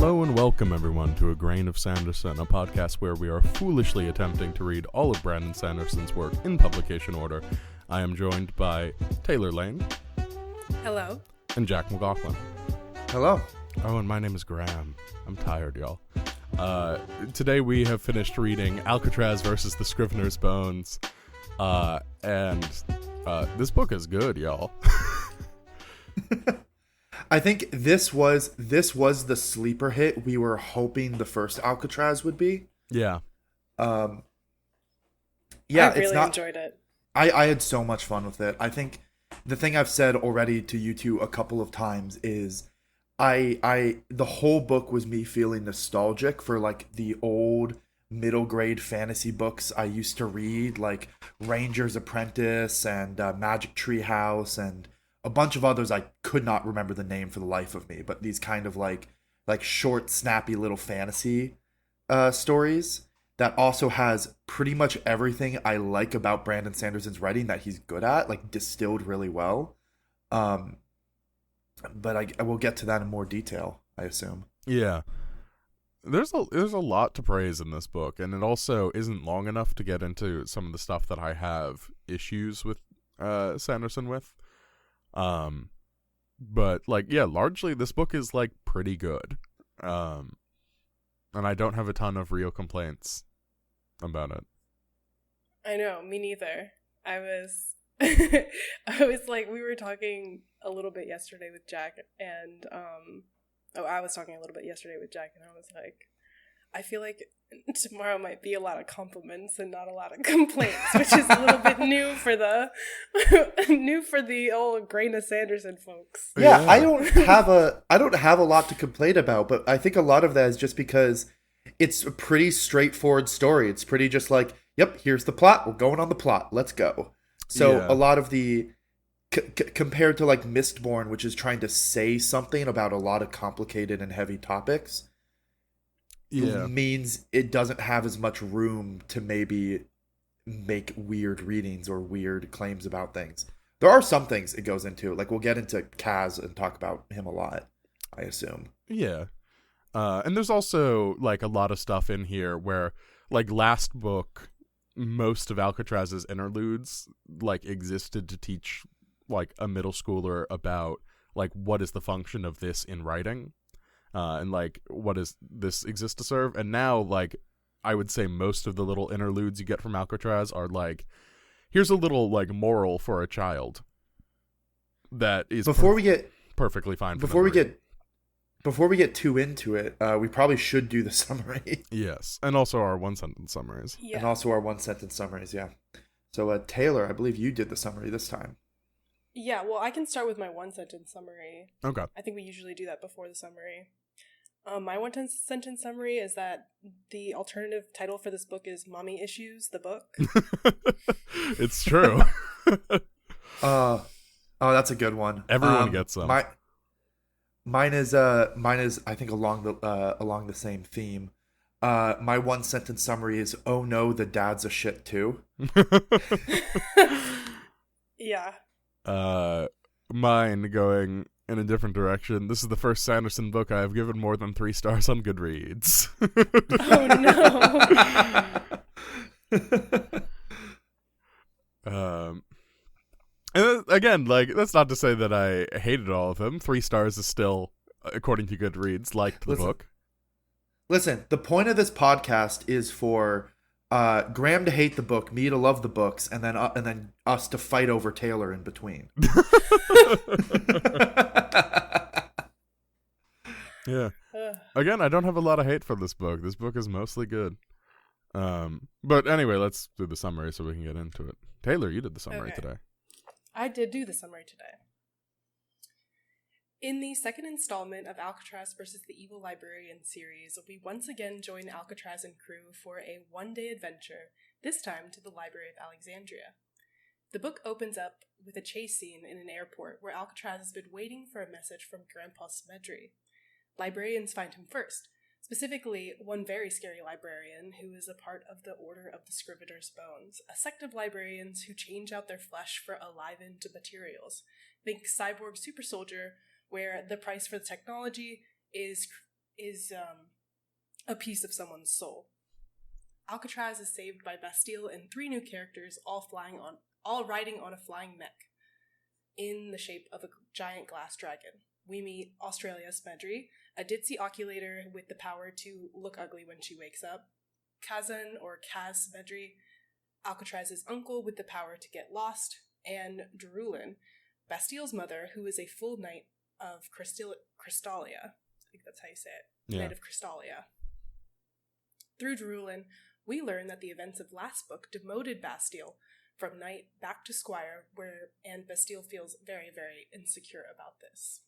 Hello and welcome everyone to A Grain of Sanderson, a podcast where we are foolishly attempting to read all of Brandon Sanderson's work in publication order. I am joined by Taylor Lane. Hello. And Jack McLaughlin. Hello. Oh, and my name is Graham. I'm tired, y'all. Today we have finished reading Alcatraz versus the Scrivener's Bones, and this book is good, y'all. I think this was the sleeper hit we were hoping the first Alcatraz would be. Yeah. I really enjoyed it. I had so much fun with it. I think the thing I've said already to you two a couple of times is the whole book was me feeling nostalgic for like the old middle grade fantasy books I used to read, like Ranger's Apprentice and Magic Tree House and a bunch of others I could not remember the name for the life of me, but these kind of like short, snappy little fantasy stories that also has pretty much everything I like about Brandon Sanderson's writing that he's good at, like distilled really well. But I will get to that in more detail, I assume. Yeah. There's a lot to praise in this book, and it also isn't long enough to get into some of the stuff that I have issues with Sanderson with. But largely this book is like pretty good. And I don't have a ton of real complaints about it. I know, me neither. I was like, we were talking a little bit yesterday with Jack and I was talking a little bit yesterday with Jack and I was like, I feel like tomorrow might be a lot of compliments and not a lot of complaints, which is a little bit new for the old Grain of Sanderson folks. Yeah, I don't have a lot to complain about, but I think a lot of that is just because it's a pretty straightforward story. It's pretty just like, yep, here's the plot. We're going on the plot. Let's go. So a lot of the compared to like Mistborn, which is trying to say something about a lot of complicated and heavy topics. Means it doesn't have as much room to maybe make weird readings or weird claims about things. There are some things it goes into. Like, we'll get into Kaz and talk about him a lot, I assume. Yeah. And there's also, like, a lot of stuff in here where, like, last book, most of Alcatraz's interludes, like, existed to teach, like, a middle schooler about, like, what is the function of this in writing. And like, what does this exist to serve? And now, like, I would say most of the little interludes you get from Alcatraz are like, here's a little like moral for a child that is perfectly fine. Before we get too into it, we probably should do the summary. Yes, and also our one sentence summaries. Yeah. And also our one sentence summaries. Yeah. So Taylor, I believe you did the summary this time. Yeah, well, I can start with my one-sentence summary. Okay. I think we usually do that before the summary. My one-sentence summary is that the alternative title for this book is Mommy Issues, the book. It's true. Oh, that's a good one. Everyone gets them. Mine is I think along the same theme. My one-sentence summary is, oh no, the dad's a shit too. Yeah. Mine going in a different direction. This is the first Sanderson book I have given more than 3 stars on Goodreads. Oh no. And again, like, that's not to say that I hated all of them. 3 stars is still, according to Goodreads, liked the book. Listen, the point of this podcast is for Graham to hate the book, me to love the books, and then us to fight over Taylor in between. Yeah. Again, I don't have a lot of hate for this book. This book is mostly good. But anyway, let's do the summary so we can get into it. Taylor, you did the summary today. I did do the summary today. In the second installment of Alcatraz versus the Evil Librarian series, we once again join Alcatraz and crew for a one-day adventure, this time to the Library of Alexandria. The book opens up with a chase scene in an airport where Alcatraz has been waiting for a message from Grandpa Smedry. Librarians find him first, specifically one very scary librarian who is a part of the Order of the Scrivener's Bones, a sect of librarians who change out their flesh for enlivened materials. Think cyborg super soldier, where the price for the technology is is a piece of someone's soul. Alcatraz is saved by Bastille and 3 new characters, all riding on a flying mech in the shape of a giant glass dragon. We meet Australia Smedry, a ditzy oculator with the power to look ugly when she wakes up, Kazan or Kaz Smedry, Alcatraz's uncle with the power to get lost, and Drulin, Bastille's mother, who is a full knight of Crystalia. I think that's how you say it. Yeah. Knight of Crystalia. Through Drulin, we learn that the events of last book demoted Bastille from knight back to squire, and Bastille feels very, very insecure about this.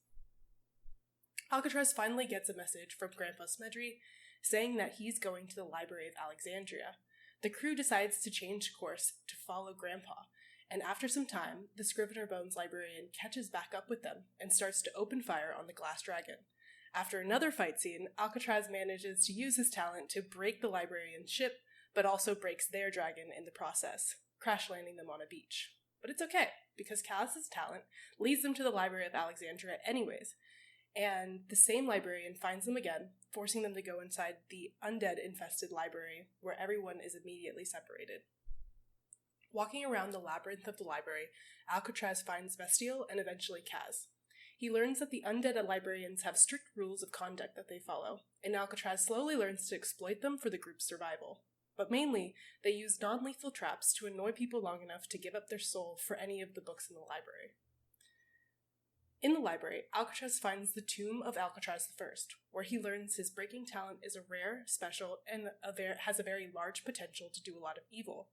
Alcatraz finally gets a message from Grandpa Smedry saying that he's going to the Library of Alexandria. The crew decides to change course to follow Grandpa, and after some time, the Scrivener Bones librarian catches back up with them and starts to open fire on the glass dragon. After another fight scene, Alcatraz manages to use his talent to break the librarian's ship, but also breaks their dragon in the process, crash landing them on a beach. But it's okay, because Callus's talent leads them to the Library of Alexandria anyways, and the same librarian finds them again, forcing them to go inside the undead-infested library, where everyone is immediately separated. Walking around the labyrinth of the library, Alcatraz finds Bastille and eventually Kaz. He learns that the undead librarians have strict rules of conduct that they follow, and Alcatraz slowly learns to exploit them for the group's survival. But mainly, they use non-lethal traps to annoy people long enough to give up their soul for any of the books in the library. In the library, Alcatraz finds the tomb of Alcatraz I, where he learns his breaking talent is a rare, special, and has a very large potential to do a lot of evil.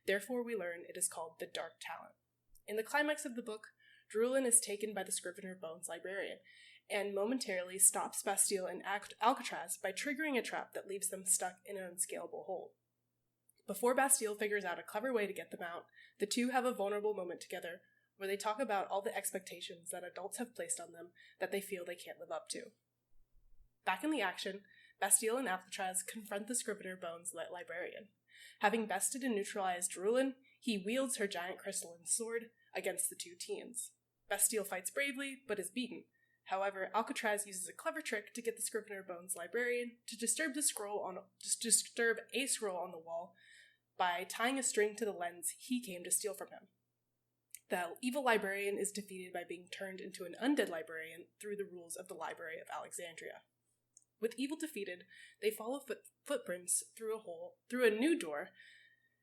Therefore, we learn it is called the Dark Talent. In the climax of the book, Drulin is taken by the Scrivener Bones librarian, and momentarily stops Bastille and Alcatraz by triggering a trap that leaves them stuck in an unscalable hole. Before Bastille figures out a clever way to get them out, the two have a vulnerable moment together, where they talk about all the expectations that adults have placed on them that they feel they can't live up to. Back in the action, Bastille and Alcatraz confront the Scrivener Bones librarian. Having bested and neutralized Drulin, he wields her giant crystalline sword against the two teens. Bastille fights bravely, but is beaten. However, Alcatraz uses a clever trick to get the Scrivener Bones librarian to disturb a scroll on the wall by tying a string to the lens he came to steal from him. The evil librarian is defeated by being turned into an undead librarian through the rules of the Library of Alexandria. With evil defeated, they follow footprints through a new door,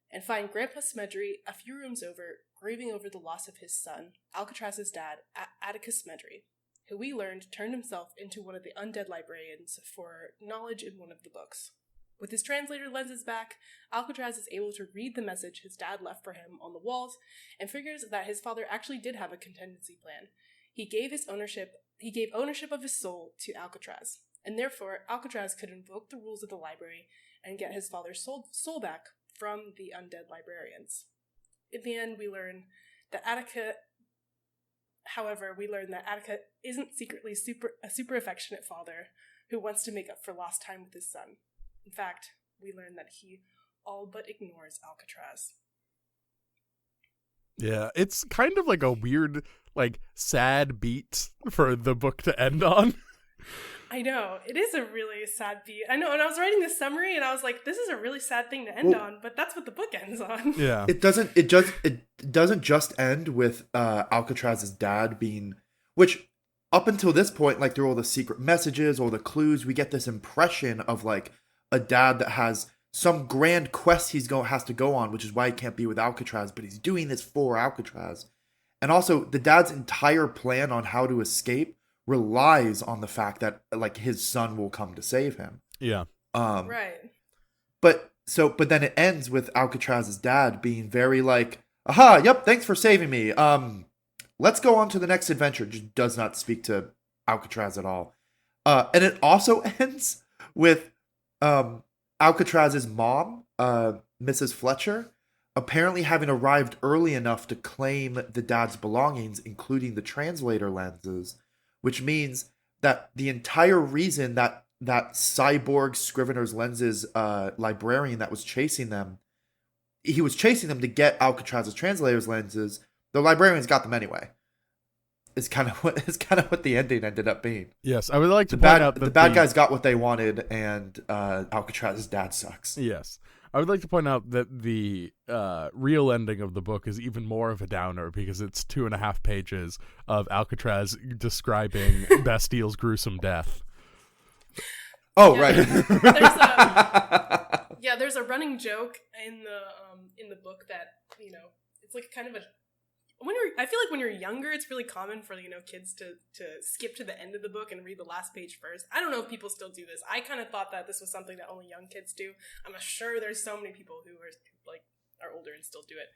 and find Grandpa Smedry a few rooms over, grieving over the loss of his son, Alcatraz's dad, Atticus Smedry, who we learned turned himself into one of the undead librarians for knowledge in one of the books. With his translator lenses back, Alcatraz is able to read the message his dad left for him on the walls, and figures that his father actually did have a contingency plan. He gave ownership of his soul to Alcatraz, and therefore Alcatraz could invoke the rules of the library and get his father's soul back from the undead librarians. In the end, we learn that Attica isn't secretly a super affectionate father who wants to make up for lost time with his son. In fact, we learn that he all but ignores Alcatraz. Yeah, it's kind of like a weird, like, sad beat for the book to end on. I know. It is a really sad beat. I know, and I was writing this summary, and I was like, this is a really sad thing to end on, but that's what the book ends on. Yeah. It doesn't just end with Alcatraz's dad being, which up until this point, like through all the secret messages or the clues, we get this impression of like a dad that has some grand quest has to go on, which is why he can't be with Alcatraz, but he's doing this for Alcatraz. And also, the dad's entire plan on how to escape relies on the fact that like his son will come to save him. Yeah. Right. But then it ends with Alcatraz's dad being very like, aha, yep, thanks for saving me. Let's go on to the next adventure. Just does not speak to Alcatraz at all. And it also ends with Alcatraz's mom, Mrs. Fletcher, apparently having arrived early enough to claim the dad's belongings, including the translator lenses, which means that the entire reason that cyborg Scrivener's lenses librarian that was chasing them, he was chasing them to get Alcatraz's translator's lenses. The librarians got them anyway. is kind of what the ending ended up being. Yes, I would like to point out that the bad guys got what they wanted, and Alcatraz's dad sucks. Yes. I would like to point out that the real ending of the book is even more of a downer because it's 2.5 pages of Alcatraz describing Bastille's gruesome death. Oh, Yeah, right. There's a running joke in the book that, it's like kind of I feel like when you're younger, it's really common for, kids to skip to the end of the book and read the last page first. I don't know if people still do this. I kind of thought that this was something that only young kids do. I'm sure there's so many people who are older and still do it.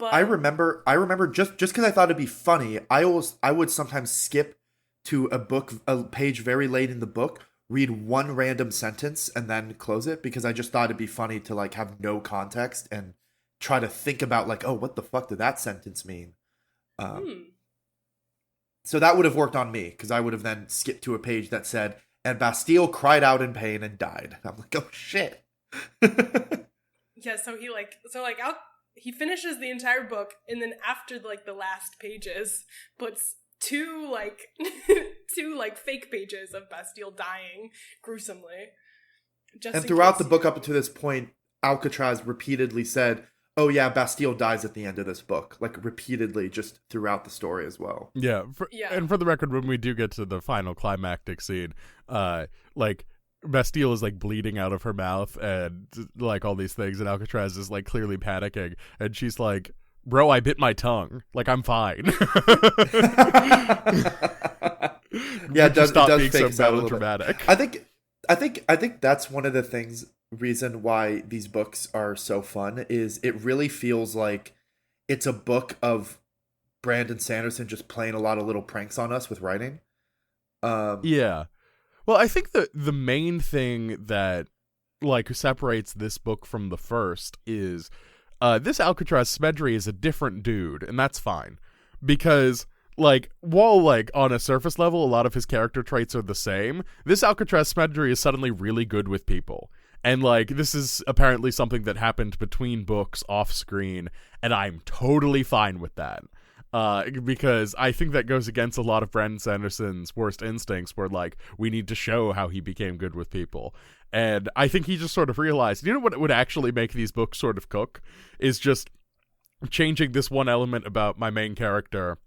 I remember just because I thought it'd be funny, I would sometimes skip to a page very late in the book, read one random sentence, and then close it because I just thought it'd be funny to have no context and try to think about oh, what the fuck did that sentence mean? So that would have worked on me because I would have then skipped to a page that said, and Bastille cried out in pain and died. I'm like, oh shit. Yeah, so he finishes the entire book, and then after the last pages puts two fake pages of Bastille dying gruesomely. And throughout the book up to this point, Alcatraz repeatedly said, oh yeah, Bastille dies at the end of this book, repeatedly, just throughout the story as well. Yeah, and for the record, when we do get to the final climactic scene, Bastille is bleeding out of her mouth and all these things, and Alcatraz is clearly panicking, and she's like, "Bro, I bit my tongue. I'm fine." Yeah, it does being fake so melodramatic. I think that's one of the reason why these books are so fun is it really feels like it's a book of Brandon Sanderson just playing a lot of little pranks on us with writing. Yeah. Well, I think the main thing that separates this book from the first is this Alcatraz Smedry is a different dude, and that's fine. Because while on a surface level a lot of his character traits are the same, this Alcatraz Smedry is suddenly really good with people. And, this is apparently something that happened between books off-screen, and I'm totally fine with that. Because I think that goes against a lot of Brandon Sanderson's worst instincts, where, we need to show how he became good with people. And I think he just sort of realized, what would actually make these books sort of cook? Is just changing this one element about my main character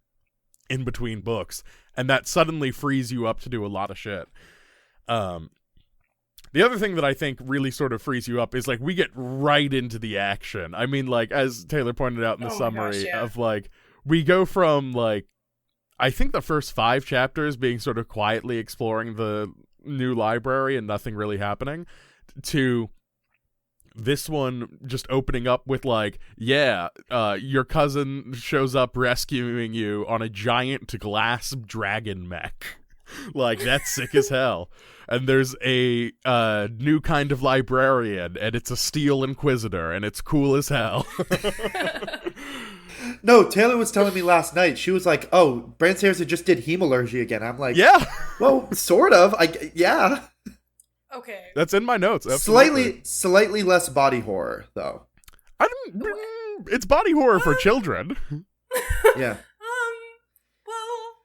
in between books, and that suddenly frees you up to do a lot of shit. The other thing that I think really sort of frees you up is we get right into the action. I mean, as Taylor pointed out in the summary of we go from I think the first 5 chapters being sort of quietly exploring the new library and nothing really happening, to this one just opening up with your cousin shows up rescuing you on a giant glass dragon mech. That's sick as hell. And there's a new kind of librarian, and it's a steel inquisitor, and it's cool as hell. No, Taylor was telling me last night, she was like, oh, Brandon Sanderson just did hemalurgy again. I'm like, yeah. Well, sort of. Yeah. Okay. That's in my notes. Absolutely. Slightly less body horror, though. It's body horror for children. Yeah. Well,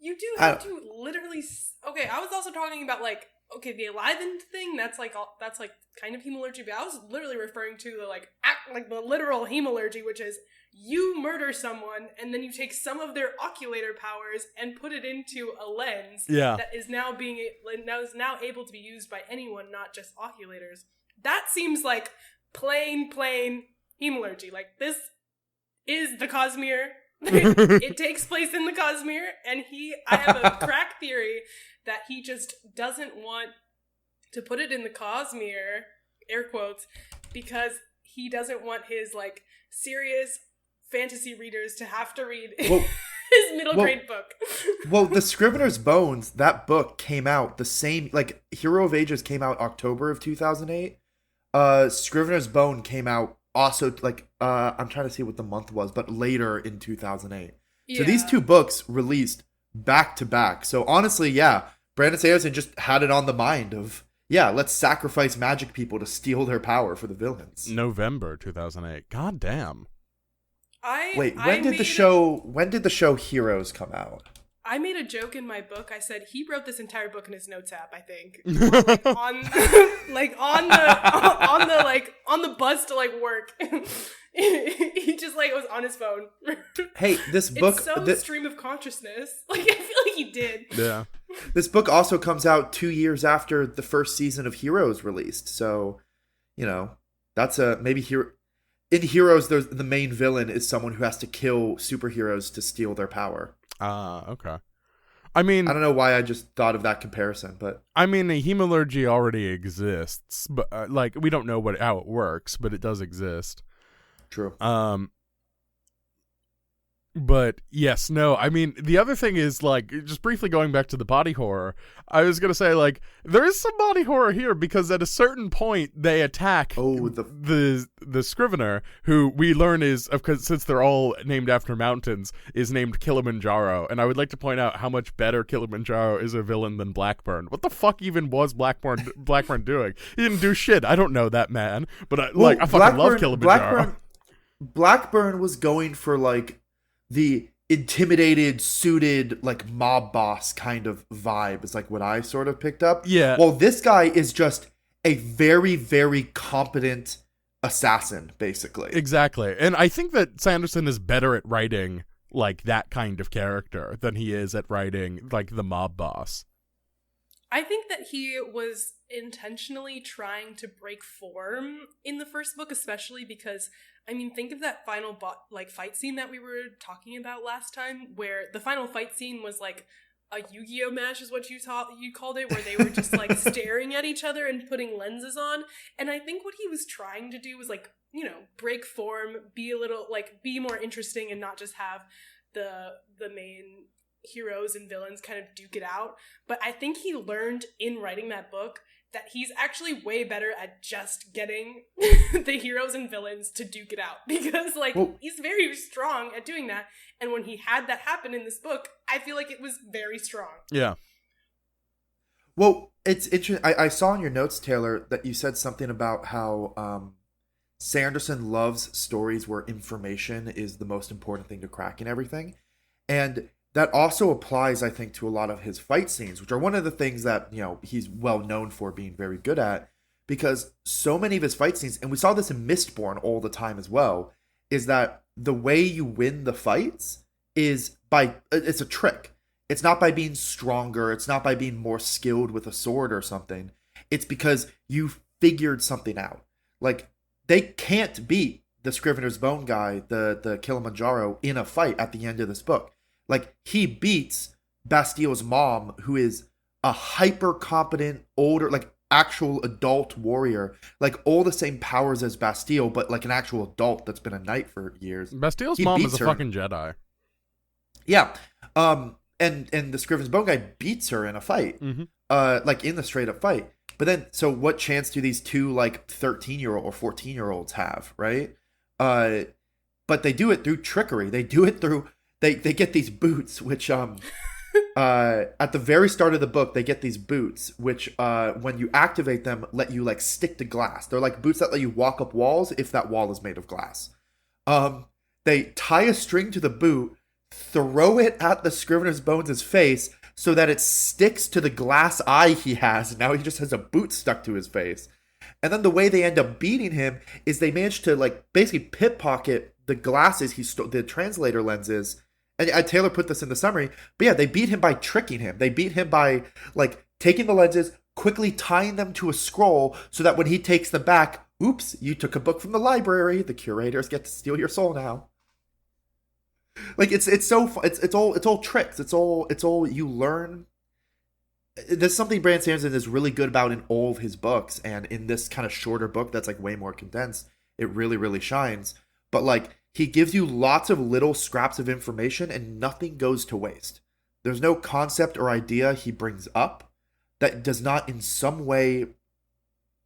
you do have to literally. Okay, I was also talking about the enlivened thing. That's kind of hemalurgy, but I was literally referring to the literal hemalurgy, which is you murder someone and then you take some of their oculator powers and put it into a lens that is now able to be used by anyone, not just oculators. That seems like plain hemalurgy. This is the Cosmere. It takes place in the Cosmere, and I have a crack theory that he just doesn't want to put it in the Cosmere, air quotes, because he doesn't want his serious fantasy readers to have to read his middle grade book. Well, the Scrivener's Bones, that book came out the same, Hero of Ages came out October of 2008. Scrivener's Bone came out also, I'm trying to see what the month was, but later in 2008. Yeah. So these 2 books released back to back. So honestly, yeah, Brandon Sanderson just had it on the mind of, let's sacrifice magic people to steal their power for the villains. November 2008. God damn. When did the show Heroes come out? I made a joke in my book. I said he wrote this entire book in his notes app, I think. Like on the bus to like work. He just like was on his phone. Hey, this book it's so stream of consciousness. Like I feel like he did. Yeah. This book also comes out 2 years after the first season of Heroes released. So, you know, that's maybe here in Heroes the main villain is someone who has to kill superheroes to steal their power. Okay. I mean, I don't know why I just thought of that comparison, but I mean, a hemalurgy already exists, but like we don't know how it works, but it does exist. True. But yes, no, I mean, the other thing is, like, just briefly going back to the body horror, I was going to say, like, there is some body horror here, because at a certain point, they attack the Scrivener, who we learn is, since they're all named after mountains, is named Kilimanjaro, and I would like to point out how much better Kilimanjaro is a villain than Blackburn. What the fuck even was Blackburn doing? He didn't do shit. I don't know that man, but I fucking love Kilimanjaro. Blackburn was going for, like, the intimidated, suited, like, mob boss kind of vibe is like what I sort of picked up. Yeah. Well, this guy is just a very, very competent assassin, basically. Exactly. And I think that Sanderson is better at writing, like, that kind of character than he is at writing, like, the mob boss. I think that he was intentionally trying to break form in the first book, especially because, I mean, think of that final fight scene that we were talking about last time, where the final fight scene was like a Yu-Gi-Oh match is what you called it, where they were just like staring at each other and putting lenses on. And I think what he was trying to do was, like, you know, break form, be a little, like, be more interesting and not just have the main heroes and villains kind of duke it out. But I think he learned in writing that book that he's actually way better at just getting the heroes and villains to duke it out, because he's very strong at doing that. And when he had that happen in this book, I feel like it was very strong. Yeah. Well, it's interesting. I saw in your notes, Taylor, that you said something about how Sanderson loves stories where information is the most important thing to crack and everything. And that also applies, I think, to a lot of his fight scenes, which are one of the things that, you know, he's well known for being very good at, because so many of his fight scenes, and we saw this in Mistborn all the time as well, is that the way you win the fights is it's a trick. It's not by being stronger. It's not by being more skilled with a sword or something. It's because you figured something out. Like, they can't beat the Scrivener's Bone guy, the Kilimanjaro, in a fight at the end of this book. Like, he beats Bastille's mom, who is a hyper-competent, older, like, actual adult warrior. Like, all the same powers as Bastille, but, like, an actual adult that's been a knight for years. Bastille's mom is a fucking Jedi. Yeah. And the Scrivener's Bone guy beats her in a fight. Mm-hmm. Like, in the straight-up fight. But then, so what chance do these two, like, 13-year-old or 14-year-olds have, right? But they do it through trickery. They do it through... They get these boots, which at the very start of the book, they get these boots, which when you activate them, let you, like, stick to glass. They're like boots that let you walk up walls if that wall is made of glass. They tie a string to the boot, throw it at the Scrivener's Bones' face so that it sticks to the glass eye he has. Now he just has a boot stuck to his face. And then the way they end up beating him is they manage to, like, basically pickpocket the glasses he stole, the translator lenses. And Taylor put this in the summary, but yeah, they beat him by tricking him. They beat him by, like, taking the lenses, quickly tying them to a scroll so that when he takes them back, oops, you took a book from the library. The curators get to steal your soul now. Like, it's all tricks. It's all you learn. There's something Brandon Sanderson is really good about in all of his books, and in this kind of shorter book that's, like, way more condensed, it really, really shines. But, like, he gives you lots of little scraps of information and nothing goes to waste. There's no concept or idea he brings up that does not in some way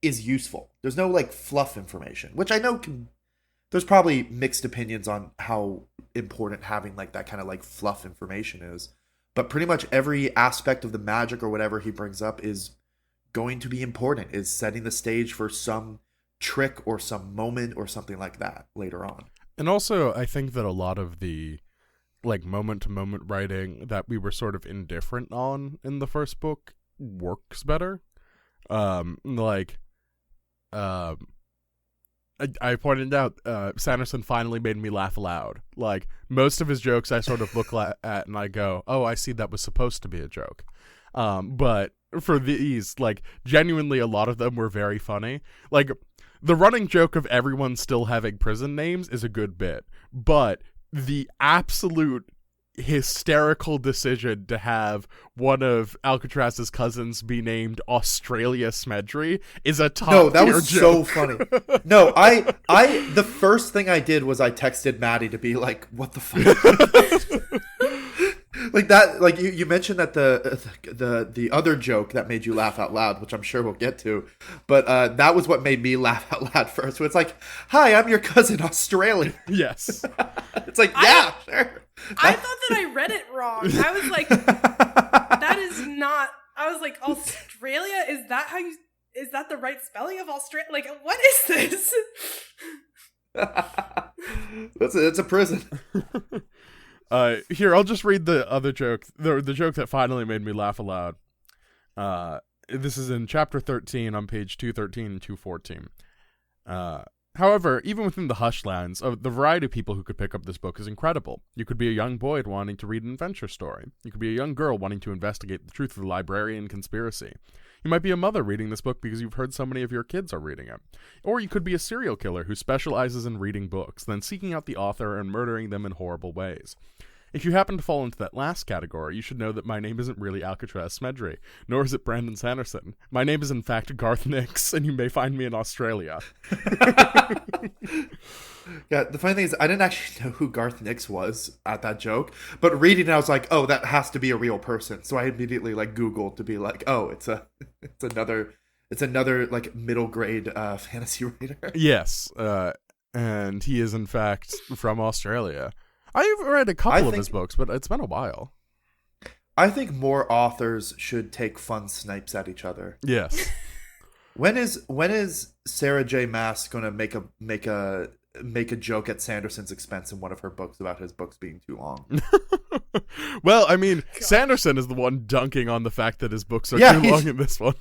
is useful. There's no, like, fluff information, which I know there's probably mixed opinions on how important having, like, that kind of, like, fluff information is. But pretty much every aspect of the magic or whatever he brings up is going to be important, is setting the stage for some trick or some moment or something like that later on. And also, I think that a lot of the, like moment to moment writing that we were sort of indifferent on in the first book works better. Like, I pointed out, Sanderson finally made me laugh aloud. Like, most of his jokes I sort of look at and I go, oh, I see, that was supposed to be a joke. But for these, like, genuinely a lot of them were very funny. Like, the running joke of everyone still having prison names is a good bit, but the absolute hysterical decision to have one of Alcatraz's cousins be named Australia Smedry is a top No, that was joke. so funny. No, I the first thing I did was I texted Maddie to be like, what the fuck? Like that, like you mentioned that the other joke that made you laugh out loud, which I'm sure we'll get to, but that was what made me laugh out loud first. Where it's like, hi, I'm your cousin Australia. Yes. It's like, yeah, sure. I thought that I read it wrong. I was like, that is not. I was like, Australia? Is that the right spelling of Australia? Like, what is this? It's a prison. Here, I'll just read the other joke, the joke that finally made me laugh aloud. This is in chapter 13 on page 213 and 214. However, even within the hush lands, the variety of people who could pick up this book is incredible. You could be a young boy wanting to read an adventure story. You could be a young girl wanting to investigate the truth of the librarian conspiracy. You might be a mother reading this book because you've heard so many of your kids are reading it. Or you could be a serial killer who specializes in reading books, then seeking out the author and murdering them in horrible ways. If you happen to fall into that last category, you should know that my name isn't really Alcatraz Smedry, nor is it Brandon Sanderson. My name is in fact Garth Nix, and you may find me in Australia. Yeah, the funny thing is, I didn't actually know who Garth Nix was at that joke, but reading it, I was like, oh, that has to be a real person. So I immediately like Googled to be like, oh, it's another like middle grade fantasy writer. Yes, and he is in fact from Australia. I've read a couple of his books, but it's been a while. I think more authors should take fun snipes at each other. Yes. When is Sarah J. Maas going to make a joke at Sanderson's expense in one of her books about his books being too long? Well, I mean, God. Sanderson is the one dunking on the fact that his books are too long in this one.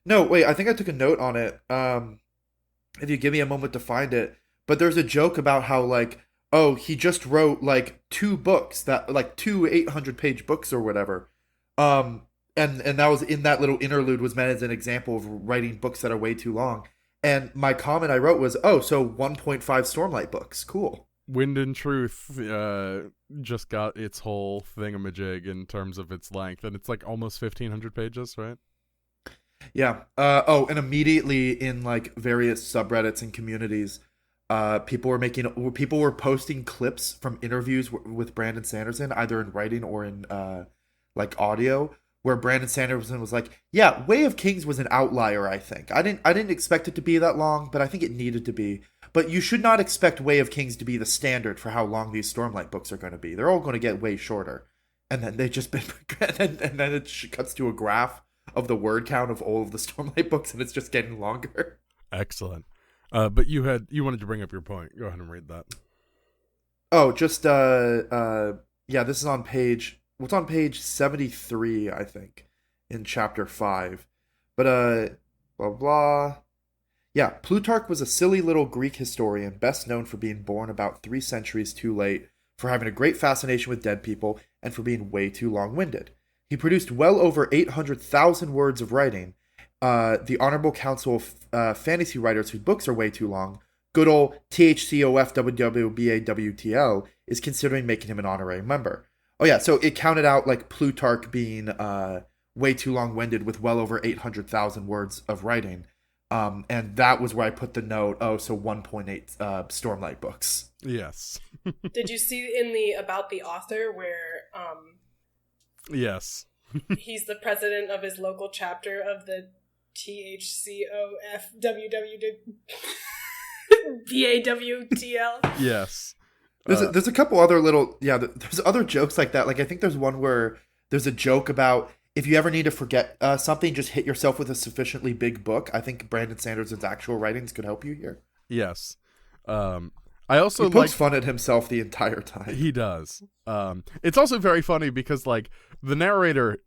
No, wait, I think I took a note on it. If you give me a moment to find it. But there's a joke about how, like, oh, he just wrote, like, 2 books, that like 2 800-page books or whatever. And that was in that little interlude was meant as an example of writing books that are way too long. And my comment I wrote was, oh, so 1.5 Stormlight books. Cool. Wind and Truth just got its whole thingamajig in terms of its length, and it's like almost 1,500 pages, right? Yeah. And immediately in like various subreddits and communities, people were posting clips from interviews with Brandon Sanderson, either in writing or in like audio, where Brandon Sanderson was like, "Yeah, Way of Kings was an outlier. I think I didn't expect it to be that long, but I think it needed to be. But you should not expect Way of Kings to be the standard for how long these Stormlight books are going to be. They're all going to get way shorter." And then they just been, and then it cuts to a graph of the word count of all of the Stormlight books, and it's just getting longer. Excellent. But you wanted to bring up your point. Go ahead and read that. Oh, just yeah, this is on page 73, I think, in chapter 5. But blah blah. Yeah, Plutarch was a silly little Greek historian, best known for being born about 3 centuries too late, for having a great fascination with dead people, and for being way too long-winded. He produced well over 800,000 words of writing. The Honorable Council of Fantasy Writers whose books are way too long, good old THCOFWWBAWTL, is considering making him an honorary member. Oh yeah, so it counted out like Plutarch being way too long-winded with well over 800,000 words of writing. And that was where I put the note, oh, so 1.8 Stormlight books. Yes. Did you see in the about the author where yes. he's the president of his local chapter of the THCOFWWBAWTL? Yes. There's a couple other little, there's other jokes like that. Like, I think there's one where there's a joke about if you ever need to forget something, just hit yourself with a sufficiently big book. I think Brandon Sanderson's actual writings could help you here. Yes. I also He pokes fun at himself the entire time. He does. It's also very funny because, like, the narrator,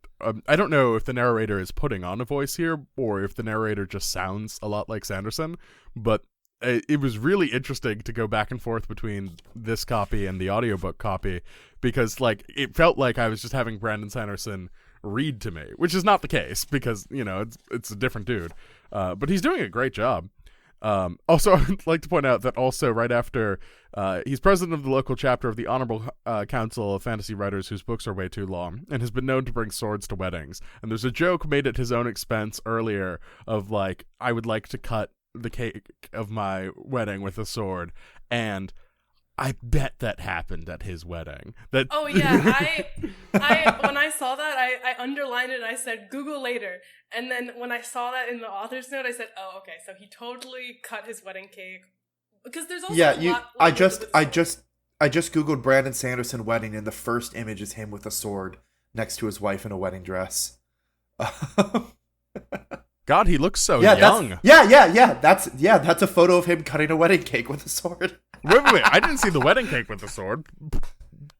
I don't know if the narrator is putting on a voice here or if the narrator just sounds a lot like Sanderson, but it was really interesting to go back and forth between this copy and the audiobook copy because, like, it felt like I was just having Brandon Sanderson read to me, which is not the case because, you know, it's a different dude. But he's doing a great job. Also, I'd like to point out that also right after he's president of the local chapter of the Honorable Council of Fantasy Writers whose books are way too long and has been known to bring swords to weddings. And there's a joke made at his own expense earlier of, like, I would like to cut the cake of my wedding with a sword, and I bet that happened at his wedding. Oh yeah, I when I saw that, I underlined it and I said Google later. And then when I saw that in the author's note, I said, oh, okay, so he totally cut his wedding cake. Because there's also I just Googled Brandon Sanderson wedding, and the first image is him with a sword next to his wife in a wedding dress. God, he looks so young. That's a photo of him cutting a wedding cake with a sword. Wait, I didn't see the wedding cake with the sword.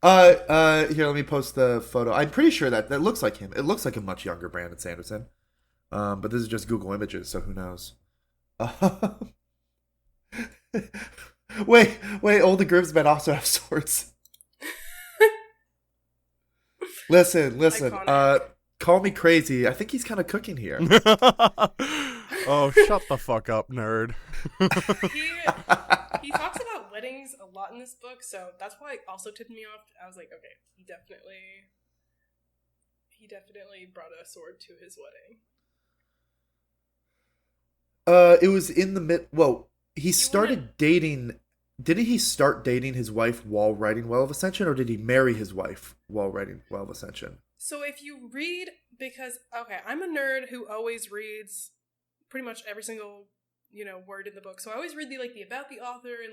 Here, let me post the photo. I'm pretty sure that looks like him. It looks like a much younger Brandon Sanderson. But this is just Google Images, so who knows? Wait, all the groomsmen also have swords. Listen. Call me crazy. I think he's kind of cooking here. Oh, shut the fuck up, nerd. He talks about weddings a lot in this book, so that's why it also tipped me off. I was like, okay, he definitely brought a sword to his wedding. It was in the mid. Well, he started dating. Didn't he start dating his wife while writing Well of Ascension, or did he marry his wife while writing Well of Ascension? So if you read, because, okay, I'm a nerd who always reads pretty much every single, word in the book. So I always read the about the author and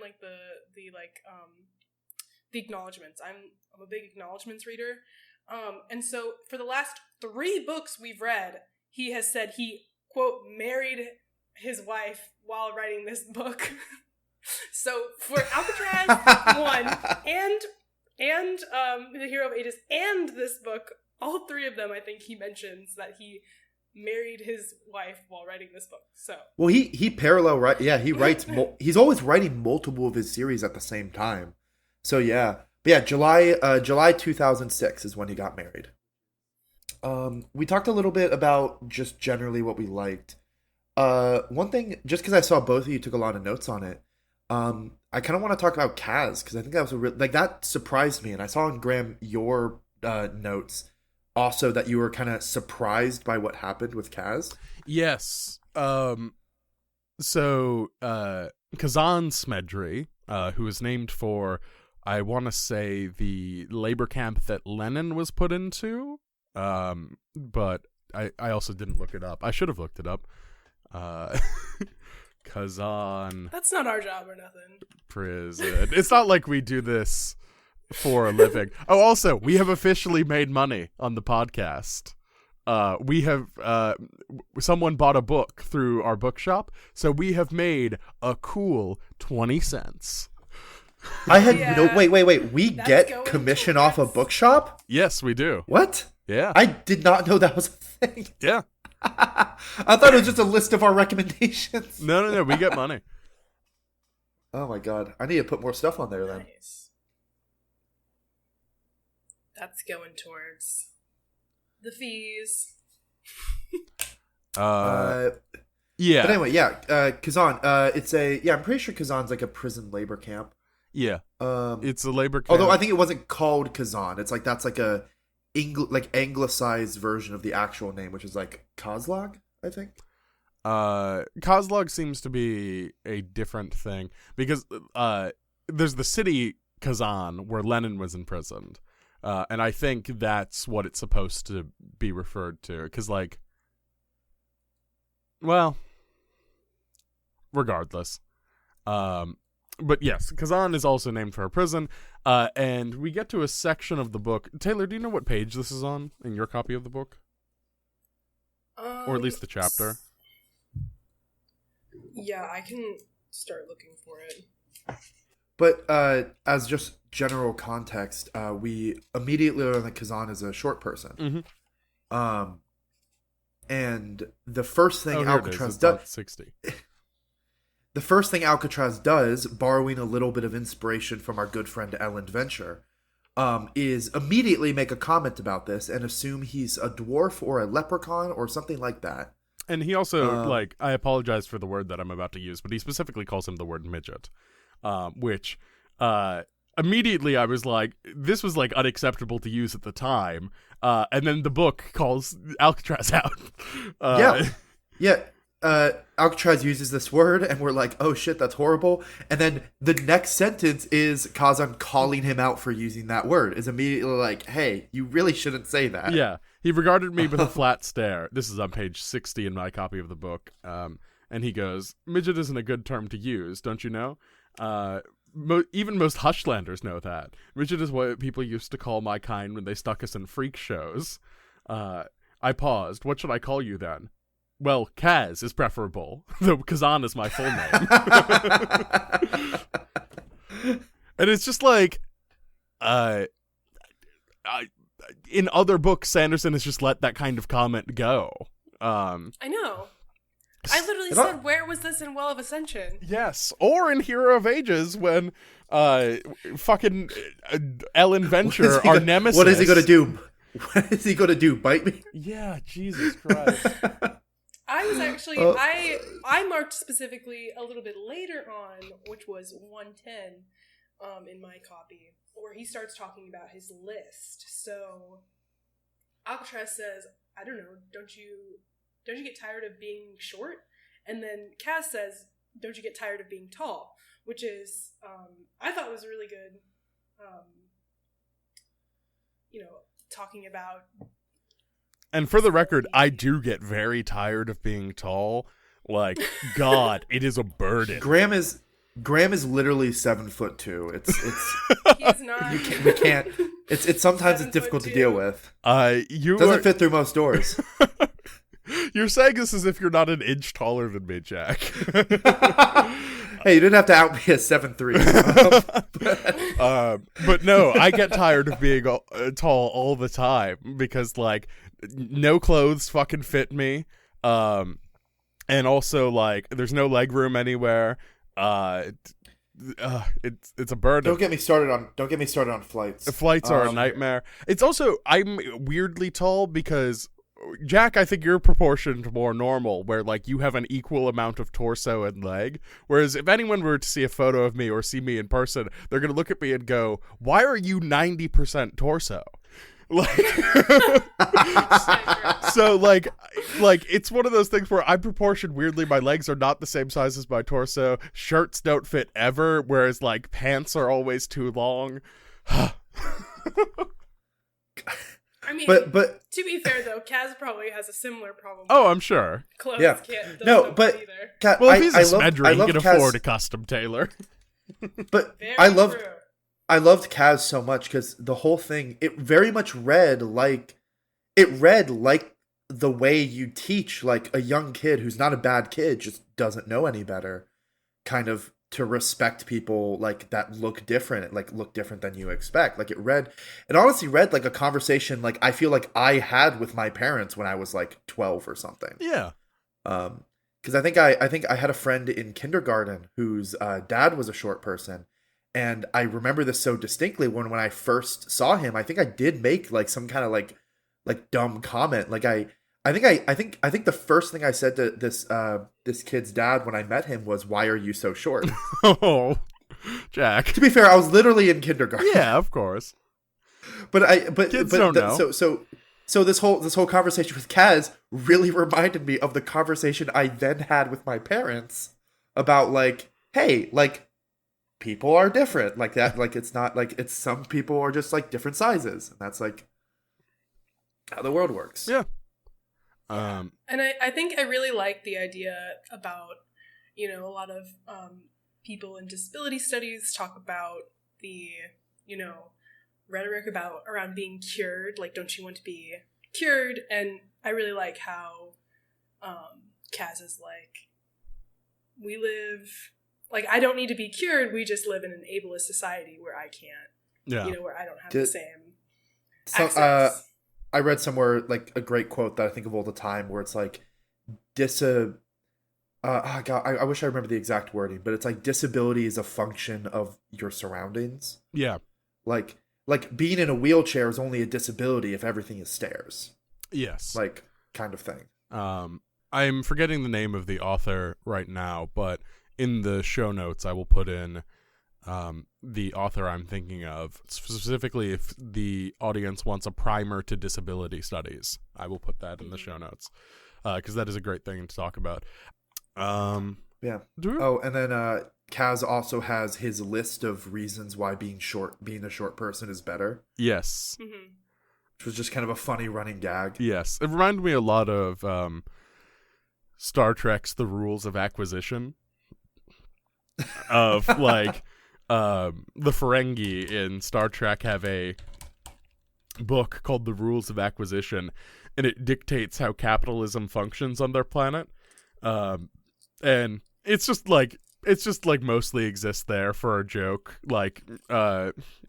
the acknowledgements. I'm a big acknowledgements reader. And so for the last 3 books we've read, he has said he, quote, married his wife while writing this book. So for Alcatraz 1 and The Hero of Ages and this book, all 3 of them, I think he mentions that he married his wife while writing this book. So well, he parallel right. Yeah, he writes. He's always writing multiple of his series at the same time. So yeah, but yeah, July 2006 is when he got married. We talked a little bit about just generally what we liked. One thing, just because I saw both of you took a lot of notes on it. I kind of want to talk about Kaz because I think that was that surprised me, and I saw in Graham your notes also that you were kind of surprised by what happened with Kaz. Yes. So Kazan Smedry, who is named for, I want to say, the labor camp that Lenin was put into, but I also didn't look it up. I should have looked it up. Kazan. That's not our job or nothing. Prison. It's not like we do this for a living. Oh, also, we have officially made money on the podcast. We have someone bought a book through our bookshop, so we have made a cool 20 cents. I had wait. We get commission off a bookshop? Yes, we do. What? Yeah. I did not know that was a thing. Yeah. I thought it was just a list of our recommendations. No, we get money. Oh my god. I need to put more stuff on there then. Nice. That's going towards the fees. Yeah. But anyway, Kazan. I'm pretty sure Kazan's like a prison labor camp. Yeah. It's a labor camp. Although I think it wasn't called Kazan. It's like that's like a anglicized version of the actual name, which is like Kozlog, I think. Kozlog seems to be a different thing because there's the city Kazan where Lenin was imprisoned. And I think that's what it's supposed to be referred to. Because, regardless. But yes, Kazan is also named for a prison. And we get to a section of the book. Taylor, do you know what page this is on in your copy of the book? Or at least the chapter? Yeah, I can start looking for it. But as just general context, we immediately learn that Kazan is a short person. Mm-hmm. And the first thing Alcatraz does 60. The first thing Alcatraz does, borrowing a little bit of inspiration from our good friend Ellen Venture, is immediately make a comment about this and assume he's a dwarf or a leprechaun or something like that. And he also, I apologize for the word that I'm about to use, but he specifically calls him the word midget, which immediately I was like, this was like unacceptable to use at the time. And then the book calls Alcatraz out. Yeah. Alcatraz uses this word, and we're like, oh shit, that's horrible. And then the next sentence is Kazan calling him out for using that word. Is immediately like, hey, you really shouldn't say that. Yeah. He regarded me with a flat stare. This is on page 60 in my copy of the book. And he goes, midget isn't a good term to use, don't you know? Even most Hushlanders know that. Midget is what people used to call my kind when they stuck us in freak shows. I paused. What should I call you then? Well, Kaz is preferable, though Kazan is my full name. And it's just like, in other books, Sanderson has just let that kind of comment go. I know. I literally said, where was this in Well of Ascension? Yes, or in Hero of Ages when fucking Ellen Venture, our nemesis... What is he going to do? What is he going to do? Bite me? Yeah, Jesus Christ. I was actually, I marked specifically a little bit later on, which was 110 in my copy, where he starts talking about his list. So Alcatraz says, I don't know, don't you get tired of being short? And then Kaz says, don't you get tired of being tall? Which is, I thought was really good, talking about... And for the record, I do get very tired of being tall. Like, God, it is a burden. Graham is literally 7'2". It's he's not. We can't. It's sometimes it's difficult to deal with. Doesn't fit through most doors. You're saying this as if you're not an inch taller than me, Jack. Hey, you didn't have to out me as 7'3". But no, I get tired of being tall all the time because, like, no clothes fucking fit me. And also, like, there's no leg room anywhere. It's a burden. Don't get me started on flights. Flights are a nightmare. It's also, I'm weirdly tall because, Jack, I think you're proportioned more normal, where, like, you have an equal amount of torso and leg. Whereas if anyone were to see a photo of me or see me in person, they're going to look at me and go, why are you 90% torso? Like, so like it's one of those things where I'm proportioned weirdly. My legs are not the same size as my torso. Shirts don't fit ever, whereas like pants are always too long. I mean, but to be fair though, Kaz probably has a similar problem. Oh, I'm sure. Clothes yeah. can't. No, but either. Well, if he's a Smedry, he can afford a custom tailor. But Very I loved true. Kaz so much because the whole thing, it very much read like the way you teach like a young kid who's not a bad kid, just doesn't know any better, kind of to respect people like that look different than you expect. Like it honestly read like a conversation like I feel like I had with my parents when I was like 12 or something. Yeah. Because I think I had a friend in kindergarten whose dad was a short person. And I remember this so distinctly when I first saw him. I think I did make like some kind of like dumb comment. Like I think the first thing I said to this kid's dad when I met him was, "Why are you so short?" Oh, Jack. To be fair, I was literally in kindergarten. Yeah, of course. But kids don't know. So this whole conversation with Kaz really reminded me of the conversation I then had with my parents about like, hey, like, people are different like that. Like it's not like it's some people are just like different sizes, and that's like how the world works. Yeah. And I think I really like the idea about, a lot of people in disability studies talk about the, rhetoric around being cured. Like, don't you want to be cured? And I really like how Kaz is like, we live like, I don't need to be cured. We just live in an ableist society where I can't, Yeah. where I don't have the same So, access. I read somewhere like a great quote that I think of all the time, where it's like, God, I wish I remember the exact wording, but it's like disability is a function of your surroundings. Yeah. Like being in a wheelchair is only a disability if everything is stairs. Yes. Like, kind of thing. I'm forgetting the name of the author right now, but in the show notes I will put in the author I'm thinking of. Specifically, if the audience wants a primer to disability studies, I will put that in the show notes, because that is a great thing to talk about. Yeah. Oh, and then Kaz also has his list of reasons why being a short person is better. Yes. Mm-hmm. Which was just kind of a funny running gag. Yes. It reminded me a lot of Star Trek's The Rules of Acquisition. Of, like, the Ferengi in Star Trek have a book called The Rules of Acquisition, and it dictates how capitalism functions on their planet. And it's just like mostly exists there for a joke. Like,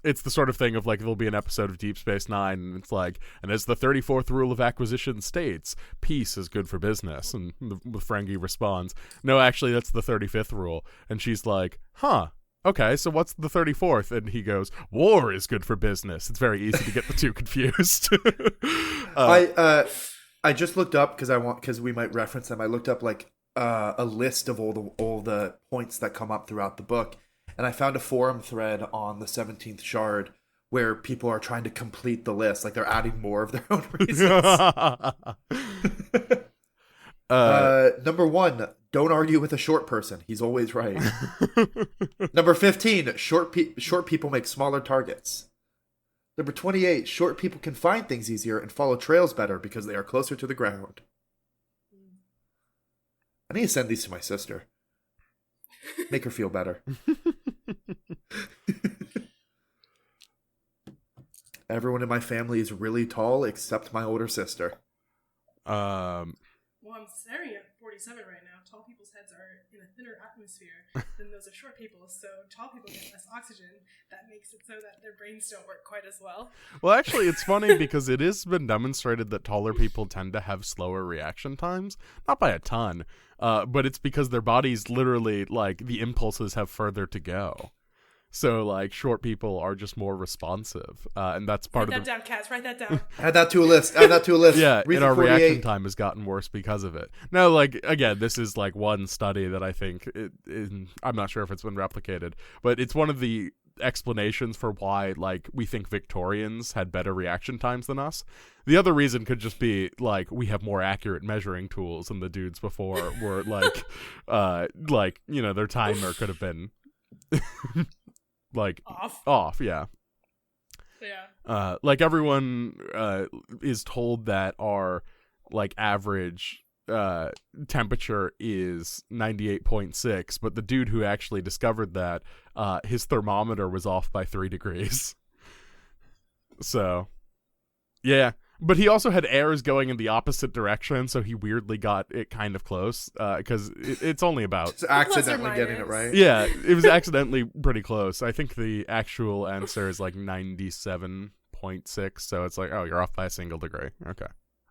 it's the sort of thing of like, there'll be an episode of Deep Space Nine, and it's like, and as the 34th rule of acquisition states, peace is good for business. And the Ferengi responds, no, actually, that's the 35th rule. And she's like, huh, okay, so what's the 34th? And he goes, war is good for business. It's very easy to get the two confused. I just looked up because we might reference them. I looked up like a list of all the points that come up throughout the book, and I found a forum thread on the 17th Shard where people are trying to complete the list, like they're adding more of their own reasons. Number 1, don't argue with a short person. He's always right. Number 15, short people make smaller targets. Number 28, short people can find things easier and follow trails better because they are closer to the ground. I need to send these to my sister. Make her feel better. Everyone in my family is really tall except my older sister. Well, I'm staring at 47 right now. Tall people's heads are in a thinner atmosphere than those of short people, so tall people get less oxygen. That makes it so that their brains don't work quite as well. Well, actually, it's funny because it has been demonstrated that taller people tend to have slower reaction times. Not by a ton, but it's because their bodies literally, like, the impulses have further to go. So, like, short people are just more responsive, and that's part Write of that down, Kaz. Write that down. Add that to a list. Yeah, Reason and our 48. reaction time has gotten worse because of it. No, like, again, this is, like, one study that I think, I'm not sure if it's been replicated, but it's one of the explanations for why, like, we think Victorians had better reaction times than us. The other reason could just be, like, we have more accurate measuring tools, and the dudes before were, like, you know, their timer could have been... like off, yeah. Like, everyone is told that our, like, average temperature is 98.6, but the dude who actually discovered that, his thermometer was off by 3 degrees. So, yeah. But he also had errors going in the opposite direction, so he weirdly got it kind of close, because it's only about... Just accidentally getting it right. Yeah, it was accidentally pretty close. I think the actual answer is like 97.6, so it's like, oh, you're off by a single degree. Okay.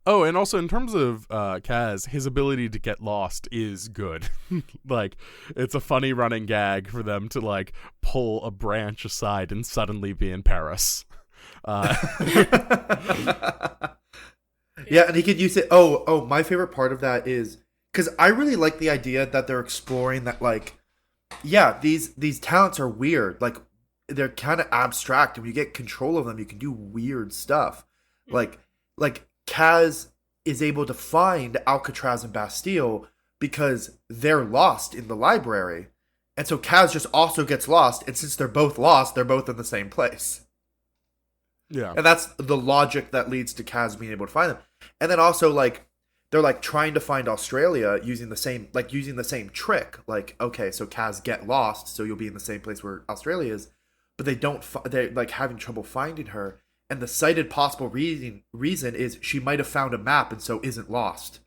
Oh, and also in terms of Kaz, his ability to get lost is good. Like, it's a funny running gag for them to, like, pull a branch aside and suddenly be in Paris. Yeah, and he could use it. Oh, my favorite part of that is because I really like the idea that they're exploring that, like, yeah, these talents are weird. Like, they're kind of abstract, and when you get control of them, you can do weird stuff. Like Kaz is able to find Alcatraz and Bastille because they're lost in the library, and so Kaz just also gets lost. And since they're both lost, they're both in the same place. Yeah. And that's the logic that leads to Kaz being able to find them. And then also, like, they're, like, trying to find Australia using the same trick. Like, okay, so Kaz, get lost, so you'll be in the same place where Australia is. But they're, like, having trouble finding her. And the cited possible reason is she might have found a map and so isn't lost.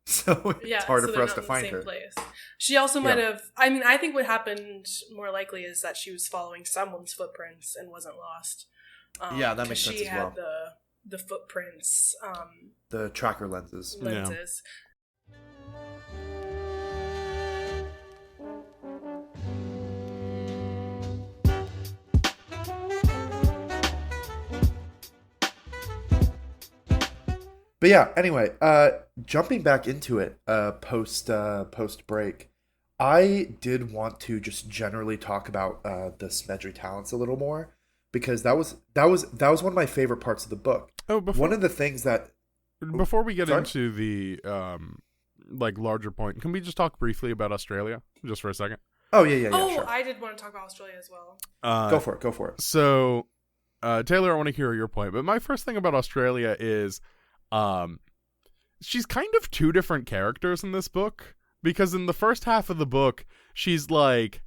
So it's harder so for they're us not to in the find same her. place. She also might have. I mean, I think what happened more likely is that she was following someone's footprints and wasn't lost. Yeah, that makes sense she as well. had the footprints, The tracker lenses. lenses. But yeah, anyway, jumping back into it, post break, I did want to just generally talk about the Smedry talents a little more, because that was one of my favorite parts of the book. Oh, One of the things that before we get Sorry? into the like larger point, can we just talk briefly about Australia just for a second? Oh yeah, Oh, sure. I did want to talk about Australia as well. Go for it. So, Taylor, I want to hear your point, but my first thing about Australia is, she's kind of two different characters in this book, because in the first half of the book, she's like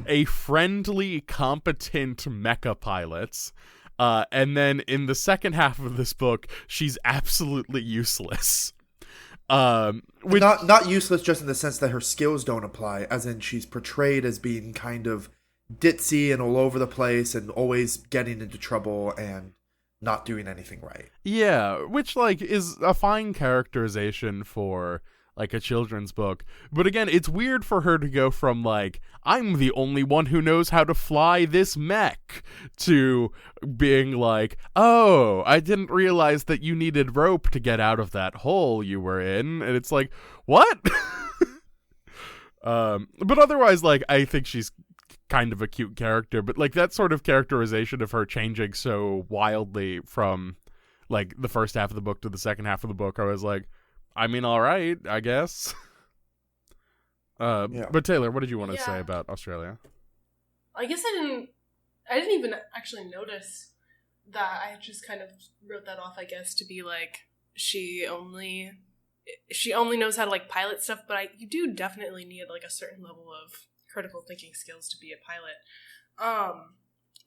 a friendly, competent mecha pilot. And then in the second half of this book, she's absolutely useless. Not useless just in the sense that her skills don't apply, as in she's portrayed as being kind of ditzy and all over the place and always getting into trouble and not doing anything right. Yeah, which like is a fine characterization for like a children's book. But again, it's weird for her to go from like, I'm the only one who knows how to fly this mech, to being like, oh, I didn't realize that you needed rope to get out of that hole you were in. And it's like, what? But otherwise, like, I think she's kind of a cute character, but like that sort of characterization of her changing so wildly from like the first half of the book to the second half of the book, I was like, I mean, all right, I guess. But Taylor, what did you want to say about Australia? I guess I didn't even actually notice that. I just kind of wrote that off, I guess, to be like, she only knows how to like pilot stuff, but you do definitely need like a certain level of critical thinking skills to be a pilot.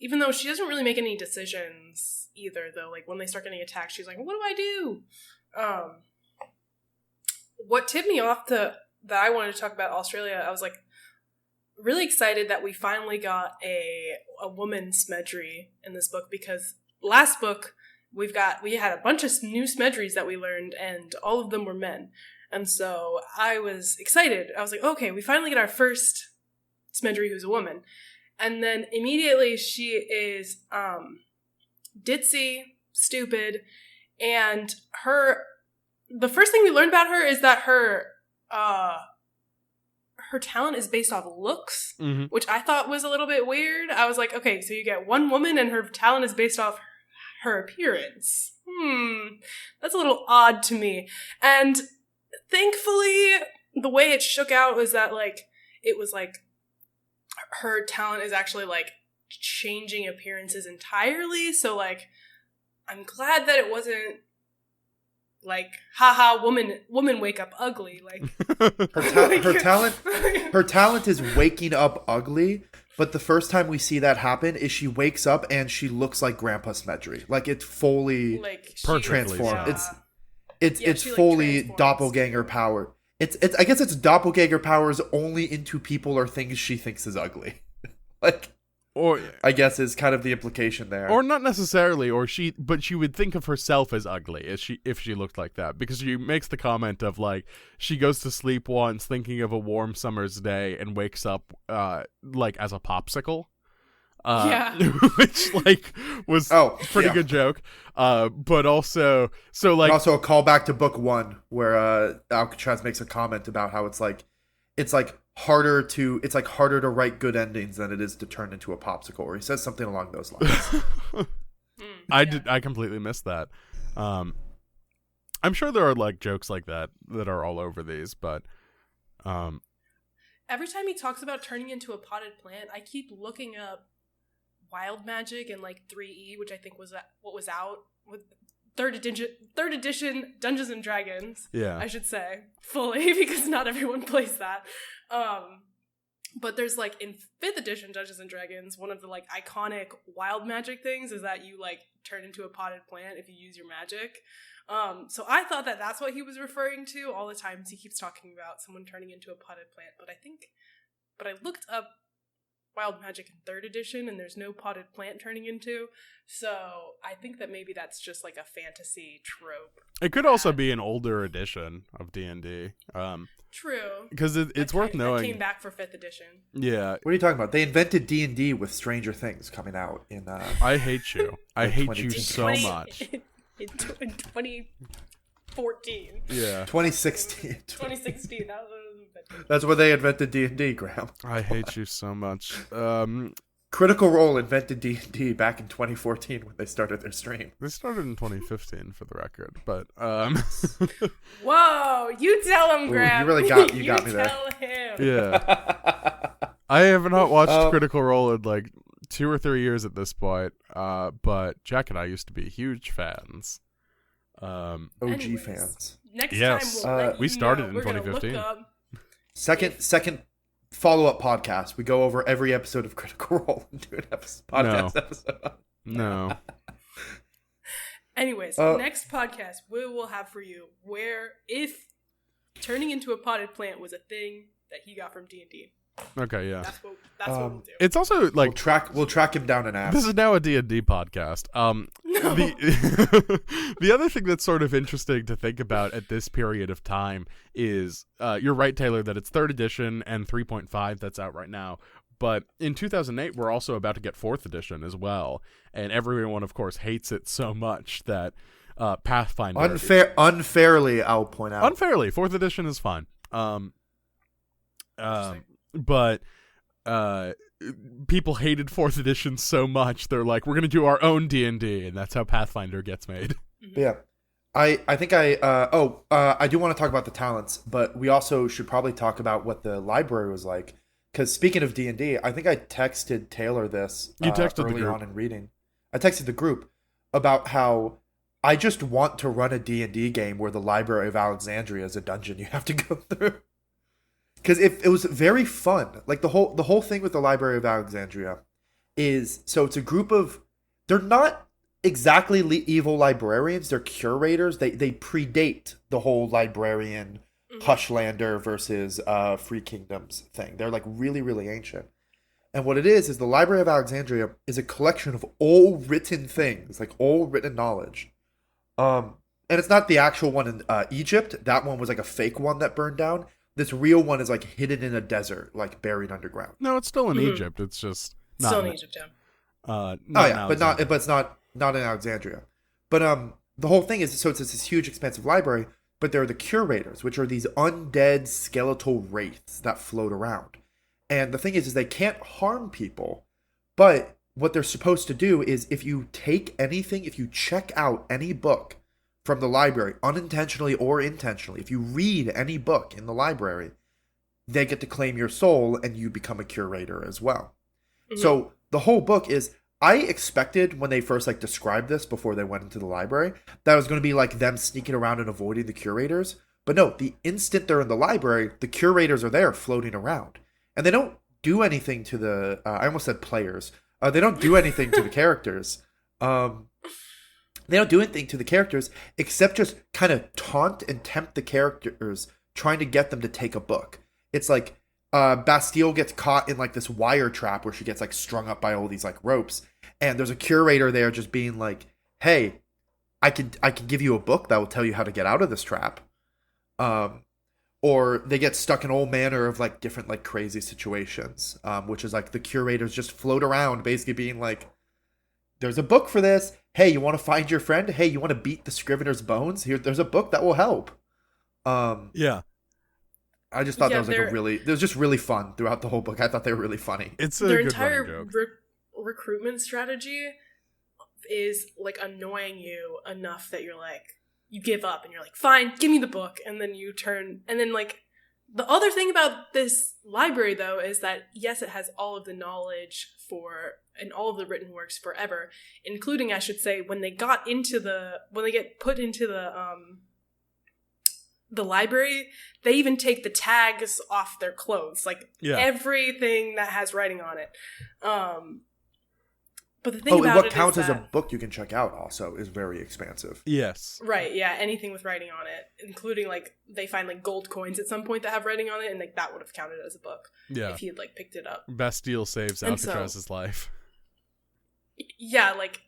Even though she doesn't really make any decisions either, though. Like when they start getting attacked, she's like, what do I do? What tipped me off that I wanted to talk about Australia, I was like really excited that we finally got a woman Smedry in this book, because last book we had a bunch of new Smedrys that we learned, and all of them were men. And so I was excited. I was like, okay, we finally get our first Smedry who's a woman. And then immediately she is ditzy, stupid, and the first thing we learned about her is that her talent is based off looks, which I thought was a little bit weird. I was like, okay, so you get one woman and her talent is based off her appearance. That's a little odd to me. And thankfully, the way it shook out was that like it was like her talent is actually like changing appearances entirely. So like I'm glad that it wasn't like, haha, woman wake up ugly. Like her talent is waking up ugly, but the first time we see that happen is she wakes up and she looks like Grandpa Smedry. Like it's fully like transformed. Yeah. It's she, fully transforms. doppelganger power. It's I guess it's doppelganger powers only into people or things she thinks is ugly. Like, or I guess is kind of the implication there. Or not necessarily, but she would think of herself as ugly if she looked like that, because she makes the comment of like she goes to sleep once thinking of a warm summer's day and wakes up like as a popsicle. Which like was pretty good joke. But also also a callback to book 1 where Alcatraz makes a comment about how it's like harder to write good endings than it is to turn into a popsicle, or he says something along those lines. I completely missed that. I'm sure there are like jokes like that are all over these, but every time he talks about turning into a potted plant, I keep looking up Wild Magic and like 3E, which I think was what was out with third edition Dungeons and Dragons. Yeah, I should say fully, because not everyone plays that. But there's like in 5th edition Dungeons and Dragons, one of the like iconic wild magic things is that you like turn into a potted plant if you use your magic. So I thought that that's what he was referring to all the times he keeps talking about someone turning into a potted plant. But I looked up Wild Magic in 3rd edition, and there's no potted plant turning into. So I think that maybe that's just like a fantasy trope. It could also be an older edition of D&D. True. Because it's worth knowing. That came back for 5th edition. Yeah. What are you talking about? They invented D&D with Stranger Things coming out in. I hate you. I hate you so much. In 2014. Yeah. 2016. 2016. That was That's when they invented D&D, Graham. I hate you so much. Critical Role invented D&D back in 2014 when they started their stream. They started in 2015 for the record, but Whoa, you tell him, Graham. You really got me there. Tell him. Yeah. I have not watched Critical Role in like 2 or 3 years at this point. But Jack and I used to be huge fans. OG fans. Next yes. time we started in 2015. Second follow-up podcast. We go over every episode of Critical Role and do an podcast episode. No. Anyways, next podcast we will have for you where if turning into a potted plant was a thing that he got from D&D. Okay, yeah. That's what we'll do. It's also like we'll track him down and ask. This is now a D&D podcast. No. The other thing that's sort of interesting to think about at this period of time is you're right, Taylor, that it's 3rd edition and 3.5 that's out right now. But in 2008, we're also about to get 4th edition as well, and everyone, of course, hates it so much that Pathfinder unfairly, I'll point out. Unfairly, 4th edition is fine. But people hated 4th edition so much they're like, we're gonna do our own D&D, and that's how Pathfinder gets made. Yeah, I think I do want to talk about the talents, but we also should probably talk about what the library was like. Because speaking of D&D, I think I texted Taylor this early on in reading. I texted the group about how I just want to run a D&D game where the Library of Alexandria is a dungeon you have to go through. Because it was very fun. Like the whole thing with the Library of Alexandria is, so it's a group of, they're not exactly evil librarians, they're curators. They predate the whole librarian Hushlander versus Free Kingdoms thing. They're like really, really ancient. And what it is the Library of Alexandria is a collection of all written things, like all written knowledge. And it's not the actual one in Egypt. That one was like a fake one that burned down. This real one is like hidden in a desert, like buried underground. No, it's still in Egypt. It's just not still in Egypt, yeah. But it's not in Alexandria. But the whole thing is, so it's this huge, expansive library. But there are the curators, which are these undead skeletal wraiths that float around. And the thing is they can't harm people. But what they're supposed to do is, if you take anything, if you check out any book from the library, unintentionally or intentionally, if you read any book in the library, they get to claim your soul and you become a curator as well. Mm-hmm. So the whole book is, I expected when they first described this before they went into the library, that it was going to be like them sneaking around and avoiding the curators. But no, the instant they're in the library, the curators are there floating around. And they don't do anything to the, I almost said players. They don't do anything to the characters. They don't do anything to the characters except just kind of taunt and tempt the characters, trying to get them to take a book. It's like Bastille gets caught in like this wire trap where she gets like strung up by all these like ropes, and there's a curator there just being like, "Hey, I could give you a book that will tell you how to get out of this trap." Or they get stuck in all manner of like different like crazy situations, which is like the curators just float around basically being like, "There's a book for this. Hey, you want to find your friend? Hey, you want to beat the Scrivener's bones? There's a book that will help." Yeah. I just thought that was like it was just really fun throughout the whole book. I thought they were really funny. It's a their good entire joke. recruitment strategy is like annoying you enough that you're like, you give up and you're like, fine, give me the book. And then you turn, and then like, the other thing about this library though is that yes, it has all of the knowledge and all of the written works forever, including, I should say, when they get put into the library, they even take the tags off their clothes, like everything that has writing on it. But the thing about what it counts is as a that, book you can check out also is very expansive. Yes. right, yeah, anything with writing on it, including like they find like gold coins at some point that have writing on it, and like that would have counted as a book Yeah. if he had like picked it up. Bastille saves And so- Alcatraz's life. Yeah, like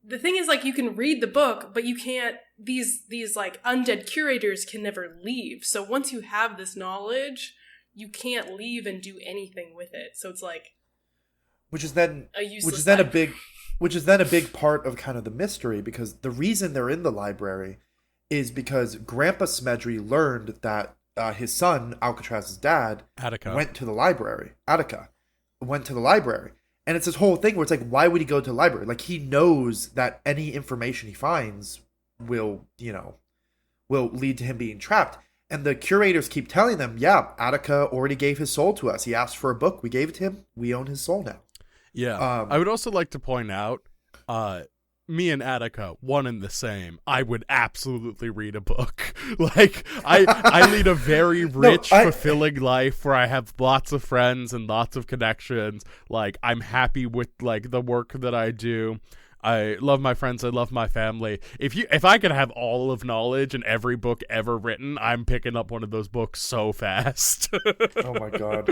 the thing is, like, you can read the book, but you can't. These like undead curators can never leave. So once you have this knowledge, you can't leave and do anything with it. So it's like Which is then a useless. which is then a library. big which is then a big part of kind of the mystery, because the reason they're in the library is because Grandpa Smedry learned that his son, Alcatraz's dad, Attica. went to the library. Attica went to the library. And it's this whole thing where it's like, why would he go to the library? Like, he knows that any information he finds will lead to him being trapped. And the curators keep telling them, yeah, Attica already gave his soul to us. He asked for a book. We gave it to him. We own his soul now. Yeah. I would also like to point out, me and Attica, one and the same. I would absolutely read a book. Like, I lead a very rich, fulfilling life where I have lots of friends and lots of connections. Like, I'm happy with, like, the work that I do. I love my friends. I love my family. If I could have all of knowledge in every book ever written, I'm picking up one of those books so fast. Oh my god.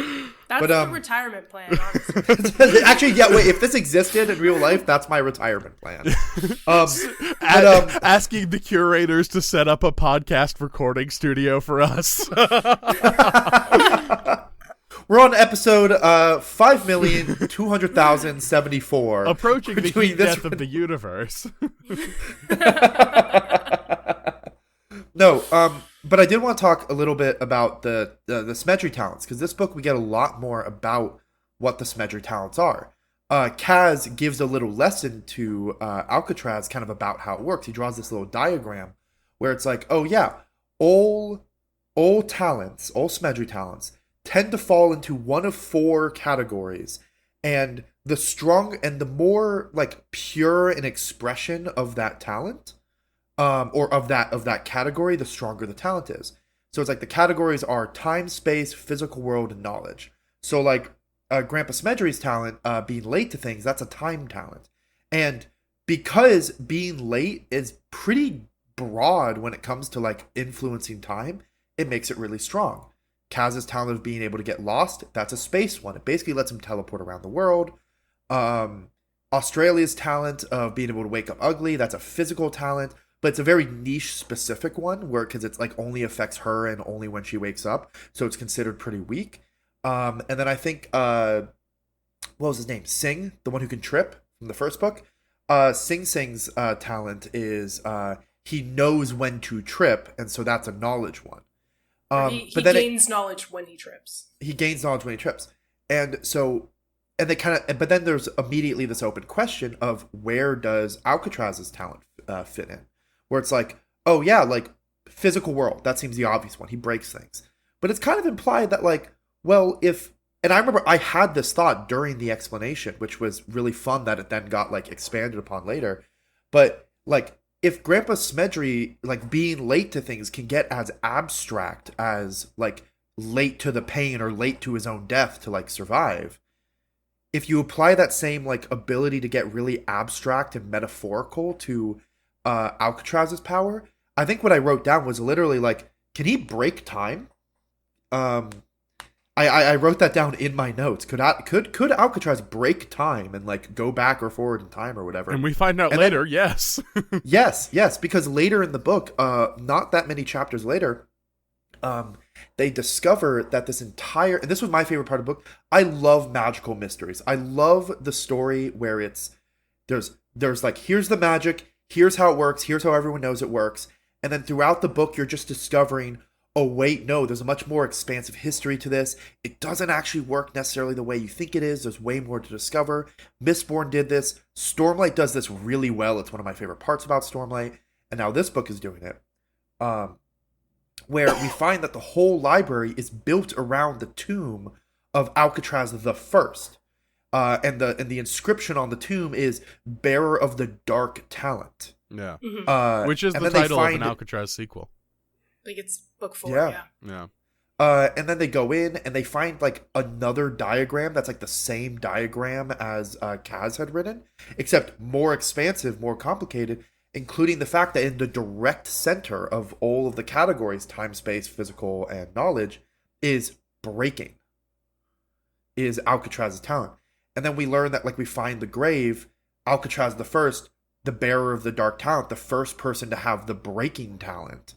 That's the retirement plan, honestly. Actually, yeah, wait, if this existed in real life, that's my retirement plan. Asking the curators to set up a podcast recording studio for us. We're on episode 5,200,074. Approaching the heat death of the universe. No, but I did want to talk a little bit about the Smedry talents, because this book we get a lot more about what the Smedry talents are. Kaz gives a little lesson to Alcatraz kind of about how it works. He draws this little diagram where it's like, oh yeah, all talents, all Smedry talents, tend to fall into one of four categories, and the more like pure an expression of that talent, or of that category, the stronger the talent is. So it's like the categories are time, space, physical world, and knowledge. So like Grandpa Smedry's talent, being late to things, that's a time talent, and because being late is pretty broad when it comes to like influencing time, it makes it really strong. Kaz's talent of being able to get lost, that's a space one. It basically lets him teleport around the world. Australia's talent of being able to wake up ugly, that's a physical talent, but it's a very niche specific one because it's like only affects her and only when she wakes up, so it's considered pretty weak. And then I think what was his name? Sing, the one who can trip from the first book. Sing Sing's talent is he knows when to trip, and so that's a knowledge one. He gains knowledge when he trips. He gains knowledge when he trips. And so, and they kind of, but then there's immediately this open question of where does Alcatraz's talent fit in? Where it's like, oh yeah, like physical world, that seems the obvious one. He breaks things. But it's kind of implied that like, well, and I remember I had this thought during the explanation, which was really fun that it then got like expanded upon later. But like, if Grandpa Smedry, like, being late to things can get as abstract as, like, late to the pain or late to his own death to, like, survive, if you apply that same, like, ability to get really abstract and metaphorical to Alcatraz's power, I think what I wrote down was literally, like, can he break time? I wrote that down in my notes. Could Alcatraz break time and like go back or forward in time or whatever? And we find out later, yes. yes, because later in the book, not that many chapters later, they discover that this entire, and this was my favorite part of the book. I love magical mysteries. I love the story where there's like, here's the magic, here's how it works, here's how everyone knows it works, and then throughout the book you're just discovering, oh wait, no, there's a much more expansive history to this. It doesn't actually work necessarily the way you think it is. There's way more to discover. Mistborn did this. Stormlight does this really well. It's one of my favorite parts about Stormlight. And now this book is doing it. Where we find that the whole library is built around the tomb of Alcatraz the First. And the inscription on the tomb is Bearer of the Dark Talent. Yeah. Mm-hmm. Which is the title of an Alcatraz sequel. Like it's book 4, yeah. And then they go in and they find like another diagram that's like the same diagram as Kaz had written, except more expansive, more complicated, including the fact that in the direct center of all of the categories, time, space, physical, and knowledge, is breaking, is Alcatraz's talent. And then we learn that, like, we find the grave, Alcatraz the first, the bearer of the dark talent, the first person to have the breaking talent.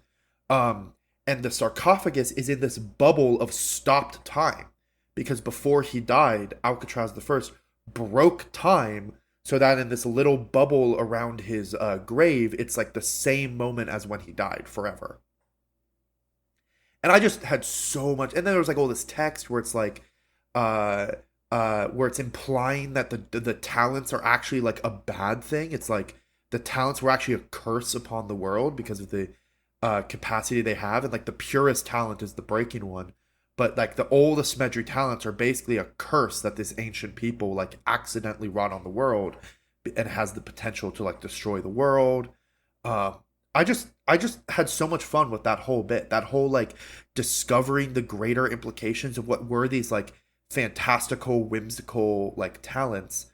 And the sarcophagus is in this bubble of stopped time, because before he died, Alcatraz the first broke time, so that in this little bubble around his grave, it's like the same moment as when he died, forever. And I just had so much. And then there was like all this text where it's like, where it's implying that the talents are actually like a bad thing. It's like the talents were actually a curse upon the world because of the capacity they have, and like the purest talent is the breaking one, but like the oldest Medri talents are basically a curse that this ancient people like accidentally wrought on the world, and has the potential to like destroy the world. I just had so much fun with that whole bit, that whole like discovering the greater implications of what were these like fantastical, whimsical like talents,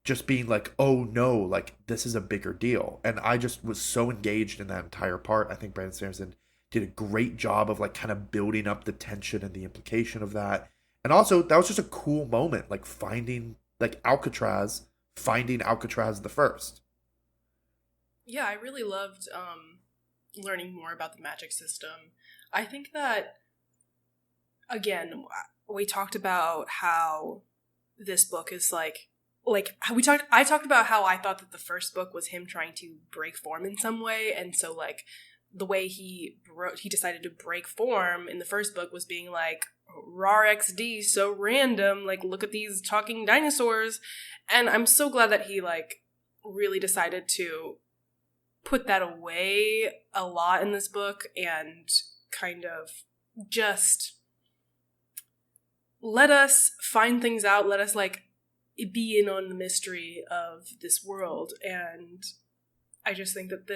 just being like, oh no, like this is a bigger deal. And I just was so engaged in that entire part. I think Brandon Sanderson did a great job of like kind of building up the tension and the implication of that. And also that was just a cool moment, like finding Alcatraz the first. Yeah, I really loved learning more about the magic system. I think that, again, we talked about how this book is I talked about how I thought that the first book was him trying to break form in some way, and so like the way he decided to break form in the first book was being like, rar XD, so random, like look at these talking dinosaurs. And I'm so glad that he like really decided to put that away a lot in this book and kind of just let us find things out, let us like be in on the mystery of this world. And I just think that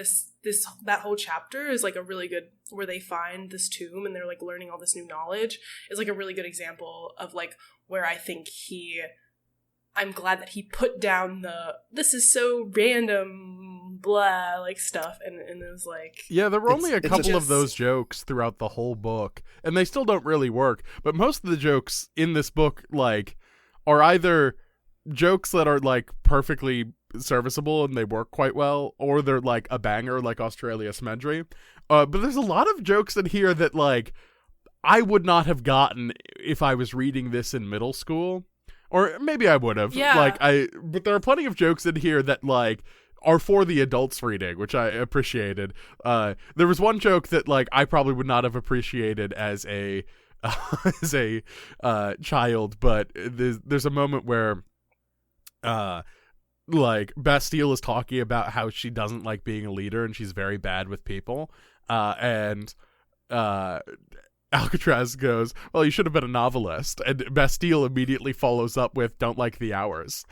that whole chapter is like a really good, where they find this tomb and they're like learning all this new knowledge, is like a really good example of like where I think I'm glad that he put down this is so random blah like stuff, and it was like, yeah, there were only a couple of those jokes throughout the whole book, and they still don't really work, but most of the jokes in this book like are either jokes that are like perfectly serviceable and they work quite well, or they're like a banger like Australia Smedry. But there's a lot of jokes in here that like I would not have gotten if I was reading this in middle school, or maybe I would have. Yeah. But there are plenty of jokes in here that like are for the adults reading, which I appreciated. There was one joke that like I probably would not have appreciated as a child, but there's a moment where like Bastille is talking about how she doesn't like being a leader and she's very bad with people, and Alcatraz goes, well, you should have been a novelist, and Bastille immediately follows up with, don't like the hours.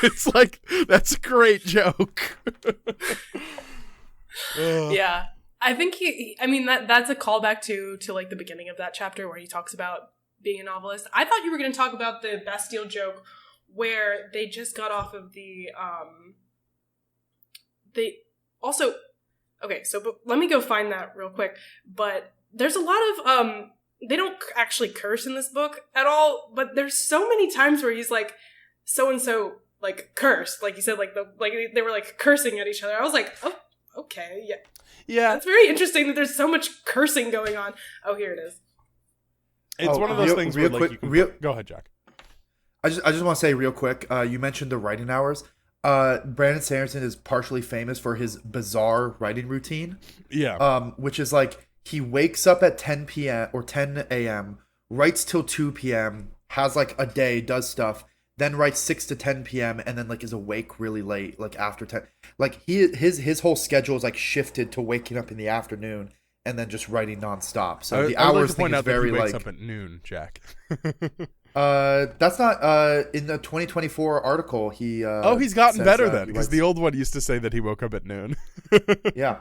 It's like, that's a great joke. Yeah, I think that's a callback to like the beginning of that chapter where he talks about being a novelist. I thought you were going to talk about the Bastille joke where they just got off of the but let me go find that real quick. But there's a lot of they don't actually curse in this book at all, but there's so many times where he's like, so and so like cursed, like you said, like they were like cursing at each other. I was like, oh, okay, yeah, it's very interesting that there's so much cursing going on. Oh, here it is. It's one of those things where like go ahead, Jack. I just want to say real quick, you mentioned the writing hours. Brandon Sanderson is partially famous for his bizarre writing routine. Yeah. Which is like he wakes up at 10 p.m. or 10 a.m., writes till 2 p.m., has like a day, does stuff, then writes 6 to 10 p.m., and then like is awake really late, like after 10. Like his whole schedule is like shifted to waking up in the afternoon and then just writing nonstop. So the hours thing is very like. He wakes like up at noon, Jack. That's not in the 2024 article. He's gotten better then, because the old one used to say that he woke up at noon. Yeah.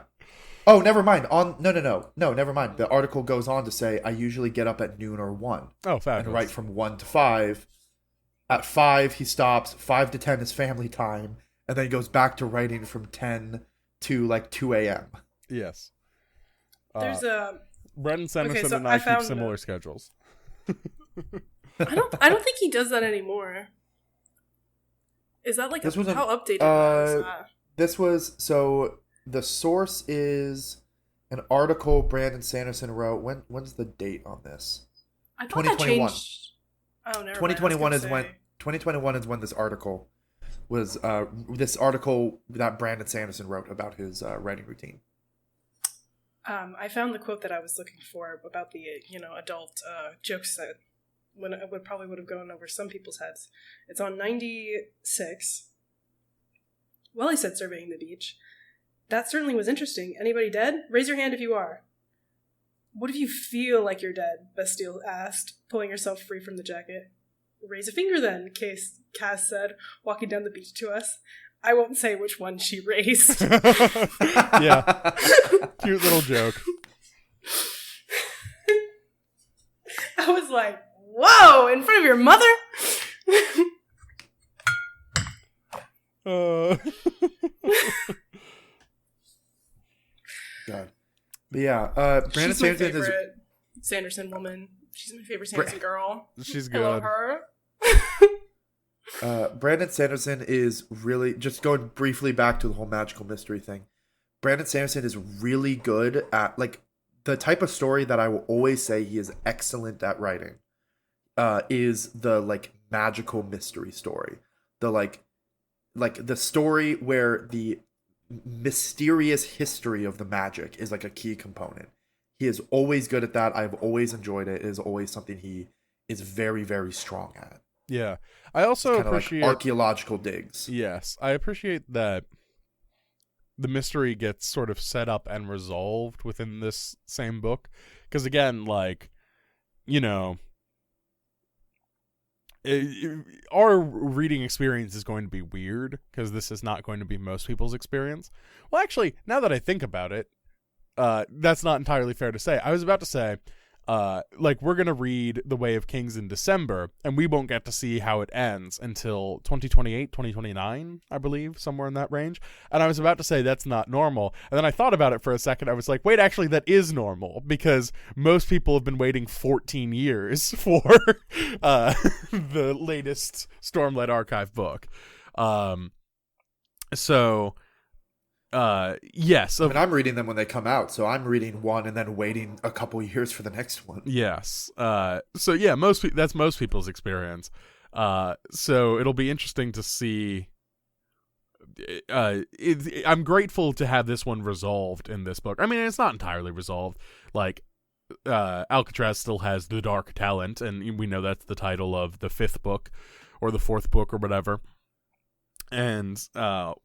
Oh, never mind. No, never mind. The article goes on to say, I usually get up at noon or 1. Oh, fabulous. And write from 1 to 5. At 5, he stops. 5 to 10 is family time. And then he goes back to writing from 10 to like 2 a.m. Yes. There's a... Brendan Sanderson Okay, so and I I keep found similar schedules. I don't think he does that anymore. Is that like This was how updated was that? This was, so the source is an article Brandon Sanderson wrote. When's the date on this? I thought that 2021. changed. Oh, never 2021 mind. is when 2021 is when this article was that Brandon Sanderson wrote about his writing routine. I found the quote that I was looking for about the adult jokes that probably would have gone over some people's heads. It's on 96. Well, he said, surveying the beach. That certainly was interesting. Anybody dead? Raise your hand if you are. What if you feel like you're dead? Bastille asked, pulling herself free from the jacket. Raise a finger then, Cass said, walking down the beach to us. I won't say which one she raised. Yeah. Cute little joke. I was like, whoa, in front of your mother? God. But yeah, Brandon She's my Sanderson is favorite Sanderson woman. She's my favorite Sanderson girl. She's I love good. her. Brandon Sanderson is really, just going briefly back to the whole magical mystery thing. Brandon Sanderson is really good at, like, the type of story that I will always say he is excellent at writing. Is the like magical mystery story, the like the story where the mysterious history of the magic is like a key component. He is always good at that. I've always enjoyed it. It is always something he is very, very strong at. Yeah. I also appreciate like archaeological digs. Yes. I appreciate that the mystery gets sort of set up and resolved within this same book. Because again, like, our reading experience is going to be weird because this is not going to be most people's experience. Well, actually, now that I think about it, that's not entirely fair to say. I was about to say, we're going to read The Way of Kings in December, and we won't get to see how it ends until 2028, 2029, I believe, somewhere in that range. And I was about to say that's not normal. And then I thought about it for a second. I was like, wait, actually, that is normal, because most people have been waiting 14 years for the latest Stormlight Archive book. Yes. I mean, I'm reading them when they come out, so I'm reading one and then waiting a couple years for the next one. Yes. So yeah, that's most people's experience. So it'll be interesting to see. I'm grateful to have this one resolved in this book. I mean, it's not entirely resolved. Like, Alcatraz still has the dark talent, and we know that's the title of the 5th book or the 4th book or whatever. And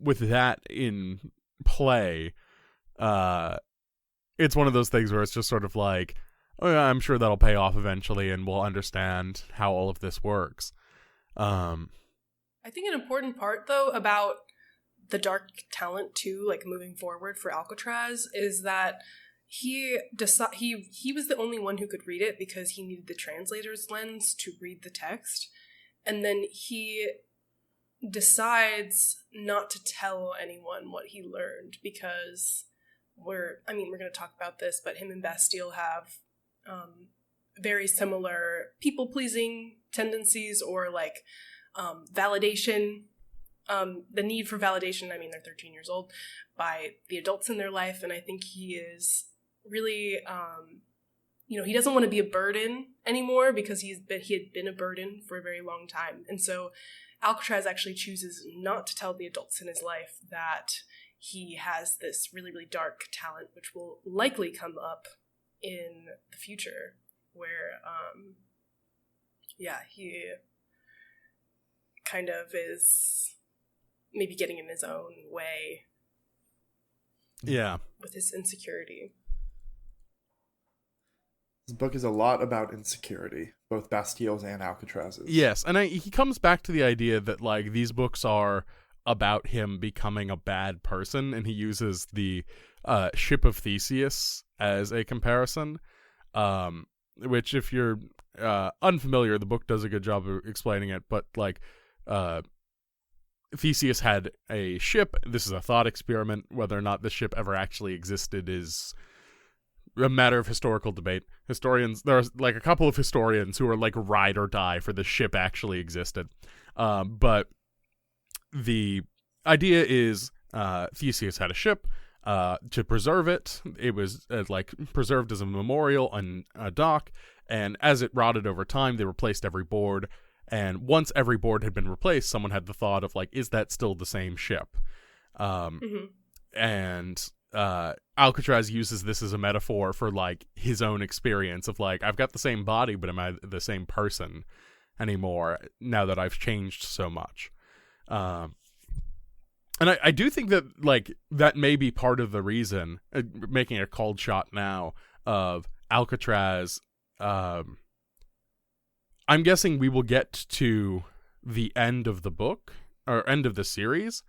with that in play, it's one of those things where it's just sort of like, oh yeah, I'm sure that'll pay off eventually and we'll understand how all of this works. I think an important part though about the dark talent too, like moving forward for Alcatraz, is that he was the only one who could read it because he needed the translator's lens to read the text, and then he decides not to tell anyone what he learned because we're going to talk about this, but him and Bastille have very similar people-pleasing tendencies, or like validation, the need for validation. I mean, they're 13 years old, by the adults in their life, and I think he is really, he doesn't want to be a burden anymore because he had been a burden for a very long time, and so Alcatraz actually chooses not to tell the adults in his life that he has this really, really dark talent, which will likely come up in the future, where, he kind of is maybe getting in his own way. Yeah. With his insecurity. This book is a lot about insecurity, both Bastille's and Alcatraz's. Yes, and he comes back to the idea that, like, these books are about him becoming a bad person, and he uses the ship of Theseus as a comparison, which, if you're unfamiliar, the book does a good job of explaining it, but like Theseus had a ship. This is a thought experiment. Whether or not the ship ever actually existed is a matter of historical debate. There's like a couple of historians who are like ride or die for the ship actually existed. But the idea is Theseus had a ship. To preserve it, it was like preserved as a memorial on a dock, and as it rotted over time, they replaced every board. And once every board had been replaced, someone had the thought of like, is that still the same ship? And Alcatraz uses this as a metaphor for like his own experience of like, I've got the same body, but am I the same person anymore now that I've changed so much? And I do think that like that may be part of the reason, making a cold shot now, of Alcatraz. I'm guessing we will get to the end of the book, or end of the series,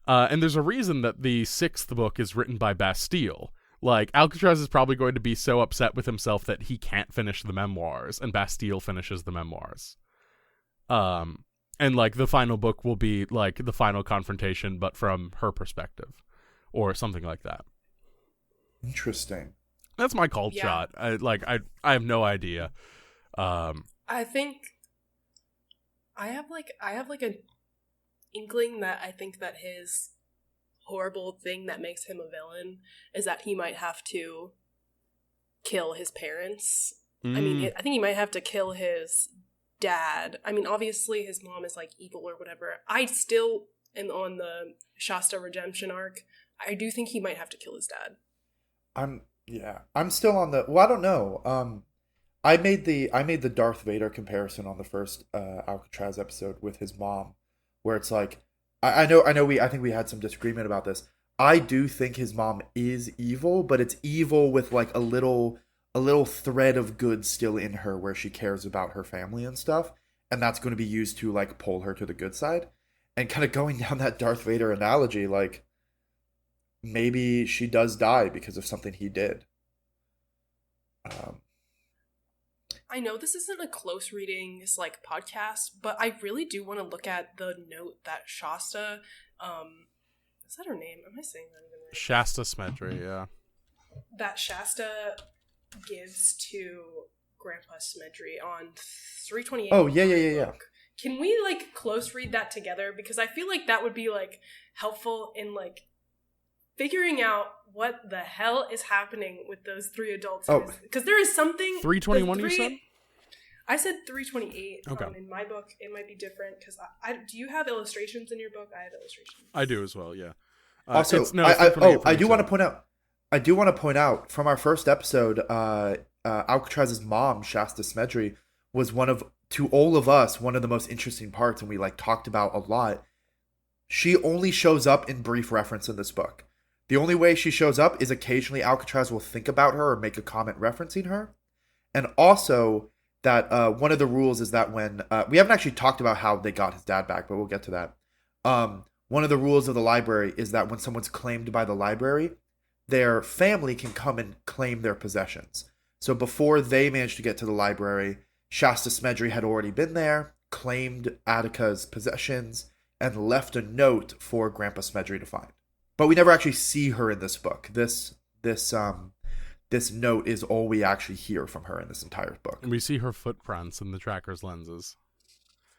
and there's a reason that the 6th book is written by Bastille. Like, Alcatraz is probably going to be so upset with himself that he can't finish the memoirs, and Bastille finishes the memoirs. And like the final book will be like the final confrontation, but from her perspective, or something like that. Interesting. That's my cold shot. I have no idea. I think I have like an inkling that I think that his horrible thing that makes him a villain is that he might have to kill his parents. I mean, I think he might have to kill his dad. I mean, obviously his mom is like evil or whatever. I still am on the Shasta redemption arc. I do think he might have to kill his dad. I'm still on the, well, I don't know. I made the Darth Vader comparison on the first Alcatraz episode with his mom, where it's like, I think we had some disagreement about this. I do think his mom is evil, but it's evil with like a little thread of good still in her, where she cares about her family and stuff, and that's going to be used to like pull her to the good side. And kind of going down that Darth Vader analogy, like maybe she does die because of something he did. I know this isn't a close readings like podcast, but I really do want to look at the note that Shasta, is that her name? Am I saying that even right? Shasta Smedry, yeah. That Shasta gives to Grandpa Smedry on 328. Oh, yeah. Can we like close read that together? Because I feel like that would be like helpful in like figuring out what the hell is happening with those 3 adults. Because there is something... 321 you said? I said 328. Okay. In my book, it might be different. Because do you have illustrations in your book? I have illustrations. I do as well, yeah. Also, I do want to point out from our first episode, Alcatraz's mom, Shasta Smedry, was to all of us, one of the most interesting parts, and we like talked about a lot. She only shows up in brief reference in this book. The only way she shows up is occasionally Alcatraz will think about her or make a comment referencing her. And also that one of the rules is that when... we haven't actually talked about how they got his dad back, but we'll get to that. One of the rules of the library is that when someone's claimed by the library, their family can come and claim their possessions. So before they managed to get to the library, Shasta Smedry had already been there, claimed Attica's possessions, and left a note for Grandpa Smedry to find. But we never actually see her in this book. This note is all we actually hear from her in this entire book. And we see her footprints in the tracker's lenses.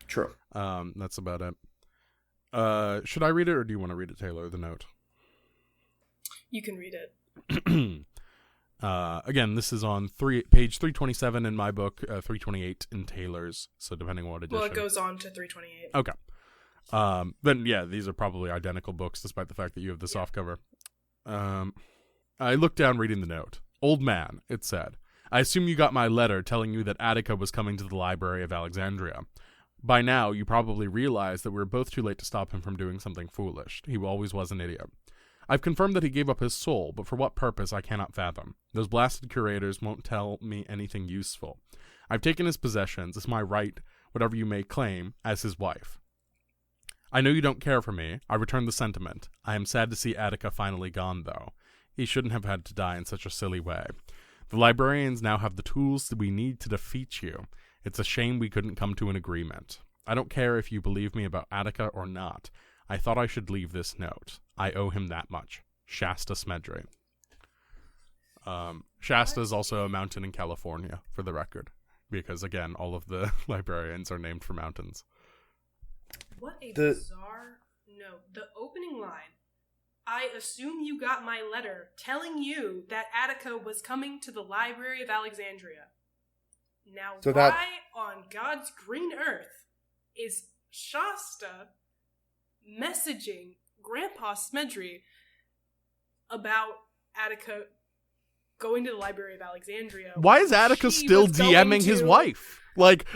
True. That's about it. Should I read it, or do you want to read it, Taylor, the note? You can read it. Again, this is on page 327 in my book, 328 in Taylor's, so depending on what edition. Well, it goes on to 328. Okay. Then yeah, these are probably identical books, despite the fact that you have the softcover. I looked down reading the note. Old man, it said, I assume you got my letter telling you that Attica was coming to the Library of Alexandria. By now, you probably realize that we were both too late to stop him from doing something foolish. He always was an idiot. I've confirmed that he gave up his soul, but for what purpose I cannot fathom. Those blasted curators won't tell me anything useful. I've taken his possessions. It's my right, whatever you may claim, as his wife. I know you don't care for me. I return the sentiment. I am sad to see Attica finally gone, though. He shouldn't have had to die in such a silly way. The librarians now have the tools that we need to defeat you. It's a shame we couldn't come to an agreement. I don't care if you believe me about Attica or not. I thought I should leave this note. I owe him that much. Shasta Smedry. Shasta is also a mountain in California, for the record. Because, again, all of the librarians are named for mountains. What a bizarre note. The opening line. I assume you got my letter telling you that Attica was coming to the Library of Alexandria. Now, So why on God's green earth is Shasta messaging Grandpa Smedry about Attica going to the Library of Alexandria? Why is Attica still DMing his wife? Like,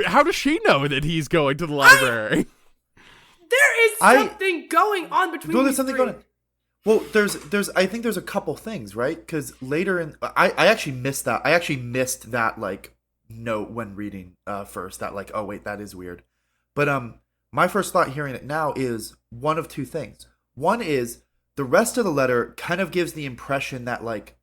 how does she know that he's going to the library? There is something going on between there's these something three. going on. Well, there's I think there's a couple things, right? Because later in I actually missed that. I actually missed that like note when reading first. That like, oh wait, that is weird. But my first thought hearing it now is one of two things. One is the rest of the letter kind of gives the impression that like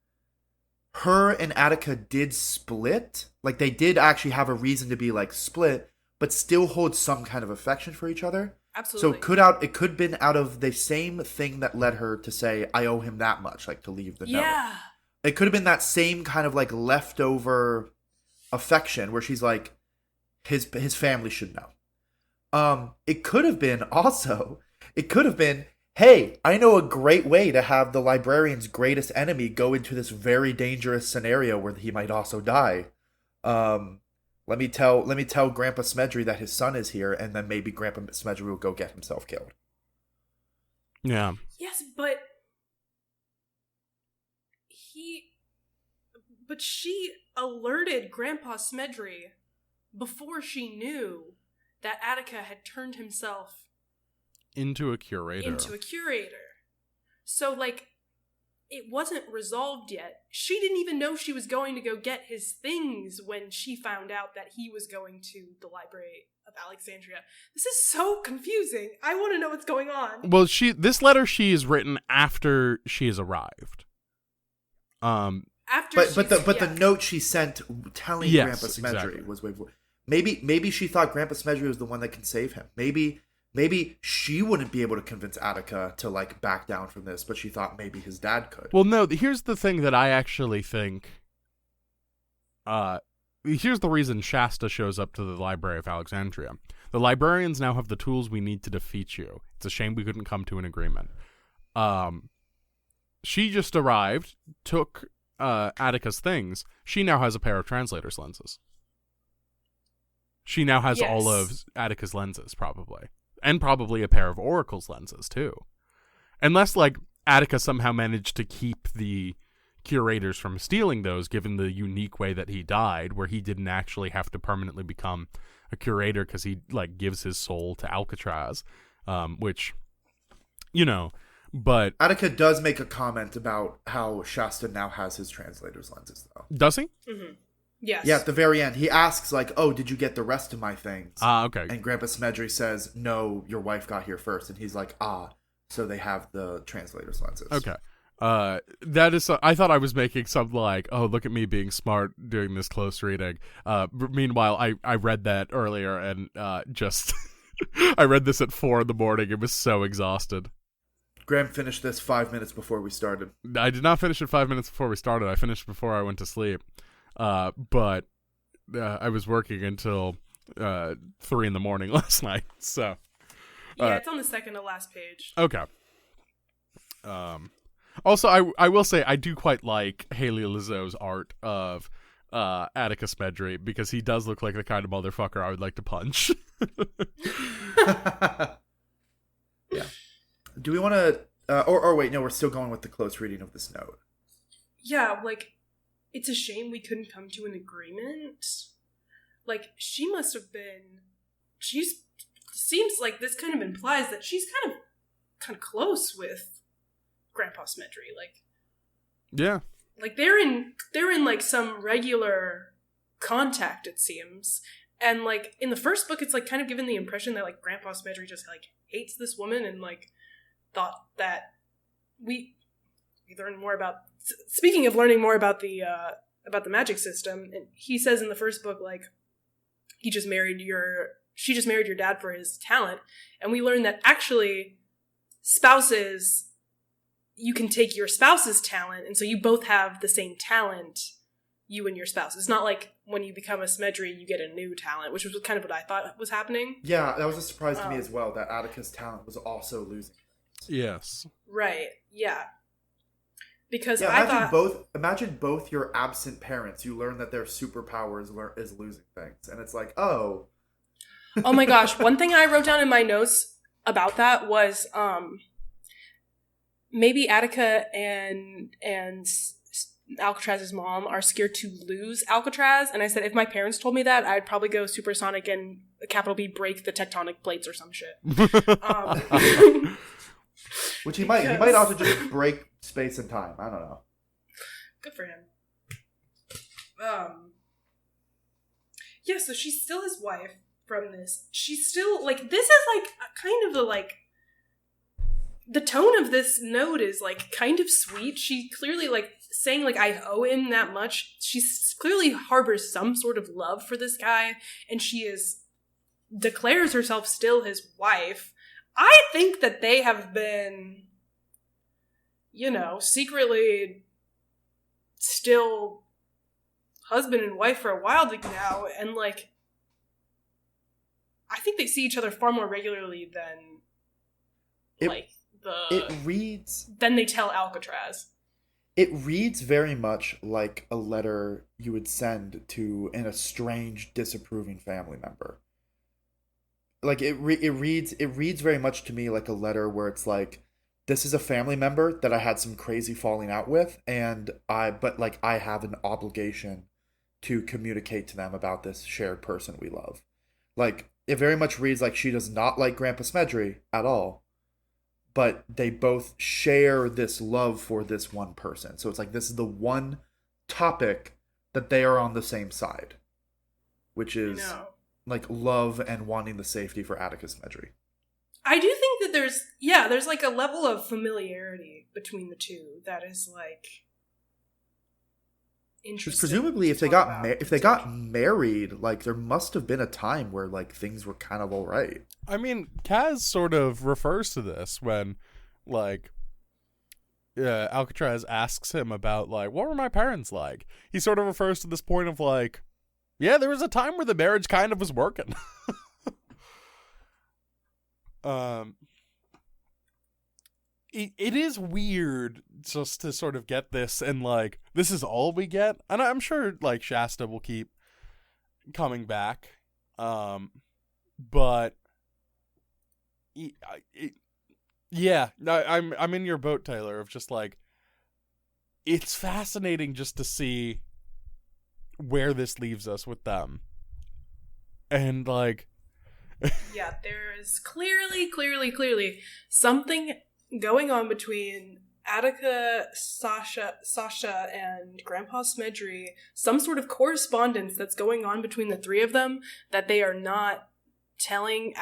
her and Attica did split. Like they did actually have a reason to be like split, but still hold some kind of affection for each other. Absolutely. So it could have been out of the same thing that led her to say, I owe him that much, like to leave the note. Yeah. It could have been that same kind of like leftover affection where she's like, his family should know. It could have been also, hey, I know a great way to have the librarian's greatest enemy go into this very dangerous scenario where he might also die. Let me tell Grandpa Smedry that his son is here, and then maybe Grandpa Smedry will go get himself killed. Yeah. Yes, but she alerted Grandpa Smedry before she knew that Attica had turned himself Into a curator. So, like, it wasn't resolved yet. She didn't even know she was going to go get his things when she found out that he was going to the Library of Alexandria. This is so confusing. I want to know what's going on. Well, this letter she is written after she has arrived. The note she sent telling Grandpa Smedry exactly. was way before. Maybe she thought Grandpa Smedry was the one that can save him. Maybe she wouldn't be able to convince Attica to like back down from this, but she thought maybe his dad could. Well, no, here's the thing that I actually think. Here's the reason Shasta shows up to the Library of Alexandria. The librarians now have the tools we need to defeat you. It's a shame we couldn't come to an agreement. She just arrived, took Attica's things. She now has a pair of translator's lenses. She now has all of Attica's lenses, probably. And probably a pair of Oracle's lenses, too. Unless, like, Attica somehow managed to keep the curators from stealing those, given the unique way that he died, where he didn't actually have to permanently become a curator because he, like, gives his soul to Alcatraz, which, you know, but... Attica does make a comment about how Shasta now has his translator's lenses, though. Does he? Mm-hmm. Yes. Yeah, at the very end, he asks, like, oh, did you get the rest of my things? Okay. And Grandpa Smedry says, no, your wife got here first. And he's like, so they have the translator's lenses. Okay. That is, I thought I was making some, like, oh, look at me being smart doing this close reading. Meanwhile, I read that earlier and just, I read this at 4 a.m. It was so exhausted. Graham finished this 5 minutes before we started. I did not finish it 5 minutes before we started. I finished before I went to sleep. But I was working until 3 a.m. last night. So yeah, it's on the second to last page. Okay. Also, I will say I do quite like Haley Lizzo's art of Attica Smedry because he does look like the kind of motherfucker I would like to punch. Yeah. Do we want to? Or wait, no, we're still going with the close reading of this note. Yeah, like. It's a shame we couldn't come to an agreement. Like, she must have been... Seems like this kind of implies that she's kind of close with Grandpa Smedry. Like... Yeah. Like, they're in like, some regular contact, it seems. And, like, in the first book, it's, like, kind of given the impression that, like, Grandpa Smedry just, like, hates this woman and, like, thought that we learn more about... Speaking of learning more about the magic system, he says in the first book, like, she just married your dad for his talent. And we learn that actually spouses, you can take your spouse's talent, and so you both have the same talent, you and your spouse. It's not like when you become a Smedry, you get a new talent, which was kind of what I thought was happening. Yeah, that was a surprise to me as well, that Attica's talent was also losing. Yes. Right, yeah. Because yeah, imagine both your absent parents. You learn that their superpower is losing things. And it's like, oh. Oh my gosh, one thing I wrote down in my notes about that was maybe Attica and Alcatraz's mom are scared to lose Alcatraz, and I said if my parents told me that, I'd probably go supersonic and capital B break the tectonic plates or some shit. Which he might also just break space and time. I don't know. Good for him. Yeah, so she's still his wife from this. She's still, like, this is, like, kind of the, like, the tone of this note is, like, kind of sweet. She clearly, like, saying, like, I owe him that much. She clearly harbors some sort of love for this guy, and she declares herself still his wife. I think that they have been, you know, secretly still husband and wife for a while now, and, like, I think they see each other far more regularly than, than they tell Alcatraz. It reads very much like a letter you would send to an estranged, disapproving family member. Like, it reads very much to me like a letter where it's like, this is a family member that I had some crazy falling out with, but I have an obligation to communicate to them about this shared person we love. Like, it very much reads like she does not like Grandpa Smedry at all, but they both share this love for this one person. So it's like, this is the one topic that they are on the same side, which is like love and wanting the safety for Attica Smedry. I do think that there's like a level of familiarity between the two that is, like, interesting. Presumably, if they got married, like, there must have been a time where, like, things were kind of all right. I mean, Kaz sort of refers to this when, like, Alcatraz asks him about, like, what were my parents like? He sort of refers to this point of, like, yeah, there was a time where the marriage kind of was working. It is weird just to sort of get this, and, like, this is all we get. And I'm sure, like, Shasta will keep coming back. But yeah, I'm in your boat, Taylor, of just, like, it's fascinating just to see where this leaves us with them. And, like, yeah, there is clearly something going on between Attica, Sasha, and Grandpa Smedry. Some sort of correspondence that's going on between the three of them that they are not telling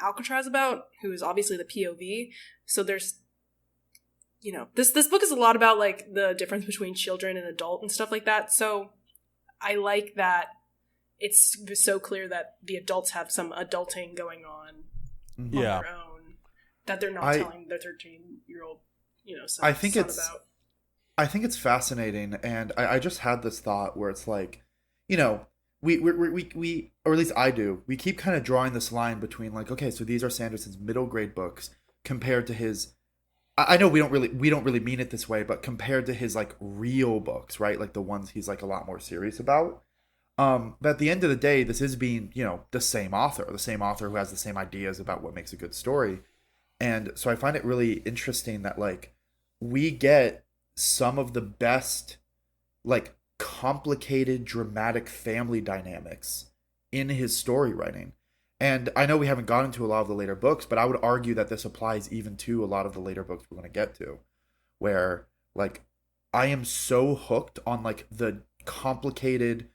Alcatraz about, who is obviously the POV. So there's, you know, this book is a lot about, like, the difference between children and adult and stuff like that. So I like that it's so clear that the adults have some adulting going on their own, that they're not telling their 13-year-old, you know, son about. I think it's fascinating, and I just had this thought where it's like, you know, we or at least I do, we keep kind of drawing this line between, like, okay, so these are Sanderson's middle grade books compared to his, I know we don't really mean it this way, but compared to his, like, real books, right? Like the ones he's, like, a lot more serious about. But at the end of the day, this is being, you know, the same author who has the same ideas about what makes a good story. And so I find it really interesting that, like, we get some of the best, like, complicated, dramatic family dynamics in his story writing. And I know we haven't gotten to a lot of the later books, but I would argue that this applies even to a lot of the later books we're going to get to, where, like, I am so hooked on, like, the complicated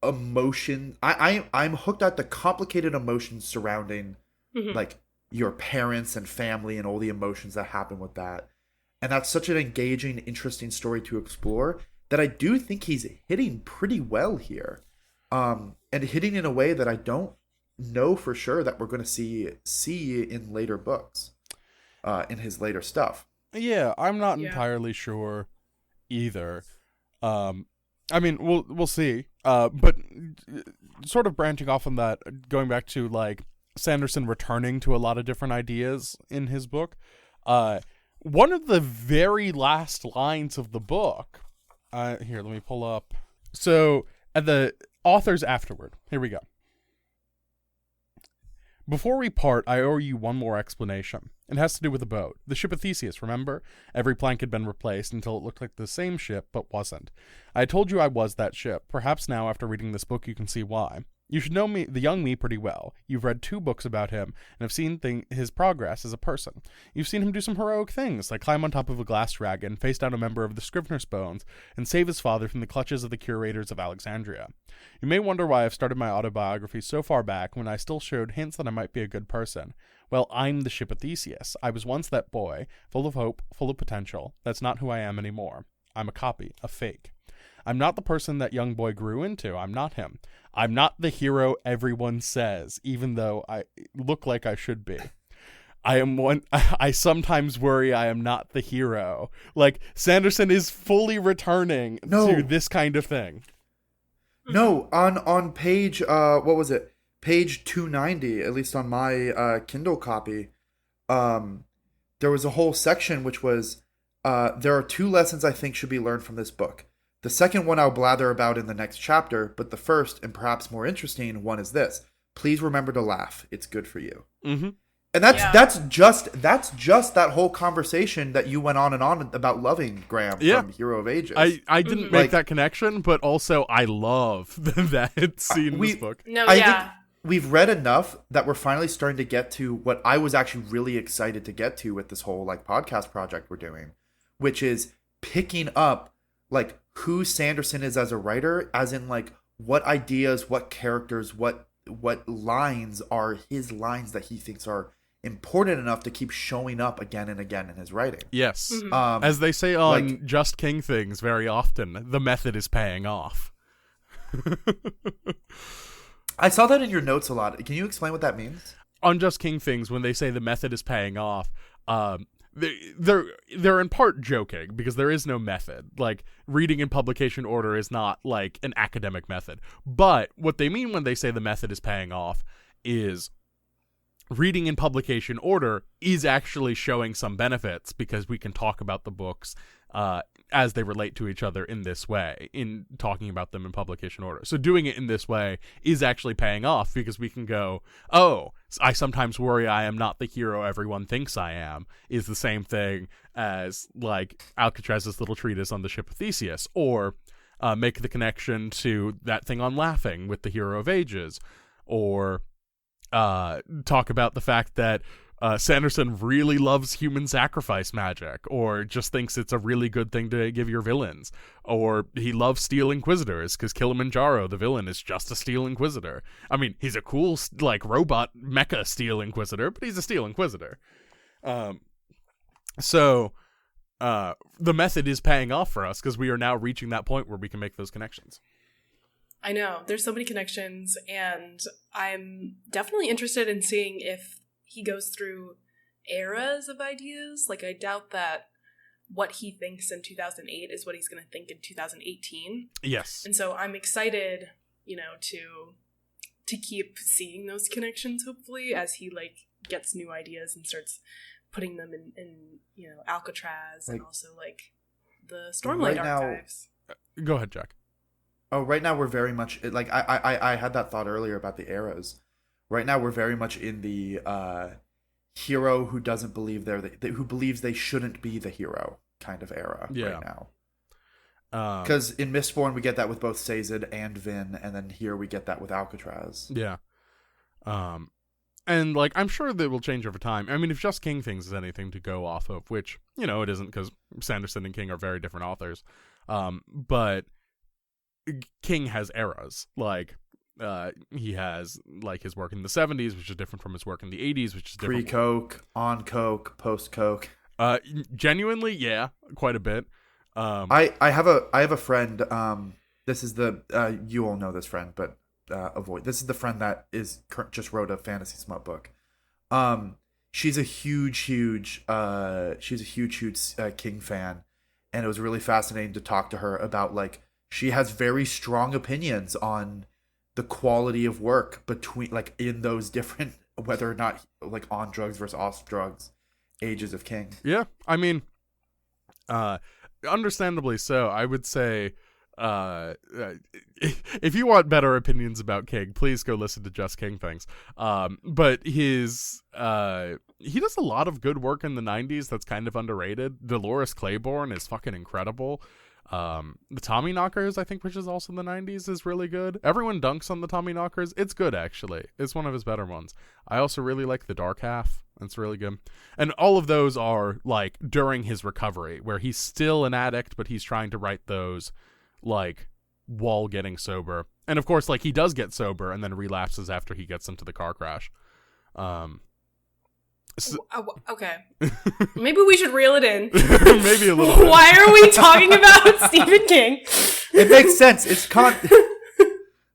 emotion. I'm hooked at the complicated emotions surrounding like your parents and family and all the emotions that happen with that. And that's such an engaging, interesting story to explore that I do think he's hitting pretty well here. And hitting in a way that I don't know for sure that we're going to see in later books, in his later stuff. Yeah, I'm not entirely sure either. I mean, we'll see. But sort of branching off on that, going back to like Sanderson returning to a lot of different ideas in his book. One of the very last lines of the book. Here, let me pull up. So at the author's afterword. Here we go. Before we part, I owe you one more explanation. It has to do with the boat. The ship of Theseus, remember? Every plank had been replaced until it looked like the same ship, but wasn't. I had told you I was that ship. Perhaps now, after reading this book, you can see why. You should know me, the young me, pretty well. You've read 2 books about him, and have seen his progress as a person. You've seen him do some heroic things, like climb on top of a glass dragon, face down a member of the Scrivener's bones, and save his father from the clutches of the curators of Alexandria. You may wonder why I've started my autobiography so far back, when I still showed hints that I might be a good person. Well, I'm the ship of Theseus. I was once that boy, full of hope, full of potential. That's not who I am anymore. I'm a copy, a fake. I'm not the person that young boy grew into. I'm not him. I'm not the hero everyone says, even though I look like I should be. I am one. I sometimes worry I am not the hero. Like, Sanderson is fully returning to this kind of thing. No, on page, what was it? Page 290, at least on my Kindle copy, there was a whole section which was, there are 2 lessons I think should be learned from this book. The second one I'll blather about in the next chapter, but the first, and perhaps more interesting, one is this. Please remember to laugh. It's good for you. Mm-hmm. And that's just that whole conversation that you went on and on about loving Graham from Hero of Ages. I didn't make that connection, but also I love that scene in this book. I think we've read enough that we're finally starting to get to what I was actually really excited to get to with this whole like podcast project we're doing, which is picking up like who Sanderson is as a writer, as in like what ideas, what characters, what lines are his lines that he thinks are important enough to keep showing up again and again in his writing. Yes. As they say on like, Just King Things very often, the method is paying off. I saw that in your notes a lot. Can you explain what that means? On Just King Things, when they say the method is paying off, they're in part joking because there is no method. Like, reading in publication order is not like an academic method. But what they mean when they say the method is paying off is reading in publication order is actually showing some benefits because we can talk about the books as they relate to each other in this way, in talking about them in publication order. So doing it in this way is actually paying off because we can go, oh, I sometimes worry I am not the hero everyone thinks I am, is the same thing as like Alcatraz's little treatise on the ship of Theseus, or make the connection to that thing on laughing with the Hero of Ages, or talk about the fact that Sanderson really loves human sacrifice magic, or just thinks it's a really good thing to give your villains, or he loves Steel Inquisitors because Kilimanjaro, the villain, is just a Steel Inquisitor. I mean, he's a cool like robot mecha Steel Inquisitor, but he's a Steel Inquisitor. So the method is paying off for us because we are now reaching that point where we can make those connections. I know, there's so many connections, and I'm definitely interested in seeing if he goes through eras of ideas. Like, I doubt that what he thinks in 2008 is what he's going to think in 2018. Yes. And so I'm excited, you know, to keep seeing those connections, hopefully, as he, like, gets new ideas and starts putting them in you know, Alcatraz, like, and also, like, the Stormlight archives. Go ahead, Jack. Oh, right now we're very much, like, I had that thought earlier about the eras. Right now we're very much in the hero who doesn't believe who believes they shouldn't be the hero kind of era right now. Because in Mistborn we get that with both Sazed and Vin, and then here we get that with Alcatraz. Yeah. And, like, I'm sure that will change over time. I mean, if Just King Things is anything to go off of, which, you know, it isn't because Sanderson and King are very different authors. But King has eras. Like, he has like his work in the 70s, which is different from his work in the 80s, which is different. Pre-Coke, on Coke, post-Coke. Genuinely, yeah, quite a bit. I have a friend. This is the you all know this friend, but avoid. This is the friend that just wrote a fantasy smut book. She's a huge King fan, and it was really fascinating to talk to her about, like, she has very strong opinions on the quality of work between, like, in those different, whether or not, like, on drugs versus off drugs ages of King. Yeah, I mean, understandably so. I would say, if you want better opinions about King, please go listen to Just King Things. But his he does a lot of good work in the 90s that's kind of underrated. Dolores Claiborne is fucking incredible. The Tommyknockers, I think, which is also in the 90s, is really good. Everyone dunks on the Tommyknockers. It's good, actually. It's one of his better ones. I also really like The Dark Half. That's really good. And all of those are, like, during his recovery, where he's still an addict, but he's trying to write those, like, while getting sober. And, of course, like, he does get sober and then relapses after he gets into the car crash. Okay. Maybe we should reel it in. Maybe a little bit. Why are we talking about Stephen King? It makes sense.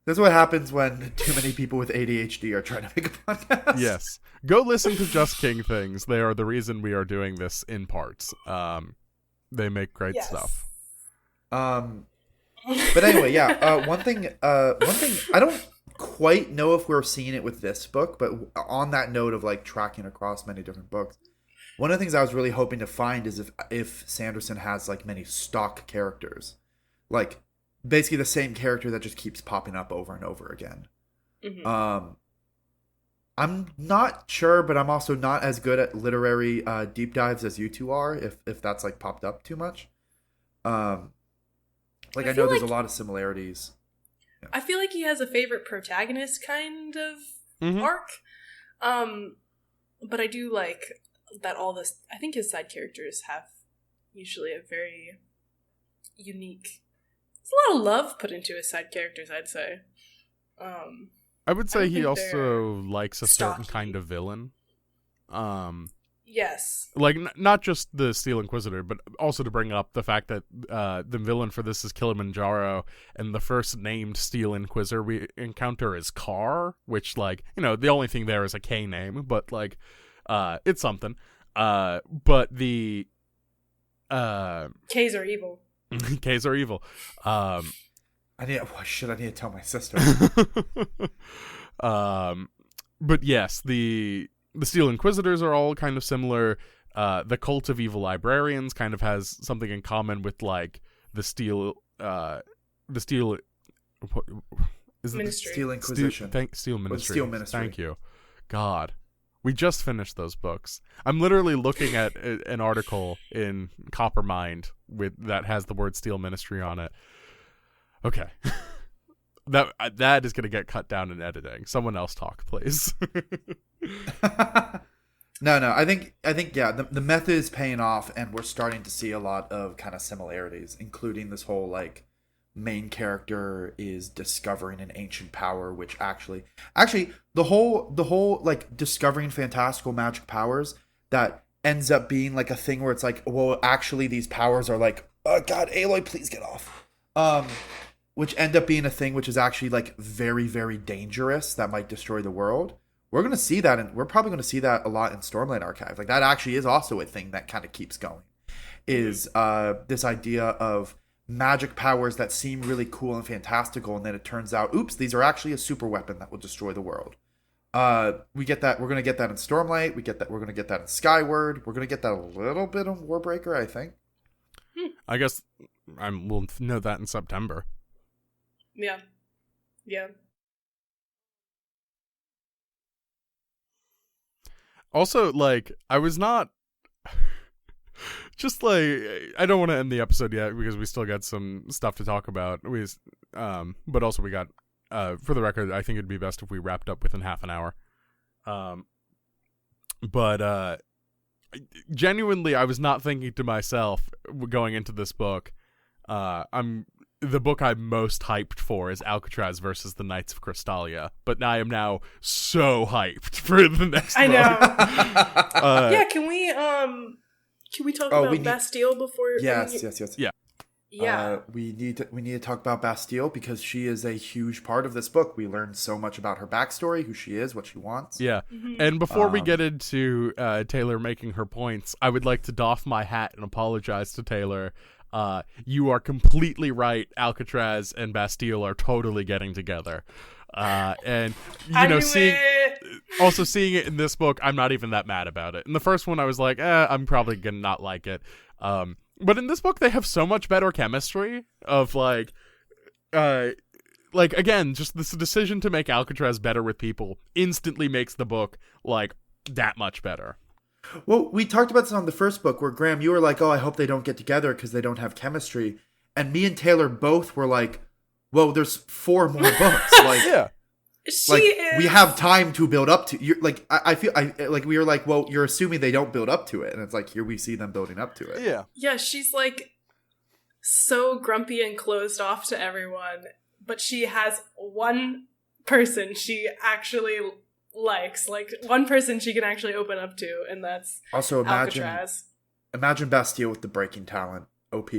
That's what happens when too many people with ADHD are trying to make a podcast. Yes. Go listen to Just King Things. They are the reason we are doing this in parts. They make great stuff. But anyway, yeah. One thing I don't quite know if we're seeing it with this book, but on that note of, like, tracking across many different books, one of the things I was really hoping to find is if Sanderson has, like, many stock characters, like, basically the same character that just keeps popping up over and over again. Mm-hmm. I'm not sure, but I'm also not as good at literary deep dives as you two are, if that's, like, popped up too much. I know there's a lot of similarities. Yeah. I feel like he has a favorite protagonist kind of arc. But I do like that I think his side characters have usually a very unique... There's a lot of love put into his side characters, I'd say. I would say he also likes a certain kind of villain. Yes. Like, not just the Steel Inquisitor, but also to bring up the fact that the villain for this is Kilimanjaro, and the first named Steel Inquisitor we encounter is Carr, which, like, you know, the only thing there is a K name, but, like, it's something. But the... Ks are evil. Ks are evil. I need to tell my sister. But yes, the Steel Inquisitors are all kind of similar. The Cult of Evil Librarians kind of has something in common with, like, the Steel Ministry. Steel Inquisition. Steel Ministry. Steel Ministry. Thank you. God. We just finished those books. I'm literally looking at an article in Coppermind that has the word Steel Ministry on it. Okay. That is going to get cut down in editing. Someone else talk, please. No. I think yeah, the method is paying off, and we're starting to see a lot of kind of similarities, including this whole, like, main character is discovering an ancient power, which actually the whole like discovering fantastical magic powers that ends up being like a thing where it's like, well, actually these powers are like, oh god, Aloy, please get off. Which end up being a thing which is actually, like, very, very dangerous that might destroy the world. We're going to see that, and we're probably going to see that a lot in Stormlight Archive. Like, that actually is also a thing that kind of keeps going. Is this idea of magic powers that seem really cool and fantastical, and then it turns out, oops, these are actually a super weapon that will destroy the world. We get that. We're going to get that in Stormlight. We're going to get that in Skyward. We're going to get that a little bit in Warbreaker, I think. I guess we'll know that in September. Yeah. Also, like, I was not... Just, like, I don't want to end the episode yet because we still got some stuff to talk about. But also we got, for the record, I think it'd be best if we wrapped up within half an hour. But genuinely, I was not thinking to myself going into this book, I'm the book I'm most hyped for is Alcatraz versus the Knights of Crystalia, but I am now so hyped for the next book. I know. Yeah, can we talk about Bastille before? Yes. Yeah. Yeah. We need to talk about Bastille because she is a huge part of this book. We learn so much about her backstory, who she is, what she wants. Yeah. Mm-hmm. And before we get into Taylor making her points, I would like to doff my hat and apologize to Taylor. You are completely right. Alcatraz and Bastille are totally getting together. And seeing it in this book, I'm not even that mad about it. In the first one, I was like, I'm probably gonna not like it. But in this book, they have so much better chemistry of again, just this decision to make Alcatraz better with people instantly makes the book that much better. Well, we talked about this on the first book where, Graham, you were like, oh, I hope they don't get together because they don't have chemistry. And me and Taylor both were like, well, there's 4 more books. Yeah. We have time to build up to. I feel we were like, well, you're assuming they don't build up to it, and it's like here we see them building up to it. Yeah, yeah. She's so grumpy and closed off to everyone, but she has one person she actually likes, one person she can actually open up to, and that's also Alcatraz. Imagine Bastille with the breaking talent. OP.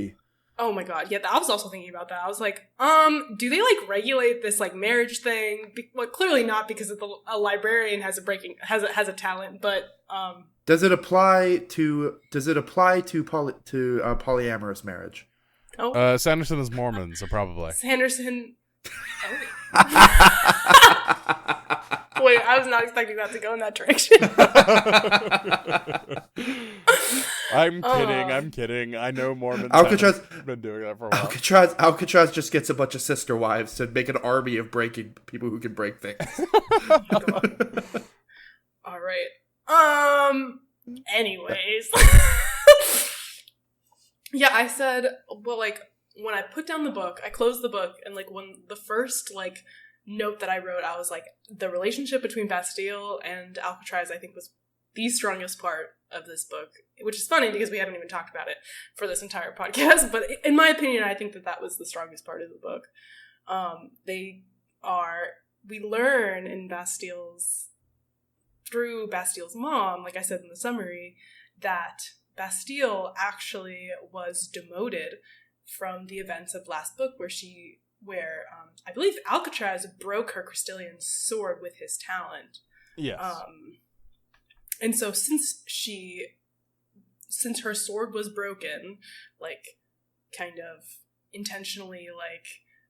Oh my god, yeah, I was also thinking about that. I was like, do they regulate this marriage thing? Well, clearly not, because a librarian has a talent, but does it apply to polyamorous marriage? Oh, Sanderson is Mormon, so probably. Sanderson. Oh. Wait, I was not expecting that to go in that direction. I'm kidding. I know Mormons have been doing that for a while. Alcatraz just gets a bunch of sister wives to make an army of breaking people who can break things. All right. Anyways. Yeah, I said, well, when I put down the book, I closed the book, and when the first note that I wrote, I was like, the relationship between Bastille and Alcatraz, I think, was the strongest part of this book, which is funny because we haven't even talked about it for this entire podcast, but in my opinion, I think that was the strongest part of the book. We learn through Bastille's mom, like I said in the summary, that Bastille actually was demoted from the events of last book where I believe Alcatraz broke her Crystallian sword with his talent. Yes. And so since her sword was broken, kind of intentionally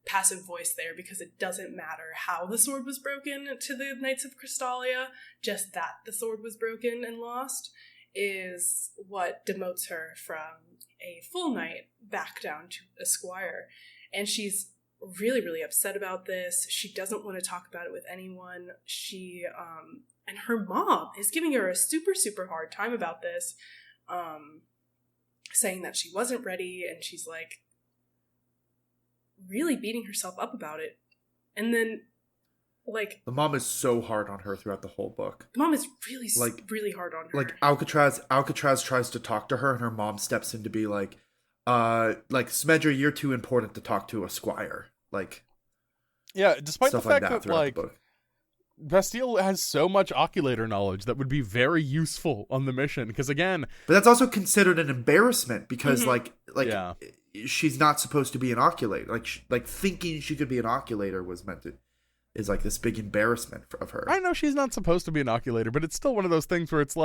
passive voice there, because it doesn't matter how the sword was broken to the Knights of Crystalia, just that the sword was broken and lost is what demotes her from a full knight back down to a squire. And she's really, really upset about this. She doesn't want to talk about it with anyone. She, and her mom is giving her a super, super hard time about this, saying that she wasn't ready, and she's really beating herself up about it. And then, the mom is so hard on her throughout the whole book. The mom is really, really hard on her. Alcatraz tries to talk to her, and her mom steps in to be Smedra, you're too important to talk to a squire. Yeah, despite the fact that the book. Bastille has so much oculator knowledge that would be very useful on the mission, because again... But that's also considered an embarrassment, because, yeah. she's not supposed to be an oculator. Thinking she could be an oculator is this big embarrassment of her. I know she's not supposed to be an oculator, but it's still one of those things where it's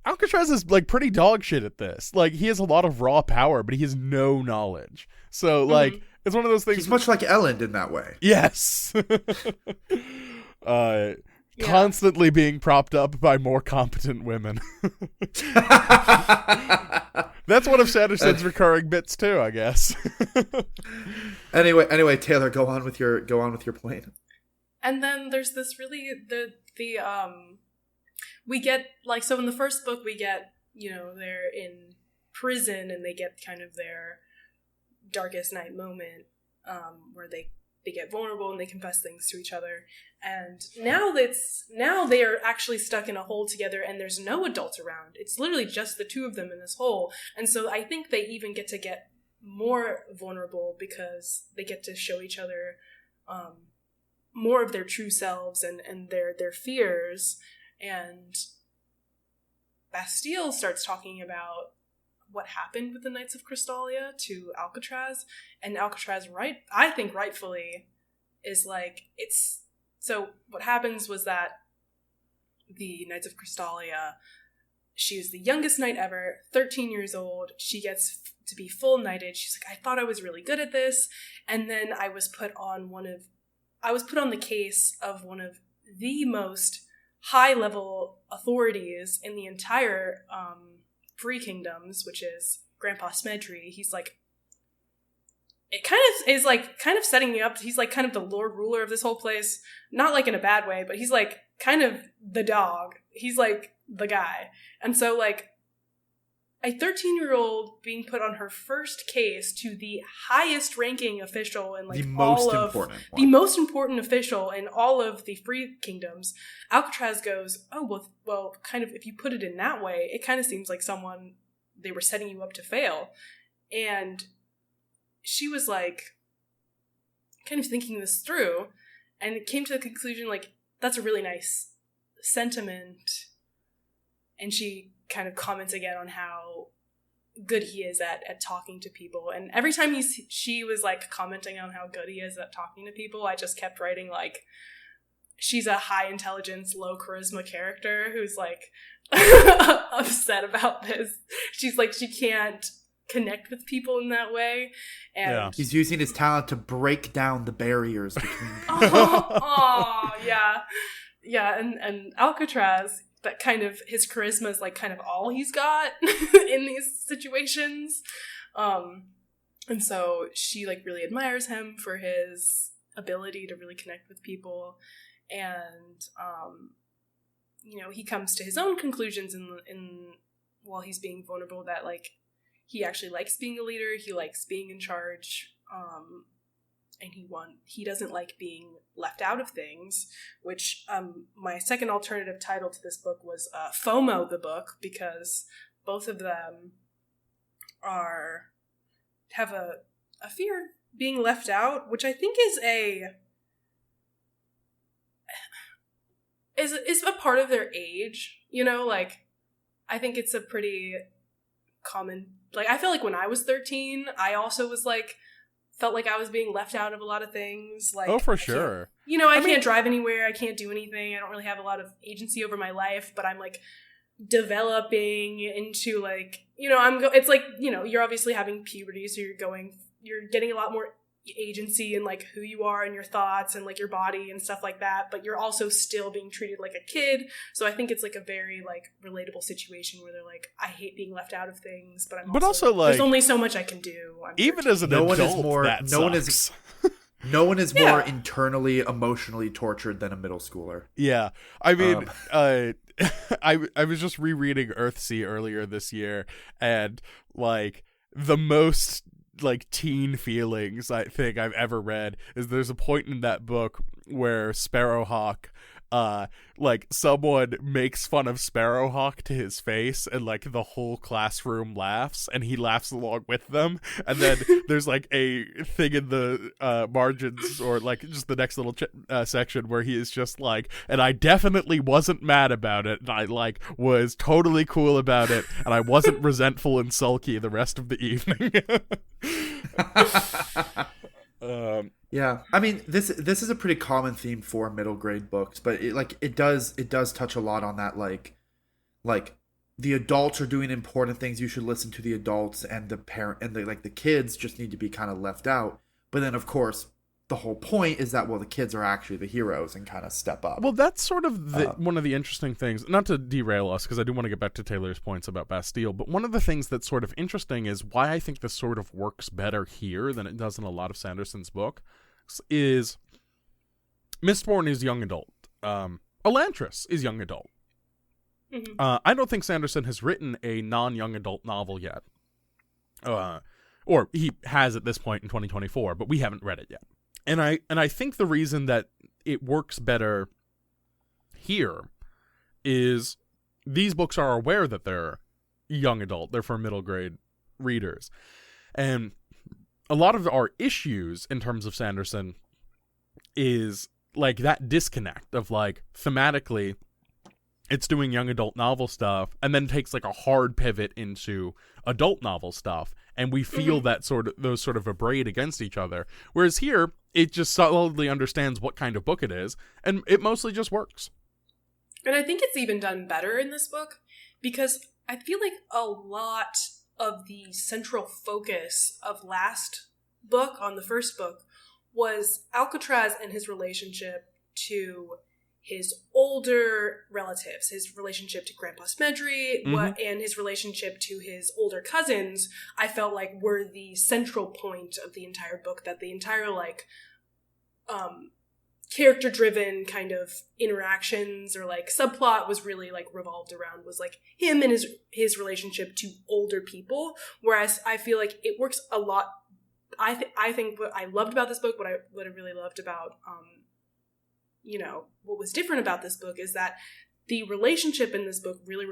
Alcatraz is pretty dog shit at this. He has a lot of raw power, but he has no knowledge. So it's one of those things. He's much like Ellen in that way. Yes. Constantly being propped up by more competent women. That's one of Sanderson's recurring bits too, I guess. Anyway, Taylor, go on with your point. And then there's this really we get so in the first book we get, they're in prison and they get kind of their darkest night moment, where they get vulnerable and they confess things to each other. And now they are actually stuck in a hole together, and there's no adults around. It's literally just the two of them in this hole. And so I think they even get more vulnerable because they get to show each other more of their true selves and their fears. And Bastille starts talking about what happened with the Knights of Crystalia to Alcatraz, and Alcatraz, I think rightfully, is like, it's, so what happens was that the Knights of Crystalia, she was the youngest knight ever, 13 years old, she gets to be full knighted, she's like, I thought I was really good at this, and then I was put on the case of one of the most high-level authorities in the entire Free Kingdoms, which is Grandpa Smedry. He's like, it kind of is like kind of setting me up. He's like kind of the Lord Ruler of this whole place, not like in a bad way, but he's like kind of the dog. He's like the guy. And so like a 13-year-old being put on her first case to the highest ranking official in like the most important official in all of the Free Kingdoms, Alcatraz goes, oh, well, kind of, if you put it in that way, it kind of seems like someone, they were setting you up to fail. And she was like kind of thinking this through, and it came to the conclusion, like, that's a really nice sentiment. And she kind of comments again on how good he is at talking to people. And every time she was like commenting on how good he is at talking to people, I just kept writing like, she's a high intelligence, low charisma character who's like upset about this. She's like, she can't connect with people in that way. And he's using his talent to break down the barriers between people. Yeah, and Alcatraz, that kind of, his charisma is like kind of all he's got in these situations. And so she like really admires him for his ability to really connect with people. And, you know, he comes to his own conclusions in while he's being vulnerable, that like he actually likes being a leader. He likes being in charge. And he doesn't like being left out of things, which my second alternative title to this book was FOMO the book, because both of them have a fear of being left out, which I think is a part of their age, you know, like I think it's a pretty common, like I feel like when I was 13, I also was like, felt like I was being left out of a lot of things. Like, oh, for sure. You know, I can't drive anywhere. I can't do anything. I don't really have a lot of agency over my life, but I'm like developing into like, you know, it's like, you know, you're obviously having puberty, so you're getting a lot more agency in like who you are and your thoughts and like your body and stuff like that, but you're also still being treated like a kid. So I think it's like a very like relatable situation where they're like, I hate being left out of things, but also like, there's only so much I can do. Even as an adult, no one is more internally emotionally tortured than a middle schooler. Yeah, I mean, I was just rereading Earthsea earlier this year, and like the most like teen feelings I think I've ever read is there's a point in that book where Sparrowhawk like someone makes fun of Sparrowhawk to his face, and like the whole classroom laughs and he laughs along with them, and then there's like a thing in the margins or like just the next little section where he is just like, and I definitely wasn't mad about it, and I like was totally cool about it, and I wasn't resentful and sulky the rest of the evening. Yeah, I mean this is a pretty common theme for middle grade books, but it does touch a lot on that, like the adults are doing important things, you should listen to the adults, and the parent and the kids just need to be kind of left out. But then of course the whole point is that, well, the kids are actually the heroes and kind of step up. Well, that's sort of one of the interesting things, not to derail us, because I do want to get back to Taylor's points about Bastille, but one of the things that's sort of interesting is why I think this sort of works better here than it does in a lot of Sanderson's books is Mistborn is young adult. Elantris is young adult. Mm-hmm. I don't think Sanderson has written a non-young adult novel yet. Or he has at this point in 2024, but we haven't read it yet. And I think the reason that it works better here is these books are aware that they're young adult. They're for middle grade readers. And a lot of our issues in terms of Sanderson is like that disconnect of like thematically it's doing young adult novel stuff and then takes like a hard pivot into adult novel stuff, and we feel that those sort of abrade against each other, whereas here it just solidly understands what kind of book it is, and it mostly just works. And I think it's even done better in this book, because I feel like a lot of the central focus of last book, on the first book, was Alcatraz and his relationship to his older relatives, his relationship to Grandpa Smedry, and his relationship to his older cousins, I felt like were the central point of the entire book, that the entire, like, character-driven kind of interactions or, like, subplot was really, like, revolved around, was, like, him and his relationship to older people, whereas I feel like it works a lot. I think what I loved about this book, what I really loved about, what was different about this book is that the relationship in this book really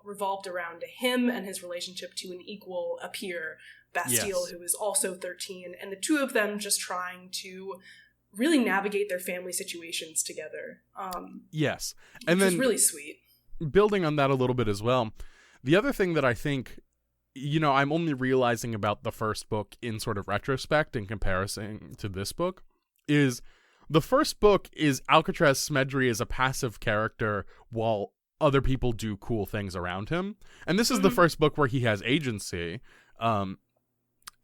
revolved around him and his relationship to an equal, a peer, Bastille, who is also 13, and the two of them just trying to really navigate their family situations together. Yes. And which then is really sweet. Building on that a little bit as well, the other thing that I think, I'm only realizing about the first book in sort of retrospect in comparison to this book, is the first book is Alcatraz Smedry as a passive character while other people do cool things around him. And this is the first book where he has agency.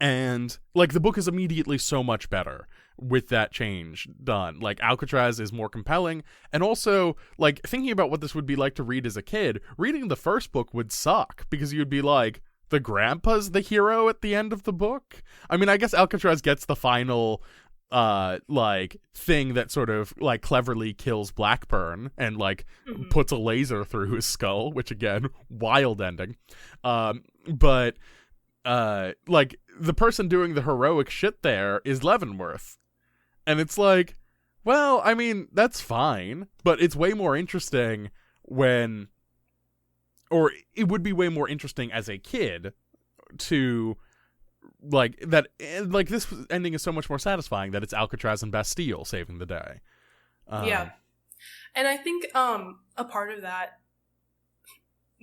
And, like, the book is immediately so much better with that change done. Like, Alcatraz is more compelling. And also, like, thinking about what this would be like to read as a kid, reading the first book would suck, because you'd be like, the grandpa's the hero at the end of the book? I mean, I guess Alcatraz gets the final thing that sort of like cleverly kills Blackburn and like puts a laser through his skull, which again, wild ending. But like the person doing the heroic shit there is Leavenworth, and it's like, well, I mean, that's fine, but it's way more interesting or it would be way more interesting as a kid to like that, like this ending is so much more satisfying that it's Alcatraz and Bastille saving the day. Yeah. And I think a part of that,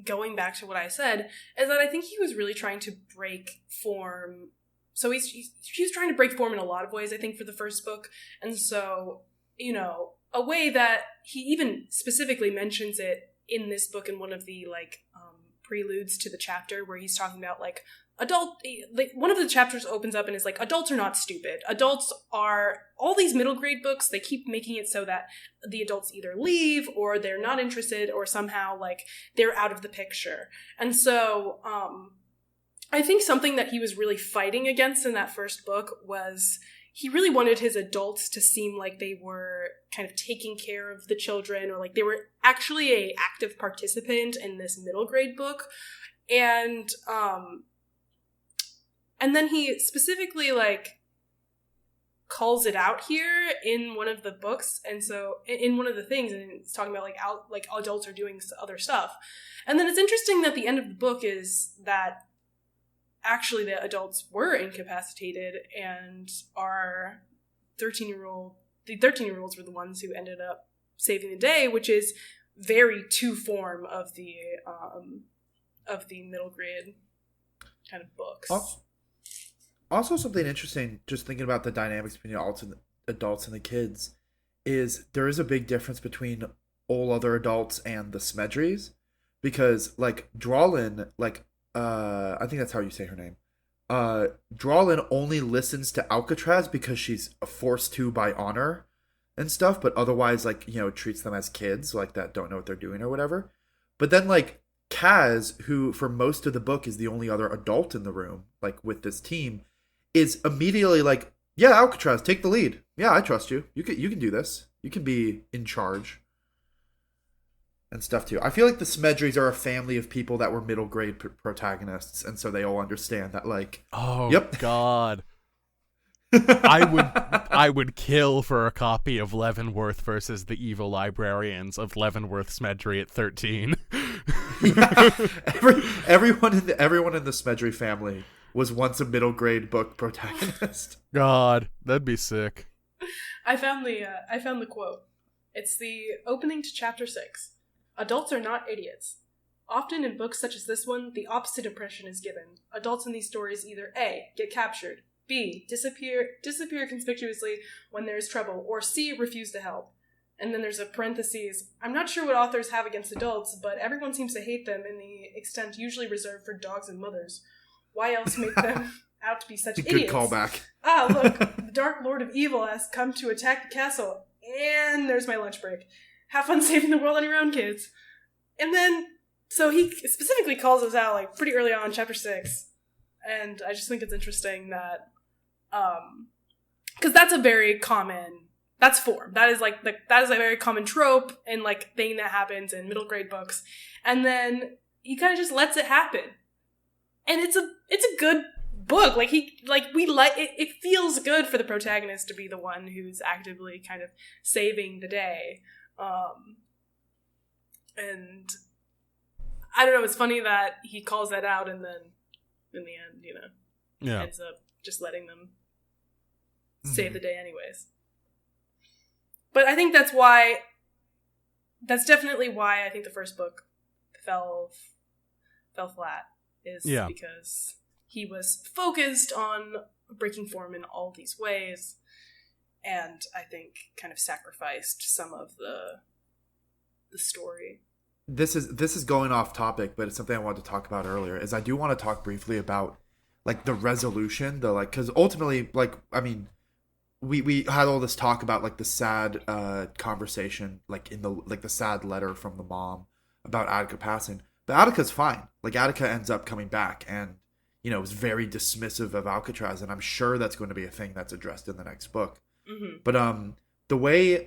going back to what I said, is that I think he was really trying to break form. So he's trying to break form in a lot of ways, I think, for the first book. And so, a way that he even specifically mentions it in this book in one of the preludes to the chapter where he's talking about one of the chapters opens up and is like, adults are not stupid. Adults are, all these middle grade books, they keep making it so that the adults either leave or they're not interested or somehow they're out of the picture. And so I think something that he was really fighting against in that first book was he really wanted his adults to seem like they were kind of taking care of the children, or like they were actually a active participant in this middle grade book. And then he specifically calls it out here in one of the books, and so in one of the things, and it's talking about adults are doing other stuff. And then it's interesting that the end of the book is that actually the adults were incapacitated, and the 13-year-olds were the ones who ended up saving the day, which is very to form of the middle grade kind of books. Also, something interesting, just thinking about the dynamics between the adults and the kids, is there is a big difference between all other adults and the Smedrys, because Drawlin, I think that's how you say her name. Drawlin only listens to Alcatraz because she's forced to by honor and stuff, but otherwise treats them as kids that don't know what they're doing or whatever. But then Kaz, who for most of the book is the only other adult in the room with this team, is immediately yeah, Alcatraz, take the lead. Yeah, I trust you. You can do this. You can be in charge. And stuff too. I feel like the Smedrys are a family of people that were middle grade protagonists, and so they all understand that oh yep. God. I would kill for a copy of Leavenworth versus the Evil Librarians of Leavenworth Smedry at 13. Yeah. Everyone in the Smedry family was once a middle grade book protagonist. God, that'd be sick. I found the quote. It's the opening to chapter 6. Adults are not idiots. Often in books such as this one, the opposite impression is given. Adults in these stories either A, get captured, B, disappear conspicuously when there is trouble, or C, refuse to help. And then there's a parentheses. I'm not sure what authors have against adults, but everyone seems to hate them in the extent usually reserved for dogs and mothers. Why else make them out to be such idiots? Good callback. Ah, look, the Dark Lord of Evil has come to attack the castle. And there's my lunch break. Have fun saving the world on your own, kids. And then, so he specifically calls us out, like, pretty early on, chapter 6. And I just think it's interesting that, because that's a very common, that's form. That is that is a very common trope and, like, thing that happens in middle grade books. And then he kind of just lets it happen. And it's a good book. It feels good for the protagonist to be the one who's actively kind of saving the day. And I don't know, it's funny that he calls that out and then in the end, ends up just letting them save the day anyways. But I think that's definitely why I think the first book fell flat, is because he was focused on breaking form in all these ways, and I think kind of sacrificed some of the story. This is going off topic, but it's something I wanted to talk about earlier. Is I do want to talk briefly about like the resolution, because ultimately, like, I mean, we had all this talk about like the sad conversation, like in the sad letter from the mom about Attica passing, but Attica's fine. Like, Attica ends up coming back and is very dismissive of Alcatraz, and I'm sure that's going to be a thing that's addressed in the next book. Mm-hmm. But the way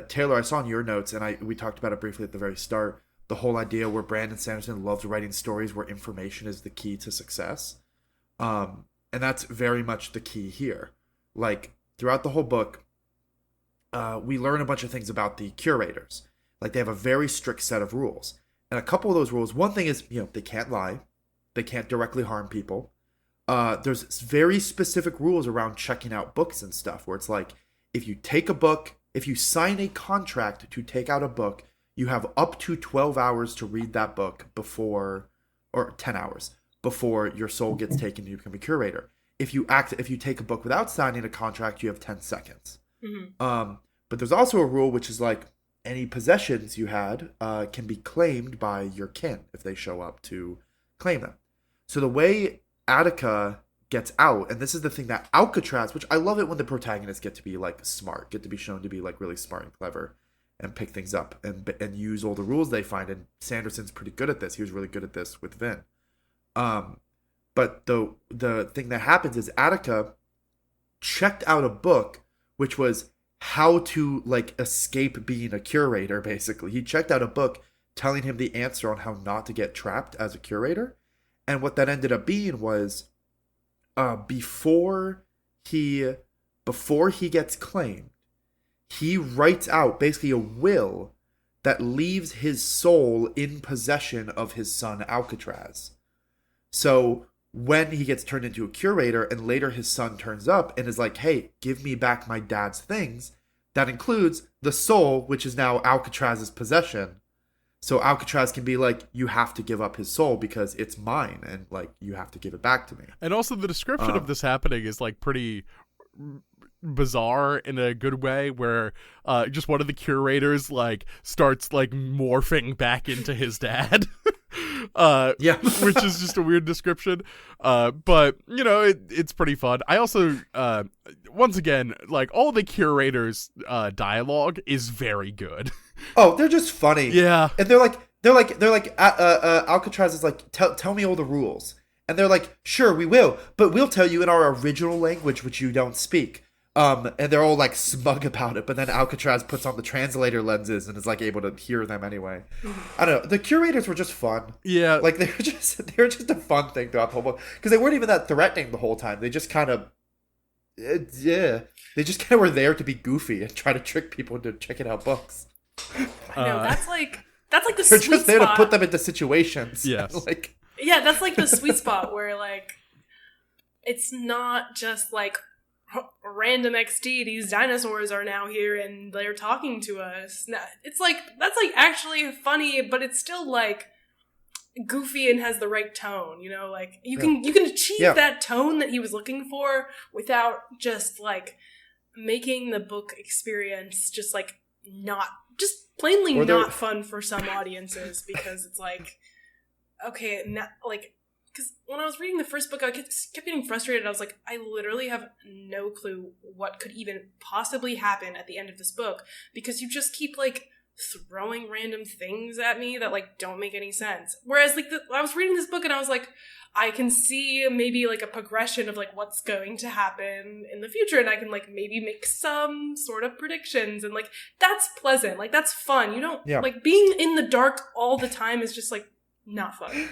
Taylor, I saw in your notes, and we talked about it briefly at the very start, the whole idea where Brandon Sanderson loves writing stories where information is the key to success, and that's very much the key here. Like, throughout the whole book, we learn a bunch of things about the curators. Like, they have a very strict set of rules, and a couple of those rules, one thing is they can't lie. They can't directly harm people. There's very specific rules around checking out books and stuff, where it's like, if you sign a contract to take out a book, you have up to 12 hours to read that book or 10 hours before your soul gets taken to become a curator. If you take a book without signing a contract, you have 10 seconds. Mm-hmm. But there's also a rule which is like, any possessions you had can be claimed by your kin if they show up to claim them. So the way Attica gets out, and this is the thing that Alcatraz, which I love it when the protagonists get to be like smart, get to be shown to be like really smart and clever and pick things up and use all the rules they find. And Sanderson's pretty good at this. He was really good at this with Vin. But the thing that happens is Attica checked out a book which was how to like escape being a curator, basically. He checked out a book telling him the answer on how not to get trapped as a curator. And what that ended up being was before he gets claimed, he writes out basically a will that leaves his soul in possession of his son Alcatraz. So when he gets turned into a curator and later his son turns up and is like, hey, give me back my dad's things, that includes the soul, which is now Alcatraz's possession. So Alcatraz can be like, you have to give up his soul because it's mine, and like, you have to give it back to me. And also the description of this happening is like pretty bizarre in a good way, where just one of the curators like starts like morphing back into his dad. Which is just a weird description, but it's pretty fun. I also once again, like, all the curators dialogue is very good. Oh, they're just funny. Yeah. And they're like Alcatraz is like, tell me all the rules, and they're like, sure, we will, but we'll tell you in our original language which you don't speak. And they're all like smug about it, but then Alcatraz puts on the translator lenses and is like able to hear them anyway. I don't know. The curators were just fun. Yeah. Like, they were just a fun thing throughout the whole book, because they weren't even that threatening the whole time. They just kind of, they just kind of were there to be goofy and try to trick people into checking out books. I know, that's like the They're sweet just there spot. to put them into situations. Yes. Like, Yeah, that's like the sweet spot where like it's not just like random XD, these dinosaurs are now here and they're talking to us. It's like, that's like actually funny, but it's still like goofy and has the right tone, you know, like you can achieve that tone that he was looking for without just like making the book experience just like just plainly not fun for some audiences, because it's like, okay, like, because when I was reading the first book, I kept getting frustrated. I was like, I literally have no clue what could even possibly happen at the end of this book, because you just keep, like, throwing random things at me that, like, don't make any sense. Whereas, like, I was reading this book and I was like, I can see maybe, like, a progression of, like, what's going to happen in the future, and I can, like, maybe make some sort of predictions, and, like, that's pleasant. Like, that's fun. You don't, like, being in the dark all the time is just, like, not fun.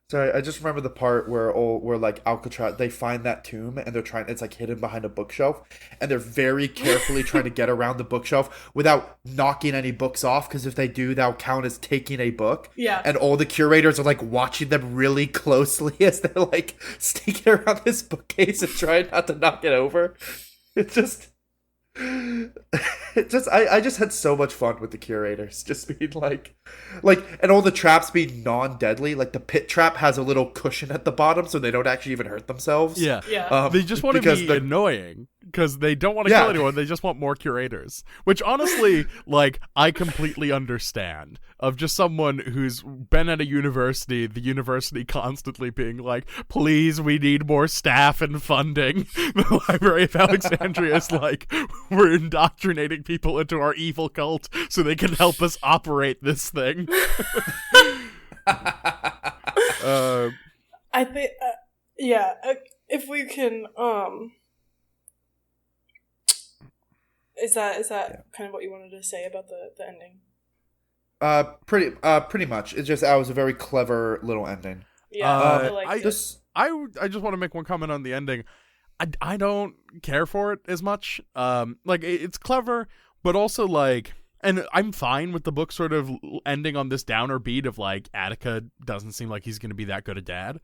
Sorry, I just remember the part where like Alcatraz, they find that tomb and it's like hidden behind a bookshelf, and they're very carefully trying to get around the bookshelf without knocking any books off, because if they do, that'll count as taking a book. Yeah. And all the curators are like watching them really closely as they're like sneaking around this bookcase and trying not to knock it over. It's just... I just had so much fun with the curators just being like and all the traps being non-deadly. Like the pit trap has a little cushion at the bottom so they don't actually even hurt themselves. They just want to be annoying because they don't want to kill anyone. They just want more curators, which honestly, like, I completely understand, of just someone who's been at a university, the university constantly being like, please, we need more staff and funding. The Library of Alexandria is like, we're indoctrinating people into our evil cult so they can help us operate this thing. I think, if we can, is that kind of what you wanted to say about the ending? Pretty much. It's just, that was a very clever little ending. Yeah, I just want to make one comment on the ending. I don't care for it as much. Like, it's clever, but also, like, and I'm fine with the book sort of ending on this downer beat of, like, Attica doesn't seem like he's going to be that good a dad.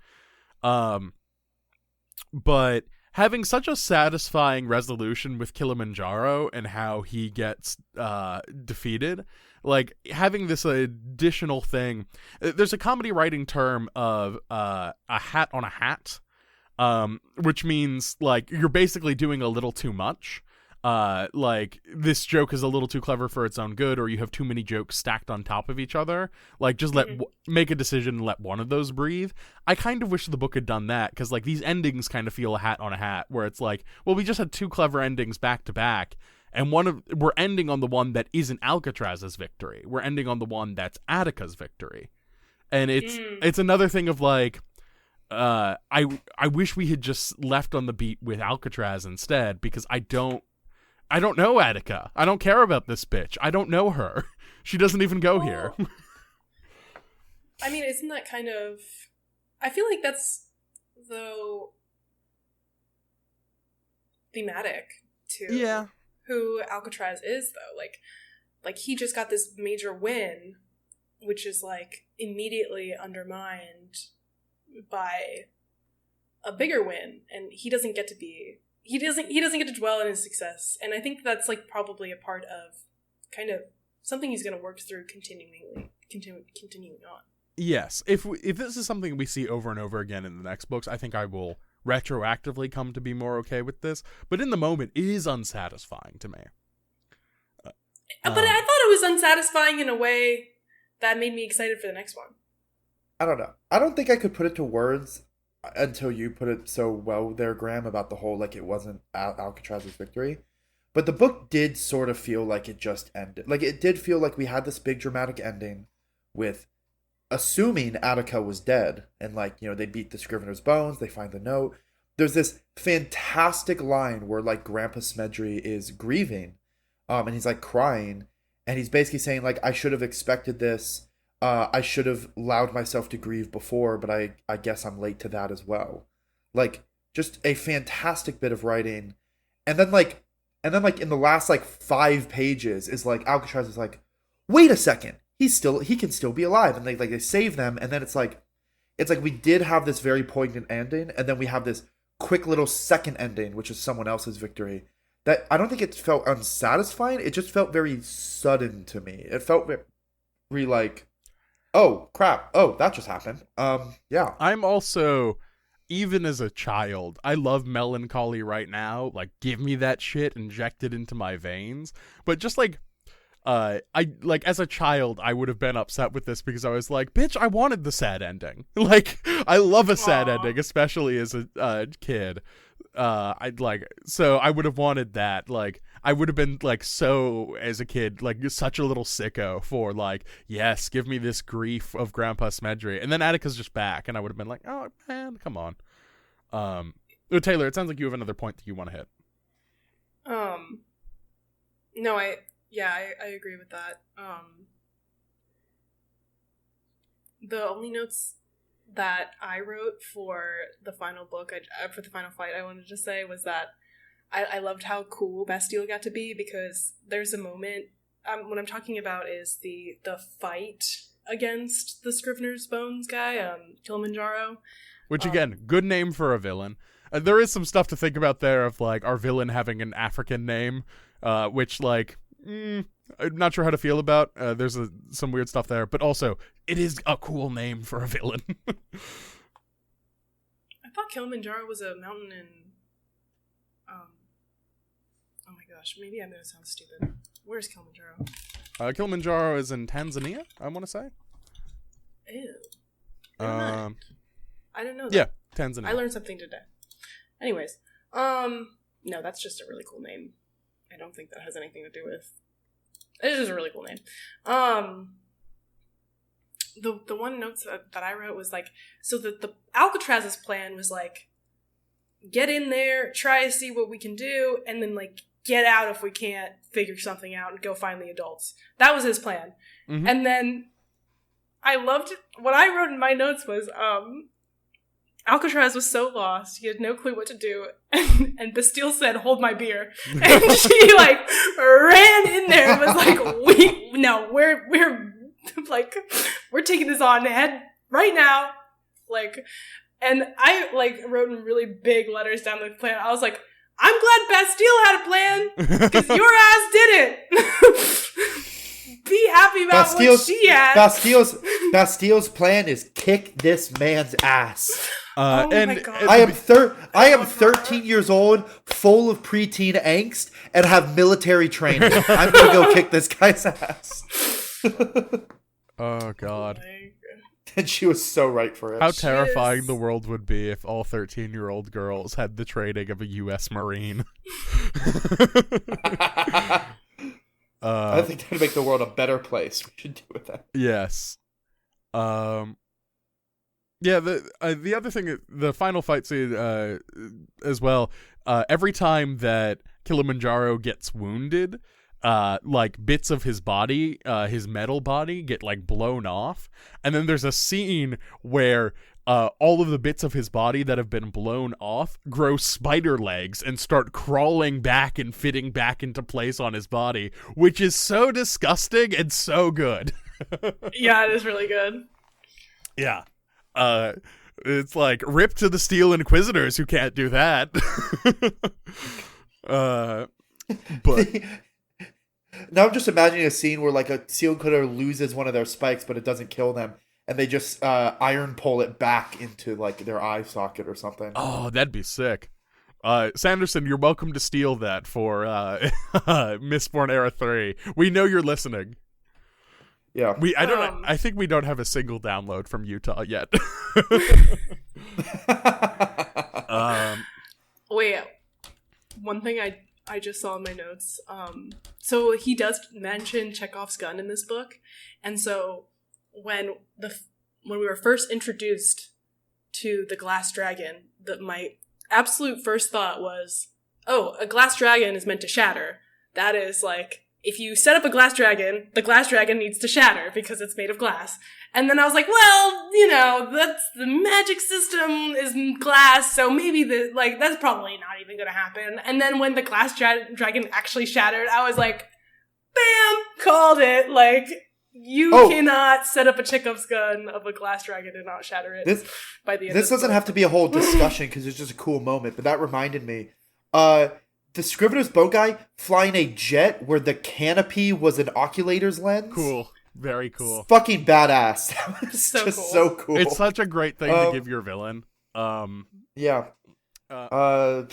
But having such a satisfying resolution with Kilimanjaro and how he gets defeated, like, having this additional thing, there's a comedy writing term of a hat on a hat, which means, like, you're basically doing a little too much. Like, this joke is a little too clever for its own good, or you have too many jokes stacked on top of each other. Like, just make a decision and let one of those breathe. I kind of wish the book had done that, because, like, these endings kind of feel a hat on a hat, where it's like, well, we just had two clever endings back to back, and we're ending on the one that isn't Alcatraz's victory. We're ending on the one that's Attica's victory. And it's another thing of, like, I wish we had just left on the beat with Alcatraz instead, because I don't know Attica. I don't care about this bitch. I don't know her. She doesn't even go here. I mean, isn't that kind of... I feel like that's, though, thematic to who Alcatraz is, though. Like he just got this major win, which is, like, immediately undermined by a bigger win, and he doesn't get to be... He doesn't get to dwell in his success, and I think that's, like, probably a part of kind of something he's going to work through continuing on. Yes, if this is something we see over and over again in the next books, I think I will retroactively come to be more okay with this. But in the moment, it is unsatisfying to me. But I thought it was unsatisfying in a way that made me excited for the next one. I don't know. I don't think I could put it to words until you put it so well there, Graham, about the whole, like, it wasn't Alcatraz's victory. But the book did sort of feel like it just ended. Like, it did feel like we had this big dramatic ending with assuming Attica was dead. And, like, you know, they beat the Scrivener's bones, they find the note. There's this fantastic line where, like, Grandpa Smedry is grieving, and he's, like, crying. And he's basically saying, like, I should have expected this. I should have allowed myself to grieve before, but I guess I'm late to that as well. Like, just a fantastic bit of writing. And then in the last, like, 5 pages is, like, Alcatraz is like, wait a second, he can still be alive. And they save them, and then it's like we did have this very poignant ending, and then we have this quick little second ending, which is someone else's victory, that I don't think it felt unsatisfying. It just felt very sudden to me. It felt very like, oh crap, oh that just happened. Yeah. I'm also, even as a child, I love melancholy right now. Like, give me that shit, inject it into my veins. But just like, as a child, I would have been upset with this because I was like, bitch, I wanted the sad ending. Like, I love a sad ending, especially as a kid. So I would have wanted that. Like, I would have been like, so as a kid, like such a little sicko for like, yes, give me this grief of Grandpa Smedry. And then Attica's just back, and I would have been like, oh man, come on. Taylor, it sounds like you have another point that you want to hit. No, I agree with that. The only notes that I wrote for the final book, for the final fight, I wanted to say was that I loved how cool Bastille got to be, because there's a moment, what I'm talking about is the fight against the Scrivener's Bones guy, Kilimanjaro. Which, again, good name for a villain. There is some stuff to think about there of, like, our villain having an African name, which, like, I'm not sure how to feel about. There's some weird stuff there, but also, it is a cool name for a villain. I thought Kilimanjaro was a mountain in, oh my gosh, maybe I'm gonna sound stupid. Where's Kilimanjaro? Kilimanjaro is in Tanzania, I want to say. Ew. I didn't know that. Yeah, Tanzania. I learned something today. Anyways, no, that's just a really cool name. I don't think that has anything to do with... It's just a really cool name. The one note that I wrote was like, so the Alcatraz's plan was like, get in there, try to see what we can do, and then like get out if we can't figure something out and go find the adults. That was his plan. Mm-hmm. And then I loved what I wrote in my notes was Alcatraz was so lost, he had no clue what to do, and Bastille said, hold my beer. And she, like, ran in there and was like, we're taking this on ahead right now. Like, and I, like, wrote in really big letters down the plan. I was like, I'm glad Bastille had a plan, because your ass didn't. Be happy about what she had. Bastille's plan is kick this man's ass. Oh my God. I am 13 years old, full of preteen angst, and have military training. I'm gonna go kick this guy's ass. Oh God. And she was so right for it. How terrifying the world would be if all 13-year-old girls had the training of a U.S. Marine. I think that'd make the world a better place. We should do with that. Yes. Yeah, the other thing, the final fight scene as well, every time that Kilimanjaro gets wounded, like bits of his body, his metal body, get like blown off. And then there's a scene where all of the bits of his body that have been blown off grow spider legs and start crawling back and fitting back into place on his body, which is so disgusting and so good. Yeah, it is really good. Yeah. It's like, rip to the Steel Inquisitors who can't do that. But now I'm just imagining a scene where like a seal cutter loses one of their spikes, but it doesn't kill them, and they just iron pull it back into like their eye socket or something. Oh, that'd be sick. Sanderson, you're welcome to steal that for Mistborn Era 3. We know you're listening. Yeah. I think we don't have a single download from Utah yet. Wait, one thing I just saw in my notes. So he does mention Chekhov's gun in this book, and so when we were first introduced to the glass dragon, my absolute first thought was, oh, a glass dragon is meant to shatter. That is like, if you set up a glass dragon, the glass dragon needs to shatter because it's made of glass. And then I was like, well, you know, that's the magic system is glass, so maybe that's probably not even gonna happen. And then when the glass dragon actually shattered, I was like, bam, called it. Like, You cannot set up a Chekhov's gun of a glass dragon and not shatter it by the end This doesn't have to be a whole discussion because it's just a cool moment, but that reminded me. The Scrivener's boat guy flying a jet where the canopy was an oculator's lens. Cool. Very cool. It's fucking badass. That was so cool. It's such a great thing to give your villain. Yeah. Oh,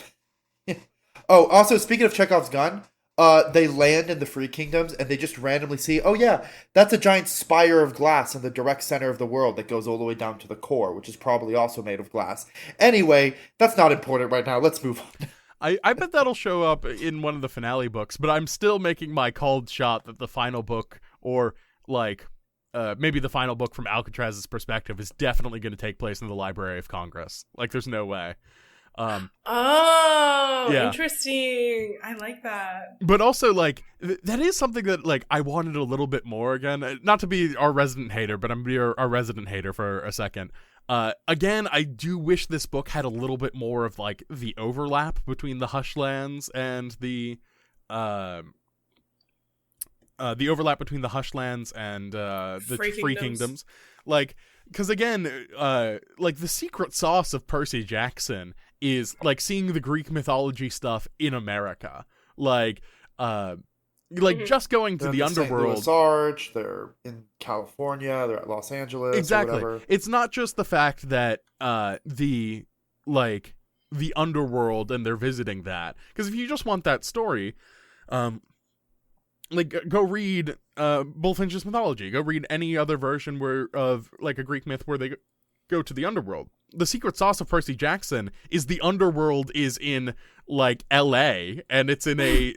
also, speaking of Chekhov's gun, they land in the Free Kingdoms and they just randomly see, oh yeah, that's a giant spire of glass in the direct center of the world that goes all the way down to the core, which is probably also made of glass. Anyway, that's not important right now. Let's move on. I bet that'll show up in one of the finale books, but I'm still making my called shot that the final book, or like maybe the final book from Alcatraz's perspective, is definitely going to take place in the Library of Congress. Like, there's no way. Interesting. I like that. But also, like, that is something that, like, I wanted a little bit more again. Not to be our resident hater, but I'm going to be our resident hater for a second. Again, I do wish this book had a little bit more of, like, the overlap between the Hushlands and the Free Kingdoms. Like, because again, like, the secret sauce of Percy Jackson is, like, seeing the Greek mythology stuff in America. Like, just going to the underworld. St. Louis Arch, they're in California, they're at Los Angeles. Exactly. Or whatever. It's not just the fact that the underworld and they're visiting that. Because if you just want that story, like, go read Bullfinch's mythology. Go read any other version of like a Greek myth where they go to the underworld. The secret sauce of Percy Jackson is the underworld is in, like, LA, and it's in a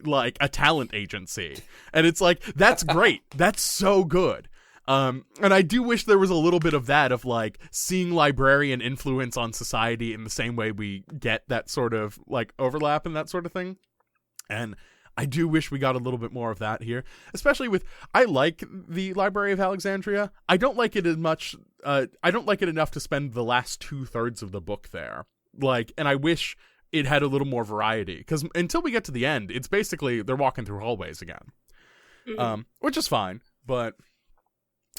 talent agency. And it's like, that's great. That's so good. And I do wish there was a little bit of that, of, like, seeing librarian influence on society in the same way we get that sort of, like, overlap and that sort of thing. And I do wish we got a little bit more of that here, especially with, I like the Library of Alexandria. I don't like it as much, I don't like it enough to spend the last 2/3 of the book there. Like, and I wish it had a little more variety, because until we get to the end, it's basically, they're walking through hallways again. Which is fine, but,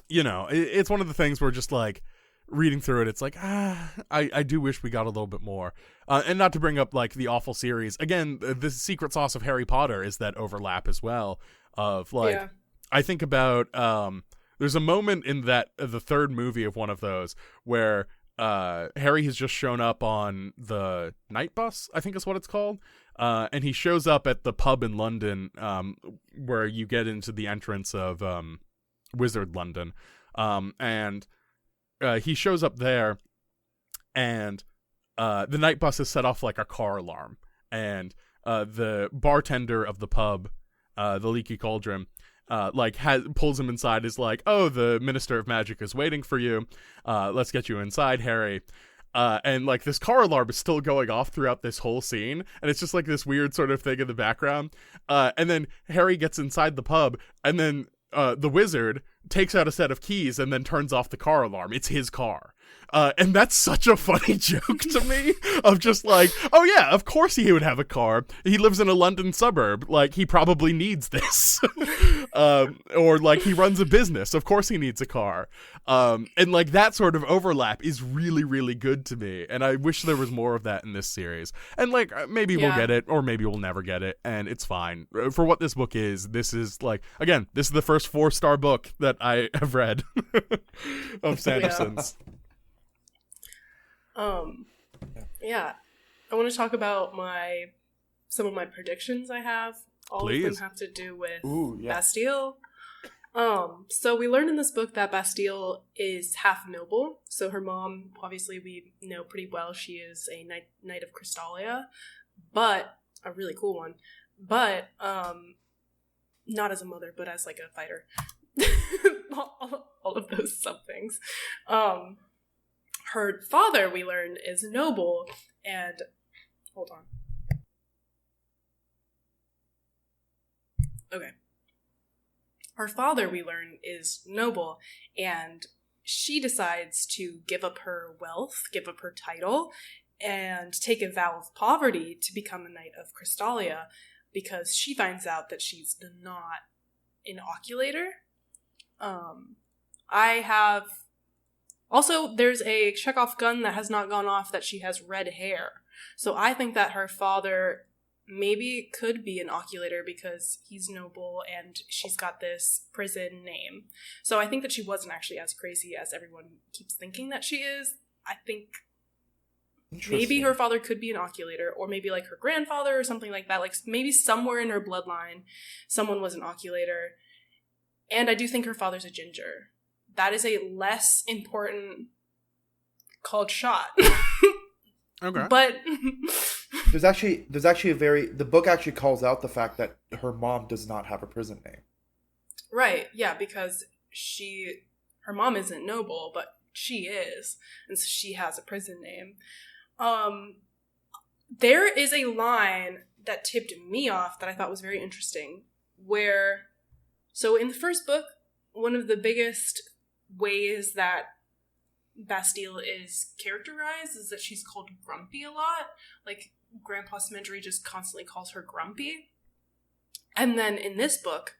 you know, it's one of the things where just, like, reading through it, it's like, I do wish we got a little bit more. And not to bring up, like, the awful series. Again, the secret sauce of Harry Potter is that overlap as well. Of, like, I think about, there's a moment in the third movie of one of those where Harry has just shown up on the night bus, I think is what it's called. And he shows up at the pub in London, where you get into the entrance of Wizard London. And he shows up there, and the night bus has set off, like, a car alarm, and the bartender of the pub, the Leaky Cauldron, pulls him inside, is like, oh, the Minister of Magic is waiting for you, let's get you inside, Harry. And, like, this car alarm is still going off throughout this whole scene, and it's just, like, this weird sort of thing in the background, and then Harry gets inside the pub, and then the wizard takes out a set of keys and then turns off the car alarm. It's his car. And that's such a funny joke to me, of just like, oh yeah, of course he would have a car. He lives in a London suburb. Like, he probably needs this. Or, like, he runs a business. Of course he needs a car. And, like, that sort of overlap is really, really good to me. And I wish there was more of that in this series. And, like, maybe we'll get it, or maybe we'll never get it. And it's fine. For what this book is, this is, like, again, this is the first 4-star book that I have read of Sanderson's. I want to talk about some of my predictions I have. All Please. of them have to do with Bastille. So we learned in this book that Bastille is half noble. So her mom, obviously we know pretty well, she is a Knight of Crystalia, but a really cool one. But not as a mother, but as, like, a fighter. all of those sub things. Her father, we learn, is noble, and hold on. Okay. Her father, we learn, is noble, and she decides to give up her wealth, give up her title, and take a vow of poverty to become a Knight of Crystalia, because she finds out that she's not an oculator. I have... Also, there's a Chekhov gun that has not gone off that she has red hair. So I think that her father maybe could be an oculator because he's noble and she's got this prison name. So I think that she wasn't actually as crazy as everyone keeps thinking that she is. I think maybe her father could be an oculator, or maybe like her grandfather or something like that. Like maybe somewhere in her bloodline, someone was an oculator. And I do think her father's a ginger. That is a less important called shot. Okay. But there's actually the book actually calls out the fact that her mom does not have a prison name. Right, yeah, because her mom isn't noble, but she is, and so she has a prison name. There is a line that tipped me off that I thought was very interesting, so in the first book, one of the biggest ways that Bastille is characterized is that she's called grumpy a lot. Like, Grandpa Smedry just constantly calls her grumpy. And then in this book,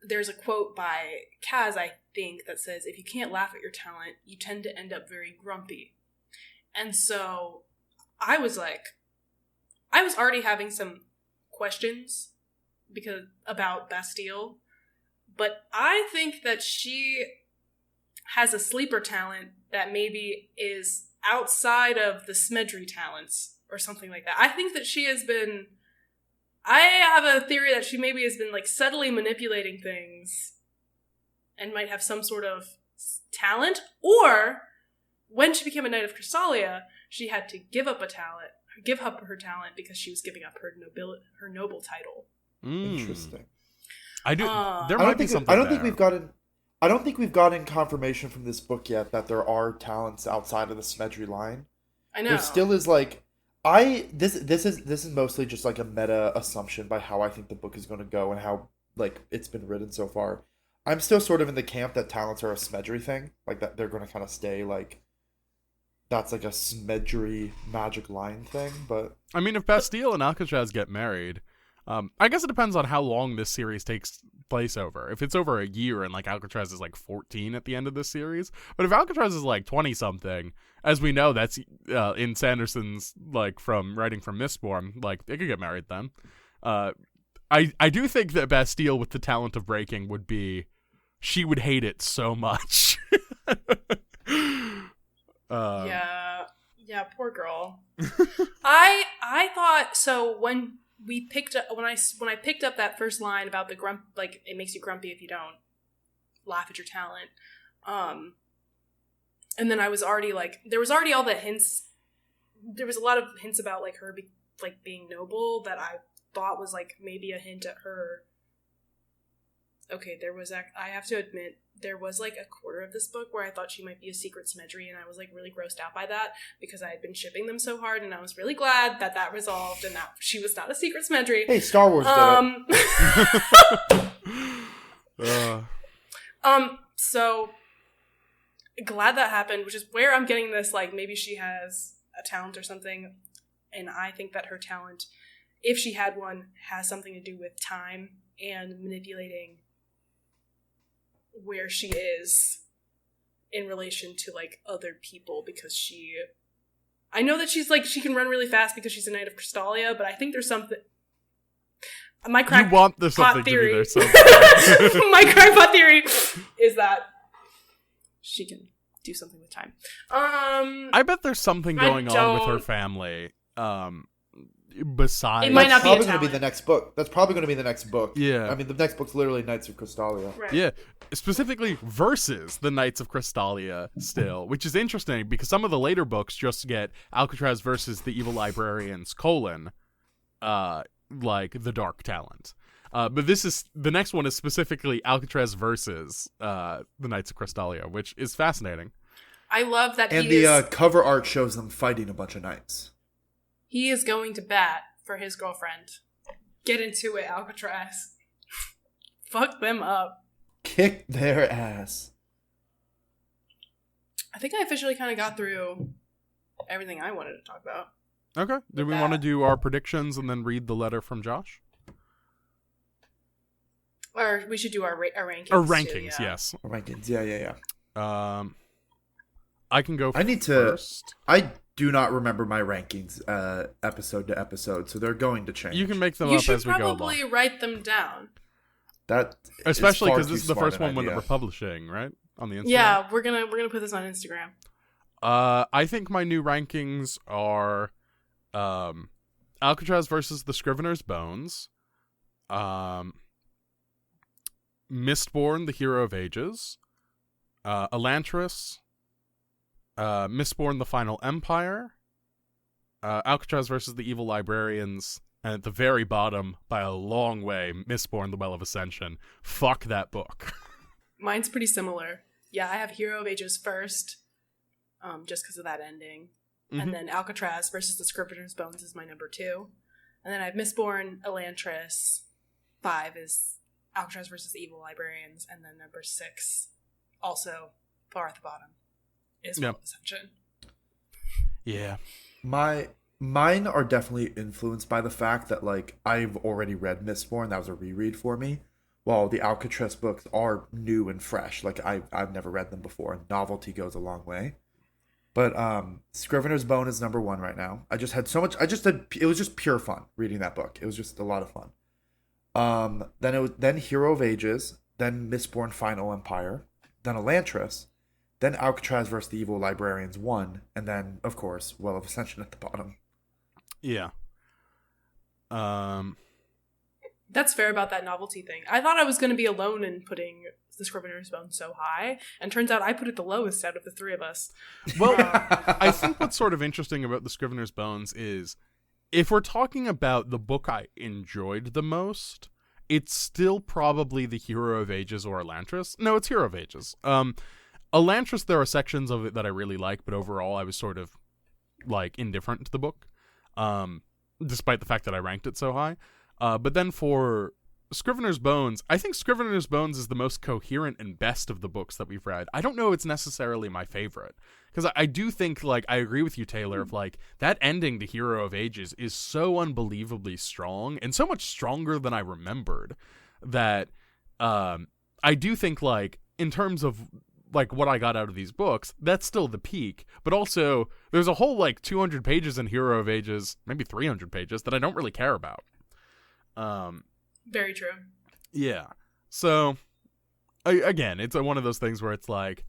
there's a quote by Kaz, I think, that says, if you can't laugh at your talent, you tend to end up very grumpy. And so I was already having some questions about Bastille, but I think that she has a sleeper talent that maybe is outside of the Smedry talents or something like that. I think that I have a theory that she maybe has been like subtly manipulating things and might have some sort of talent, or when she became a Knight of Crystalia, she had to give up her talent because she was giving up her noble title. Interesting. There might be something. I don't think we've gotten confirmation from this book yet that there are talents outside of the Smedry line. I know. There still is like this is mostly just like a meta assumption by how I think the book is going to go and how like it's been written so far. I'm still sort of in the camp that talents are a Smedry thing, like that they're going to kind of stay like that's like a Smedry magic line thing. But I mean, if Bastille and Alcatraz get married, I guess it depends on how long this series takes place over. If it's over a year and like Alcatraz is like 14 at the end of this series, but if Alcatraz is like 20 something, as we know, that's in Sanderson's like from writing from Mistborn, like they could get married then. I do think that Bastille with the talent of breaking she would hate it so much. Yeah, poor girl. I thought so when I picked up that first line about the grump, like it makes you grumpy if you don't laugh at your talent. And then I was already like, there was already all the hints. There was a lot of hints about like her being noble that I thought was like maybe a hint at her. Okay, I have to admit, there was like a quarter of this book where I thought she might be a secret Smedry, and I was like really grossed out by that because I had been shipping them so hard, and I was really glad that resolved and that she was not a secret Smedry. Hey, Star Wars did it. So glad that happened, which is where I'm getting this, like maybe she has a talent or something, and I think that her talent, if she had one, has something to do with time and manipulating where she is in relation to like other people, because I know that she's like, she can run really fast because she's a Knight of Crystalia, but I think there's something. My crackpot theory. My crackpot theory is that she can do something with time. I bet there's something going on with her family. Besides, it might not be probably going to be the next book. That's probably going to be the next book. Yeah, I mean, the next book's literally Knights of Crystalia. Right. Yeah, specifically versus the Knights of Crystalia still, which is interesting because some of the later books just get Alcatraz versus the evil librarians : like the dark talent. But the next one is specifically Alcatraz versus the Knights of Crystalia, which is fascinating. I love that. And the cover art shows them fighting a bunch of knights. He is going to bat for his girlfriend. Get into it, Alcatraz. Fuck them up. Kick their ass. I think I officially kind of got through everything I wanted to talk about. Okay. Do we want to do our predictions and then read the letter from Josh? Or we should do our rankings. Or rankings, too, yeah. yes. Rankings, yeah. I can go I need first. to... I do not remember my rankings episode to episode, so they're going to change. You can make them You up should as we go along. probably write them down. That Especially because because this is the first one that we're publishing, right? On the Instagram. Yeah, we're gonna put this on Instagram. I think my new rankings are Alcatraz versus the Scrivener's Bones, Mistborn, the Hero of Ages, Elantris, Mistborn, the Final Empire, Alcatraz versus the Evil Librarians, and at the very bottom, by a long way, Mistborn, the Well of Ascension. Fuck that book. Mine's pretty similar. Yeah, I have Hero of Ages first, just because of that ending. Mm-hmm. And then Alcatraz versus the Scrivener's Bones is my number 2. And then I have Mistborn, Elantris. 5 is Alcatraz versus the Evil Librarians. And then number 6, also far at the bottom, is Well of Ascension. Yeah. Mine are definitely influenced by the fact that, like, I've already read Mistborn. That was a reread for me. While the Alcatraz books are new and fresh. Like, I've never read them before, and novelty goes a long way. But Scrivener's Bone is number 1 right now. I just had so much... it was just pure fun reading that book. It was just a lot of fun. Then Hero of Ages, then Mistborn Final Empire, then Elantris, then Alcatraz vs. the Evil Librarians 1, and then, of course, Well of Ascension at the bottom. Yeah. That's fair about that novelty thing. I thought I was going to be alone in putting the Scrivener's Bone so high, and turns out I put it the lowest out of the 3 of us. Well, I think what's sort of interesting about the Scrivener's Bones is, if we're talking about the book I enjoyed the most, it's still probably the Hero of Ages or Elantris. No, it's Hero of Ages. Elantris, there are sections of it that I really like, but overall I was sort of, like, indifferent to the book, despite the fact that I ranked it so high. But then for Scrivener's Bones, I think Scrivener's Bones is the most coherent and best of the books that we've read. I don't know it's necessarily my favorite, because I do think, like, I agree with you, Taylor, of, like, that ending to Hero of Ages is so unbelievably strong, and so much stronger than I remembered, that I do think, like, in terms of, like, what I got out of these books, that's still the peak. But also, there's a whole, like, 200 pages in Hero of Ages, maybe 300 pages, that I don't really care about. Very true. Yeah. So, again, it's one of those things where it's like,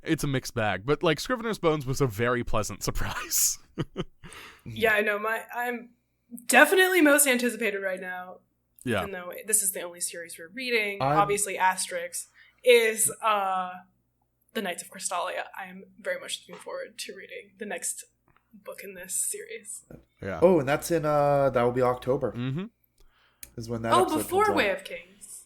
it's a mixed bag. But, like, Scrivener's Bones was a very pleasant surprise. Yeah, I know. I'm definitely most anticipated right now. Yeah. Even though this is the only series we're reading. Obviously, Asterix is The Knights of Crystallia. I am very much looking forward to reading the next book in this series. Yeah. Oh, and that's in, that will be October. Mm-hmm. Is when that before Way of Kings.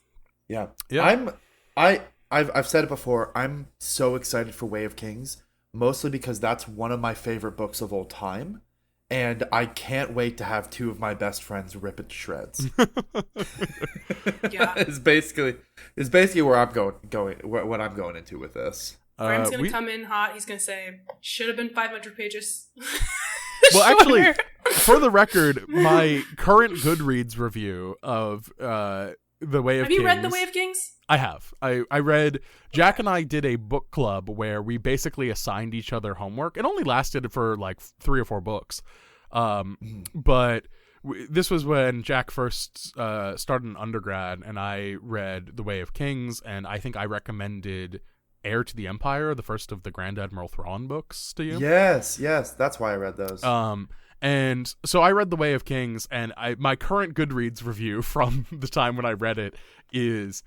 Yeah. Yeah. I've said it before. I'm so excited for Way of Kings, mostly because that's one of my favorite books of all time, and I can't wait to have 2 of my best friends rip it to shreds. Yeah. It's basically where I'm what I'm going into with this. Graham's gonna come in hot. He's gonna say, "Should have been 500 pages." Well, actually, for the record, my current Goodreads review of The Way of Kings... Have you read The Way of Kings? I have. I read... Jack and I did a book club where we basically assigned each other homework. It only lasted for, like, 3 or 4 books. But this was when Jack first started in undergrad, and I read The Way of Kings, and I think I recommended Heir to the Empire, the first of the Grand Admiral Thrawn books, to you. Yes, that's why I read those. And so I read The Way of Kings, and my current Goodreads review from the time when I read it is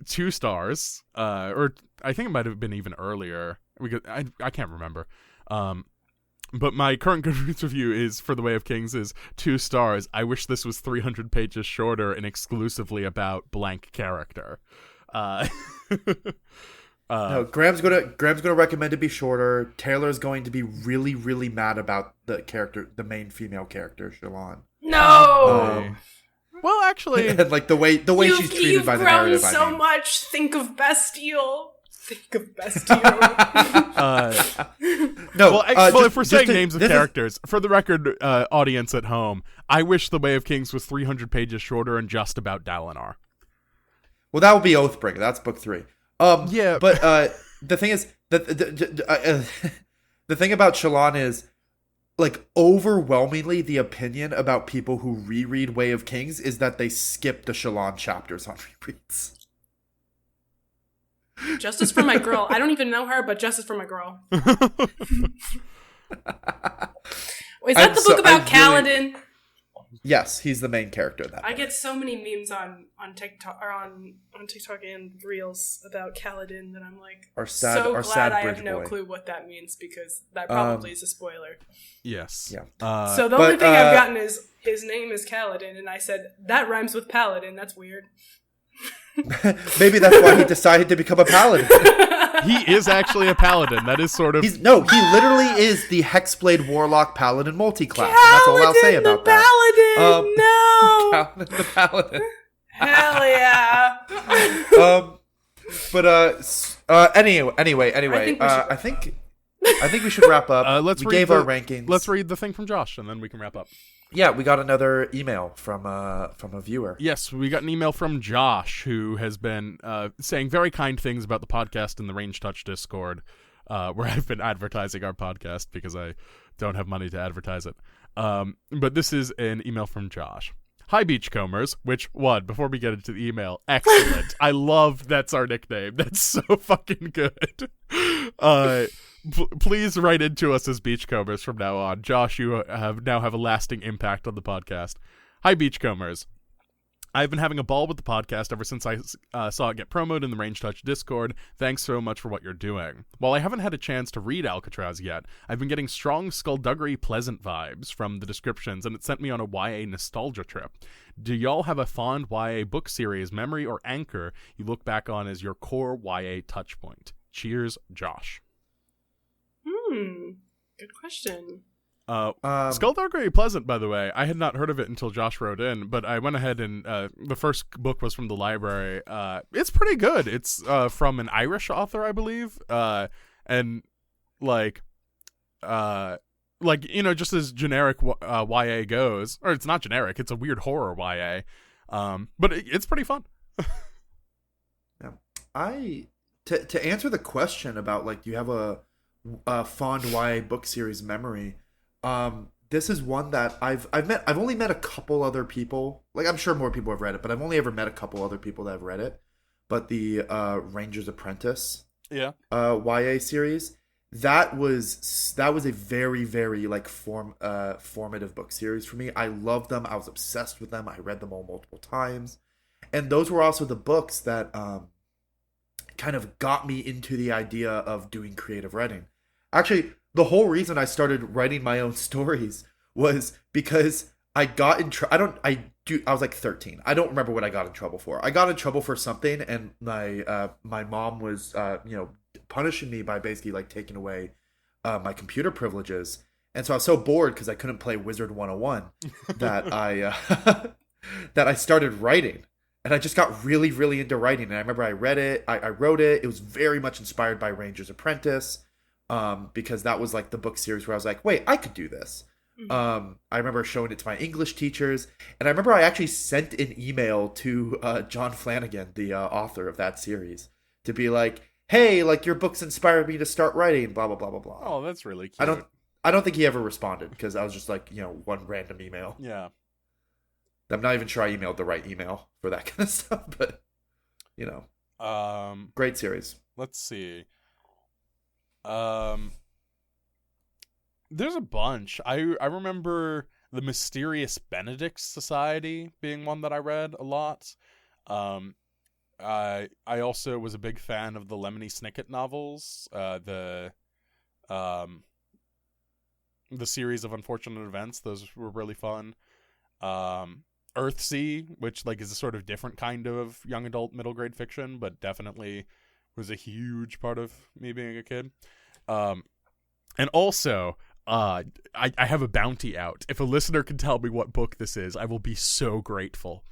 2 stars, or I think it might have been even earlier. I can't remember. But my current Goodreads review is for The Way of Kings is 2 stars. I wish this was 300 pages shorter and exclusively about blank character. No, Graham's gonna recommend it be shorter. Taylor's going to be really, really mad about the main female character, Shalon. No. Well, actually, and like the way she's treated by the narrative. You've grown so much. Think of Bastille. No. Well, if we're saying names of characters, for the record, audience at home, I wish The Way of Kings was 300 pages shorter and just about Dalinar. Well, that would be Oathbringer. That's book 3. Yeah. But the thing is that the thing about Shallan is, like, overwhelmingly the opinion about people who reread Way of Kings is that they skip the Shallan chapters on rereads. Justice for my girl. I don't even know her, but justice for my girl. Is that the book about Kaladin? Yes, he's the main character of that. I get so many memes on TikTok or on TikTok and Reels about Kaladin that I'm like, so glad I have no clue what that means, because that probably is a spoiler. Yes. Yeah. So the only thing I've gotten is his name is Kaladin, and I said, that rhymes with paladin. That's weird. Maybe that's why he decided to become a paladin. He is actually a paladin. That is sort of... he literally is the Hexblade Warlock Paladin multi-class. And that's all I'll say about that. Paladin, no! Kaladin the Paladin. Hell yeah! Anyway, I think we should wrap up. We gave our rankings. Let's read the thing from Josh, and then we can wrap up. Yeah, we got another email from a viewer. Yes, we got an email from Josh, who has been saying very kind things about the podcast in the Range Touch Discord, where I've been advertising our podcast because I don't have money to advertise it. But this is an email from Josh. Hi, Beachcombers, before we get into the email, excellent. I love that's our nickname. That's so fucking good. Please write into us as Beachcombers from now on. Josh, you now have a lasting impact on the podcast. Hi, Beachcombers. I've been having a ball with the podcast ever since I saw it get promoted in the Range Touch Discord. Thanks so much for what you're doing. While I haven't had a chance to read Alcatraz yet, I've been getting strong skullduggery pleasant vibes from the descriptions, and it sent me on a YA nostalgia trip. Do y'all have a fond YA book series, memory, or anchor you look back on as your core YA touchpoint? Cheers, Josh. Good question. Skullduggery Pleasant, by the way, I had not heard of it until Josh wrote in, but I went ahead and the first book was from the library. It's pretty good. It's from an Irish author, I believe, and just as generic YA goes, or it's not generic, it's a weird horror YA, but it's pretty fun. Yeah, to answer the question about, like, do you have a fond YA book series memory? This is one that I've only met a couple other people. Like, I'm sure more people have read it, but I've only ever met a couple other people that have read it. But the Ranger's Apprentice, YA series, that was a very, very, like, formative book series for me. I loved them. I was obsessed with them. I read them all multiple times, and those were also the books that kind of got me into the idea of doing creative writing. Actually, the whole reason I started writing my own stories was because I got in trouble. I was like 13. I don't remember what I got in trouble for. I got in trouble for something, and my mom was punishing me by basically, like, taking away my computer privileges. And so I was so bored because I couldn't play Wizard 101 that I started writing. And I just got really, really into writing. And I remember I read it. I wrote it. It was very much inspired by Ranger's Apprentice. Because that was, like, the book series where I was like, wait, I could do this. I remember showing it to my English teachers, and I remember I actually sent an email to John Flanagan, the author of that series, to be like, hey, like, your books inspired me to start writing, blah, blah, blah, blah, blah. Oh, that's really cute. I don't think he ever responded, because I was just like, one random email. Yeah. I'm not even sure I emailed the right email for that kind of stuff, but, great series. Let's see. There's a bunch. I remember the Mysterious Benedict Society being one that I read a lot. I also was a big fan of the Lemony Snicket novels. The series of Unfortunate Events. Those were really fun. Earthsea, which, like, is a sort of different kind of young adult middle grade fiction, but definitely was a huge part of me being a kid. And also, I have a bounty out. If a listener can tell me what book this is, I will be so grateful.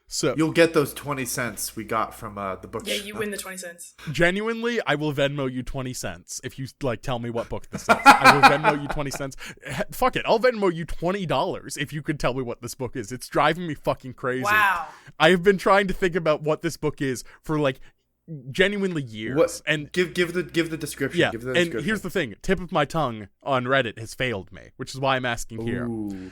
So you'll get those 20 cents we got from the book. Yeah, you win the 20 cents. Genuinely, I will Venmo you 20 cents if you like tell me what book this is. I will Venmo you 20 cents. Fuck it, I'll Venmo you $20 if you could tell me what this book is. It's driving me fucking crazy. Wow. I have been trying to think about what this book is for like genuinely years. What? And give the description. yeah, Give the and description. here's the thing: tip of my tongue on Reddit has failed me, which is why I'm asking here. Ooh.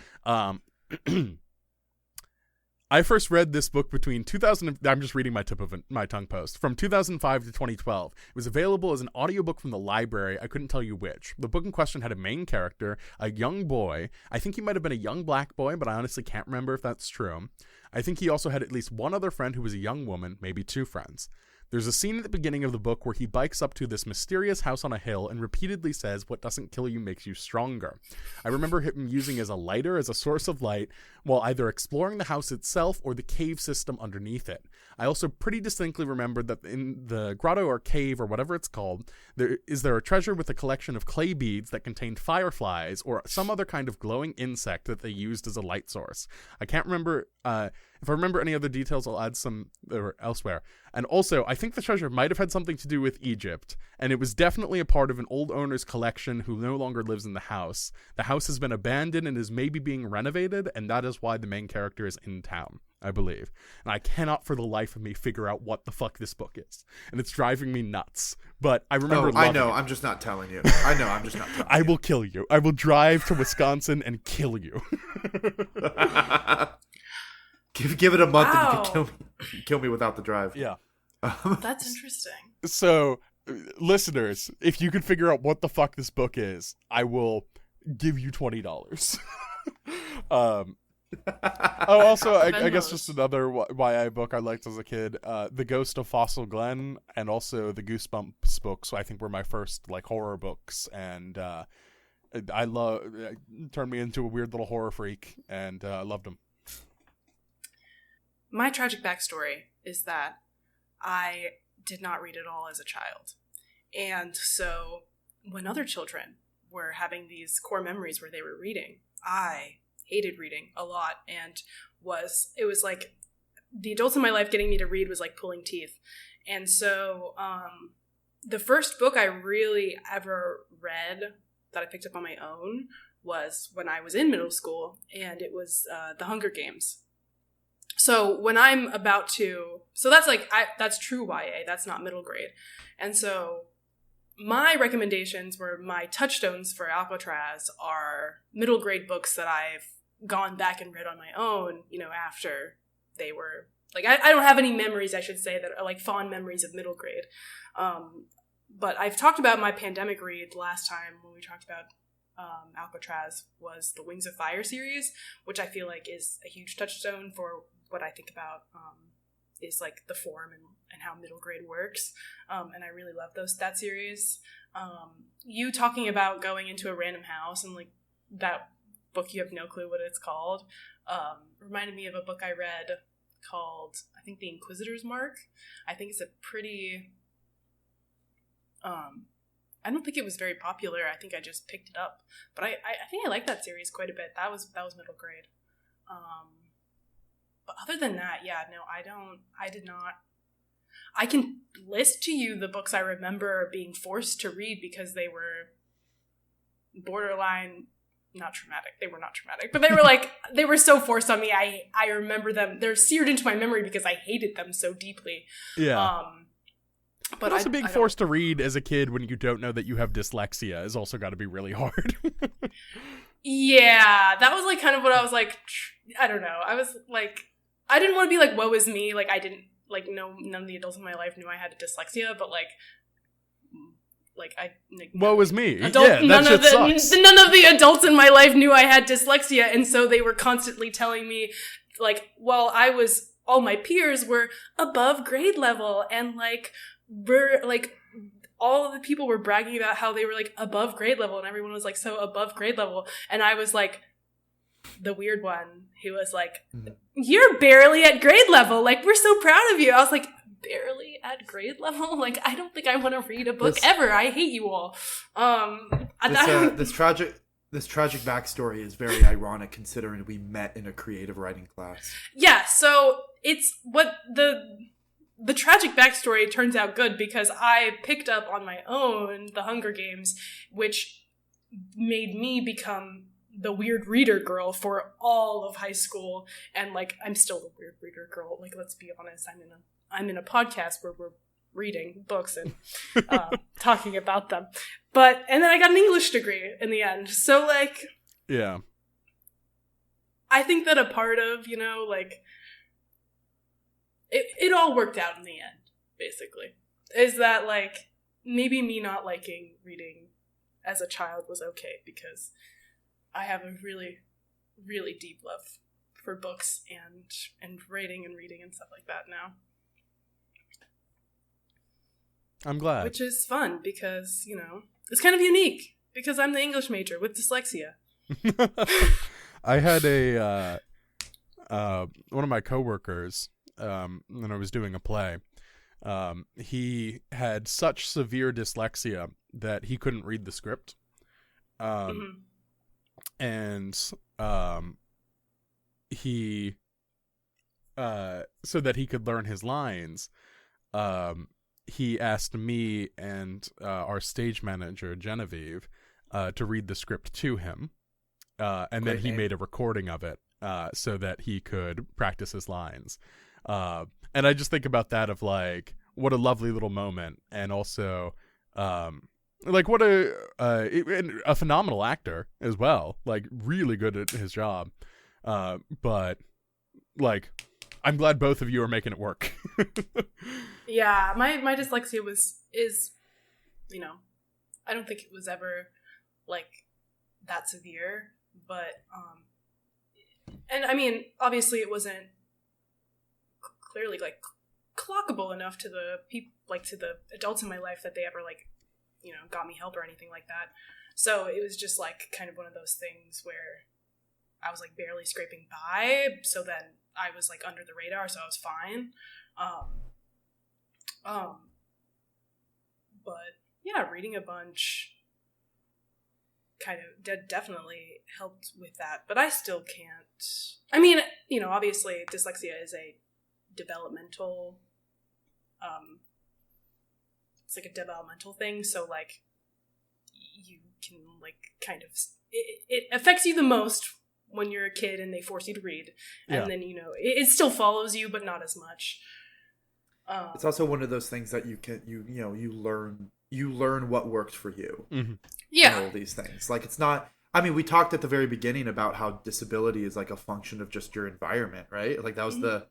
I first read this book between 2000. I'm just reading my tip of my tongue post from 2005 to 2012. It was available as an audiobook from the library. I couldn't tell you which. The book in question had a main character, a young boy. I think he might have been a young black boy, but I honestly can't remember if that's true. I think he also had at least one other friend who was a young woman, maybe two friends. There's a scene at the beginning of the book where he bikes up to this mysterious house on a hill and repeatedly says, "What doesn't kill you makes you stronger." I remember him using as a lighter as a source of light while either exploring the house itself or the cave system underneath it. I also pretty distinctly remember that in the grotto or cave or whatever it's called, there a treasure with a collection of clay beads that contained fireflies or some other kind of glowing insect that they used as a light source. I can't remember. If I remember any other details, I'll add some elsewhere. And also, I think the treasure might have had something to do with Egypt, and it was definitely a part of an old owner's collection who no longer lives in the house. The house has been abandoned and is maybe being renovated, and that is why the main character is in town, I believe. And I cannot for the life of me figure out what the fuck this book is. And it's driving me nuts. But I remember loving I know. it. I'm just not telling you. I'm just not telling I will kill you. I will drive to Wisconsin and kill you. Give it a month Wow. and you can kill me without the drive. Yeah. That's interesting. So, listeners, if you can figure out what the fuck this book is, I will give you $20. Also, I guess just another YA book I liked as a kid, The Ghost of Fossil Glen, and also the Goosebumps books, I think were my first like horror books, and turned me into a weird little horror freak, and I loved them. My tragic backstory is that I did not read at all as a child. And so when other children were having these core memories where they were reading, I hated reading a lot, and it was like the adults in my life getting me to read was like pulling teeth. And so the first book I really ever read that I picked up on my own was when I was in middle school, and it was The Hunger Games. So when I'm about to, so that's like, that's true YA, that's not middle grade. And so my recommendations were my touchstones for Alcatraz are middle grade books that I've gone back and read on my own, after they were, like, I don't have any memories, I should say, that are like fond memories of middle grade. But I've talked about my pandemic read last time when we talked about Alcatraz was the Wings of Fire series, which I feel like is a huge touchstone for what I think about is like the form and how middle grade works. And I really love that series. You talking about going into a random house and like that book, you have no clue what it's called, reminded me of a book I read called, I think, The Inquisitor's Mark. I think it's a pretty, I don't think it was very popular. I think I just picked it up. But I think I like that series quite a bit. That was middle grade. But other than that, yeah, no, I did not. I can list to you the books I remember being forced to read because they were borderline, not traumatic. They were not traumatic, but they were like, they were so forced on me. I remember them. They're seared into my memory because I hated them so deeply. Yeah. But also being forced to read as a kid when you don't know that you have dyslexia has also got to be really hard. Yeah, that was like kind of what I was like, I don't know. I was like, I didn't want to be like, woe is me. Like, I didn't, like, none of the adults in my life knew I had dyslexia, but like woe is me. None that shit sucks. None of the adults in my life knew I had dyslexia, and so they were constantly telling me, like, well, all my peers were above grade level, and like, we're like, all of the people were bragging about how they were like above grade level, and everyone was like so above grade level, and I was like the weird one who was like, you're barely at grade level, like, we're so proud of you. I was like, barely at grade level? Like, I don't think I want to read a book ever. I hate you all. This This tragic backstory is very ironic considering we met in a creative writing class. Yeah, so it's what the tragic backstory turns out good because I picked up on my own the Hunger Games, which made me become the weird reader girl for all of high school, and like I'm still the weird reader girl. Like, let's be honest, I'm in a podcast where we're reading books and talking about them. And then I got an English degree in the end. So like, yeah, I think that a part of, like, it all worked out in the end, basically. Is that like, maybe me not liking reading as a child was okay because I have a really, really deep love for books and writing and reading and stuff like that now. I'm glad. Which is fun because, it's kind of unique because I'm the English major with dyslexia. I had one of my coworkers, when I was doing a play, he had such severe dyslexia that he couldn't read the script. And he, so that he could learn his lines, he asked me and our stage manager, Genevieve, to read the script to him. And then he made a recording of it so that he could practice his lines. And I just think about that of like, what a lovely little moment. And also, like what a phenomenal actor as well. Like really good at his job. But like, I'm glad both of you are making it work. Yeah, my dyslexia is, I don't think it was ever like that severe, but and I mean, obviously it wasn't clearly like clockable enough to the people, like to the adults in my life that they ever like, got me help or anything like that. So it was just like kind of one of those things where I was like barely scraping by. So then I was like under the radar, so I was fine. But yeah, reading a bunch kind of definitely helped with that, but I still can't. I mean, obviously dyslexia is a developmental, it's like a developmental thing. So like you can like kind of, it affects you the most when you're a kid and they force you to read, and then it still follows you, but not as much. It's also one of those things that you learn what worked for you. Mm-hmm. Yeah, all these things. Like it's not. I mean, we talked at the very beginning about how disability is like a function of just your environment, right? Like that was the.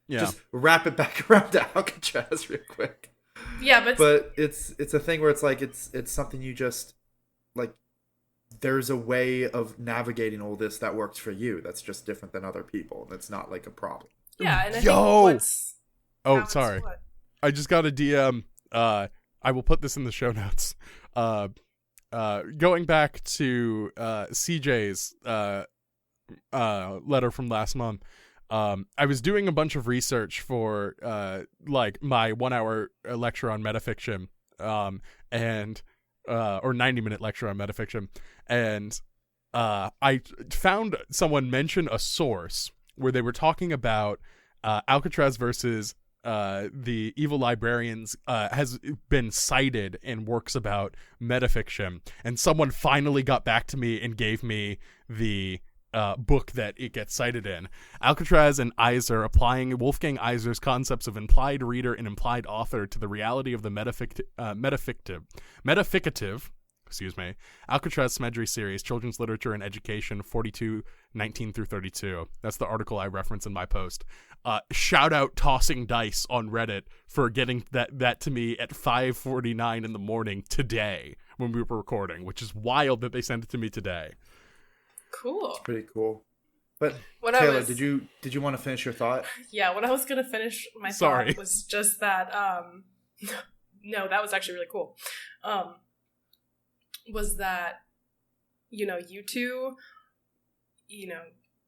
Yeah. Just wrap it back around to Alcatraz real quick. Yeah, but it's a thing where it's like it's something you just like. There's a way of navigating all this that works for you. That's just different than other people, and it's not like a problem. Yeah, and I think sorry. What? I just got a DM. I will put this in the show notes. Going back to CJ's letter from last month. I was doing a bunch of research for like my 1 hour lecture on metafiction, and or 90-minute lecture on metafiction, and I found someone mention a source where they were talking about Alcatraz versus the Evil Librarians has been cited in works about metafiction, and someone finally got back to me and gave me the book that it gets cited in. Alcatraz and Iser applying Wolfgang Iser's concepts of implied reader and implied author to the reality of the metaficative, Alcatraz Smedry series, Children's Literature and Education, 42:19-32. That's the article I reference in my post. Shout out Tossing Dice on Reddit for getting that to me at 5:49 in the morning today when we were recording, which is wild that they sent it to me today. Cool. It's pretty cool. But Taylor, did you want to finish your thought? Yeah, what I was gonna finish my thought was just that no, that was actually really cool. Was that you two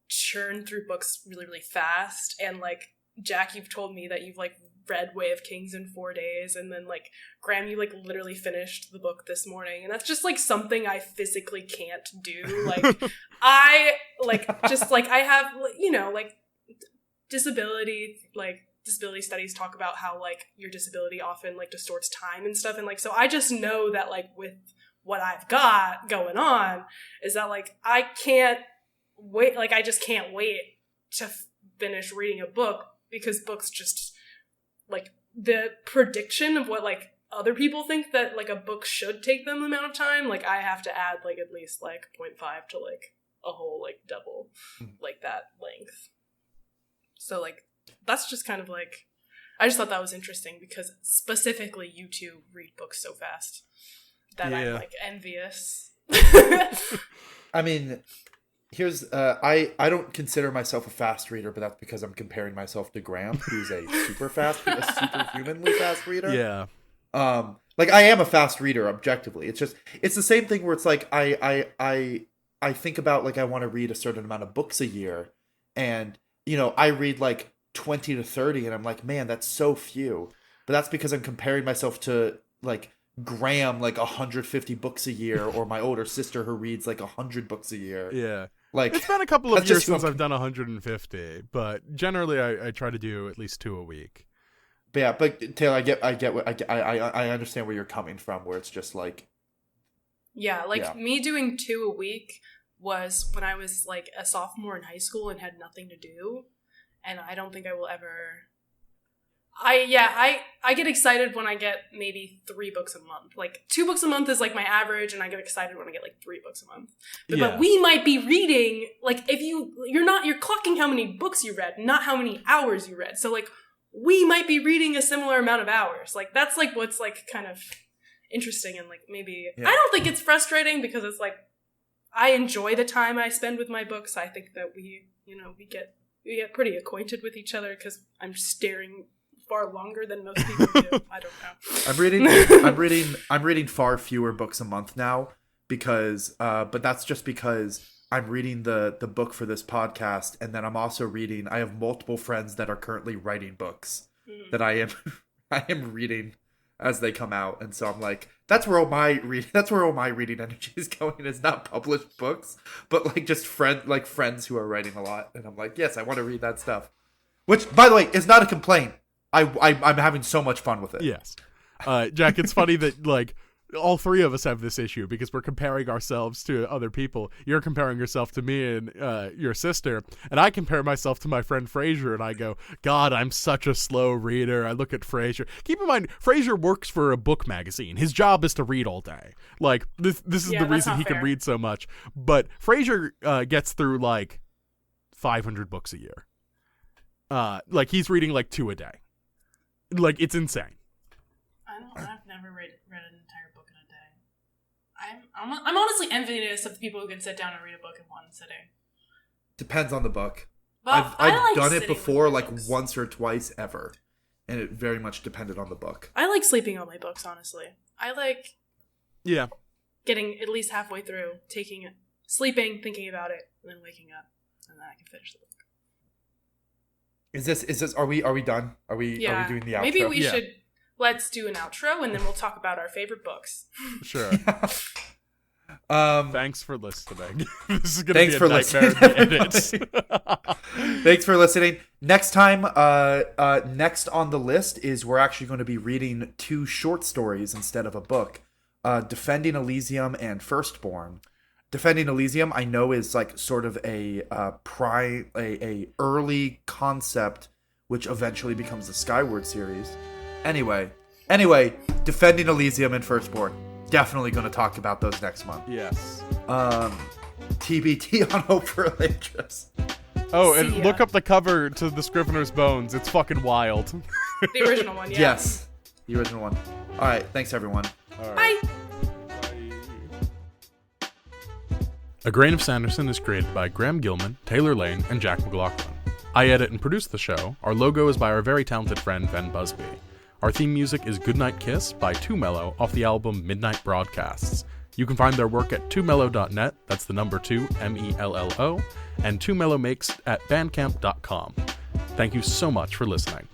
churn through books really, really fast, and like Jack, you've told me that you've, like, read Way of Kings in 4 days, and then, like, Graham, you, like, literally finished the book this morning, and that's just, like, something I physically can't do. Like, I have, you know, like, disability studies talk about how, like, your disability often, like, distorts time and stuff, and, like, so I just know that, like, with what I've got going on is that, like, I can't wait, like, I just can't wait to finish reading a book, because books just, like, the prediction of what, like, other people think that, like, a book should take them the amount of time, like, I have to add, like, at least, like, 0.5 to, like, a whole, like, double, like, that length. So, like, that's just kind of, like, I just thought that was interesting, because specifically you two read books so fast that I'm, like, envious. I mean, here's I don't consider myself a fast reader, but that's because I'm comparing myself to Graham, who's a superhumanly fast reader. Yeah. Like, I am a fast reader objectively. It's the same thing where it's like I think about, like, I want to read a certain amount of books a year, and, you know, I read like 20 to 30, and I'm like, man, that's so few. But that's because I'm comparing myself to, like, Graham, like 150 books a year, or my older sister who reads like 100 books a year. Yeah. Like, it's been a couple of years since I've done 150, but generally I try to do at least 2 a week. But yeah, but Taylor, I understand where you're coming from, where it's just like, yeah, like, me doing 2 a week was when I was, like, a sophomore in high school and had nothing to do, and I don't think I will ever. I get excited when I get maybe 3 books a month. Like, 2 books a month is, like, my average, and I get excited when I get, like, 3 books a month. But we might be reading, like, if you're clocking how many books you read, not how many hours you read. So, like, we might be reading a similar amount of hours. Like, that's, like, what's, like, kind of interesting, and, like, maybe I don't think it's frustrating, because it's, like, I enjoy the time I spend with my books. I think that we get pretty acquainted with each other, because I'm staring far longer than most people do. I don't know. I'm reading far fewer books a month now, because but that's just because I'm reading the book for this podcast, and then I'm also reading. I have multiple friends that are currently writing books that I am reading as they come out, and so I'm like, that's where all my reading energy is going. Is not published books, but, like, just friends who are writing a lot, and I'm like, yes, I want to read that stuff. Which, by the way, is not a complaint. I'm having so much fun with it. Yes. Jack, it's funny that, like, all 3 of us have this issue, because we're comparing ourselves to other people. You're comparing yourself to me and your sister, and I compare myself to my friend Fraser, and I go, God, I'm such a slow reader. I look at Fraser. Keep in mind, Fraser works for a book magazine. His job is to read all day. Like, this is the reason he can read so much. But Fraser gets through, like, 500 books a year. Like, he's reading, like, 2 a day. Like, it's insane. I've never read an entire book in a day. I'm honestly envious of the people who can sit down and read a book in one sitting. Depends on the book. But I've done it before, like, once or twice ever, and it very much depended on the book. I like sleeping on my books, honestly. I like getting at least halfway through, sleeping, thinking about it, and then waking up, and then I can finish the book. Is this are we done? Are we doing the outro? Maybe we should let's do an outro, and then we'll talk about our favorite books. Sure. Thanks for listening. This is gonna be a nightmare to edit. Thanks for listening. Next time, next on the list is we're actually going to be reading 2 short stories instead of a book. Defending Elysium and Firstborn. Defending Elysium, I know, is, like, sort of a early concept, which eventually becomes the Skyward series. Anyway, Defending Elysium and Firstborn. Definitely going to talk about those next month. Yes. TBT on Hope for Elantris. Oh, and look up the cover to the Scrivener's Bones. It's fucking wild. The original one, yeah. Yes, the original one. All right, thanks, everyone. All right. Bye. A Grain of Sanderson is created by Graham Gilman, Taylor Lane, and Jack McLaughlin. I edit and produce the show. Our logo is by our very talented friend Ben Busby. Our theme music is Goodnight Kiss by 2Mellow off the album Midnight Broadcasts. You can find their work at 2mellow.net, that's the number 2, MELLO, and 2Mellow Makes at bandcamp.com. Thank you so much for listening.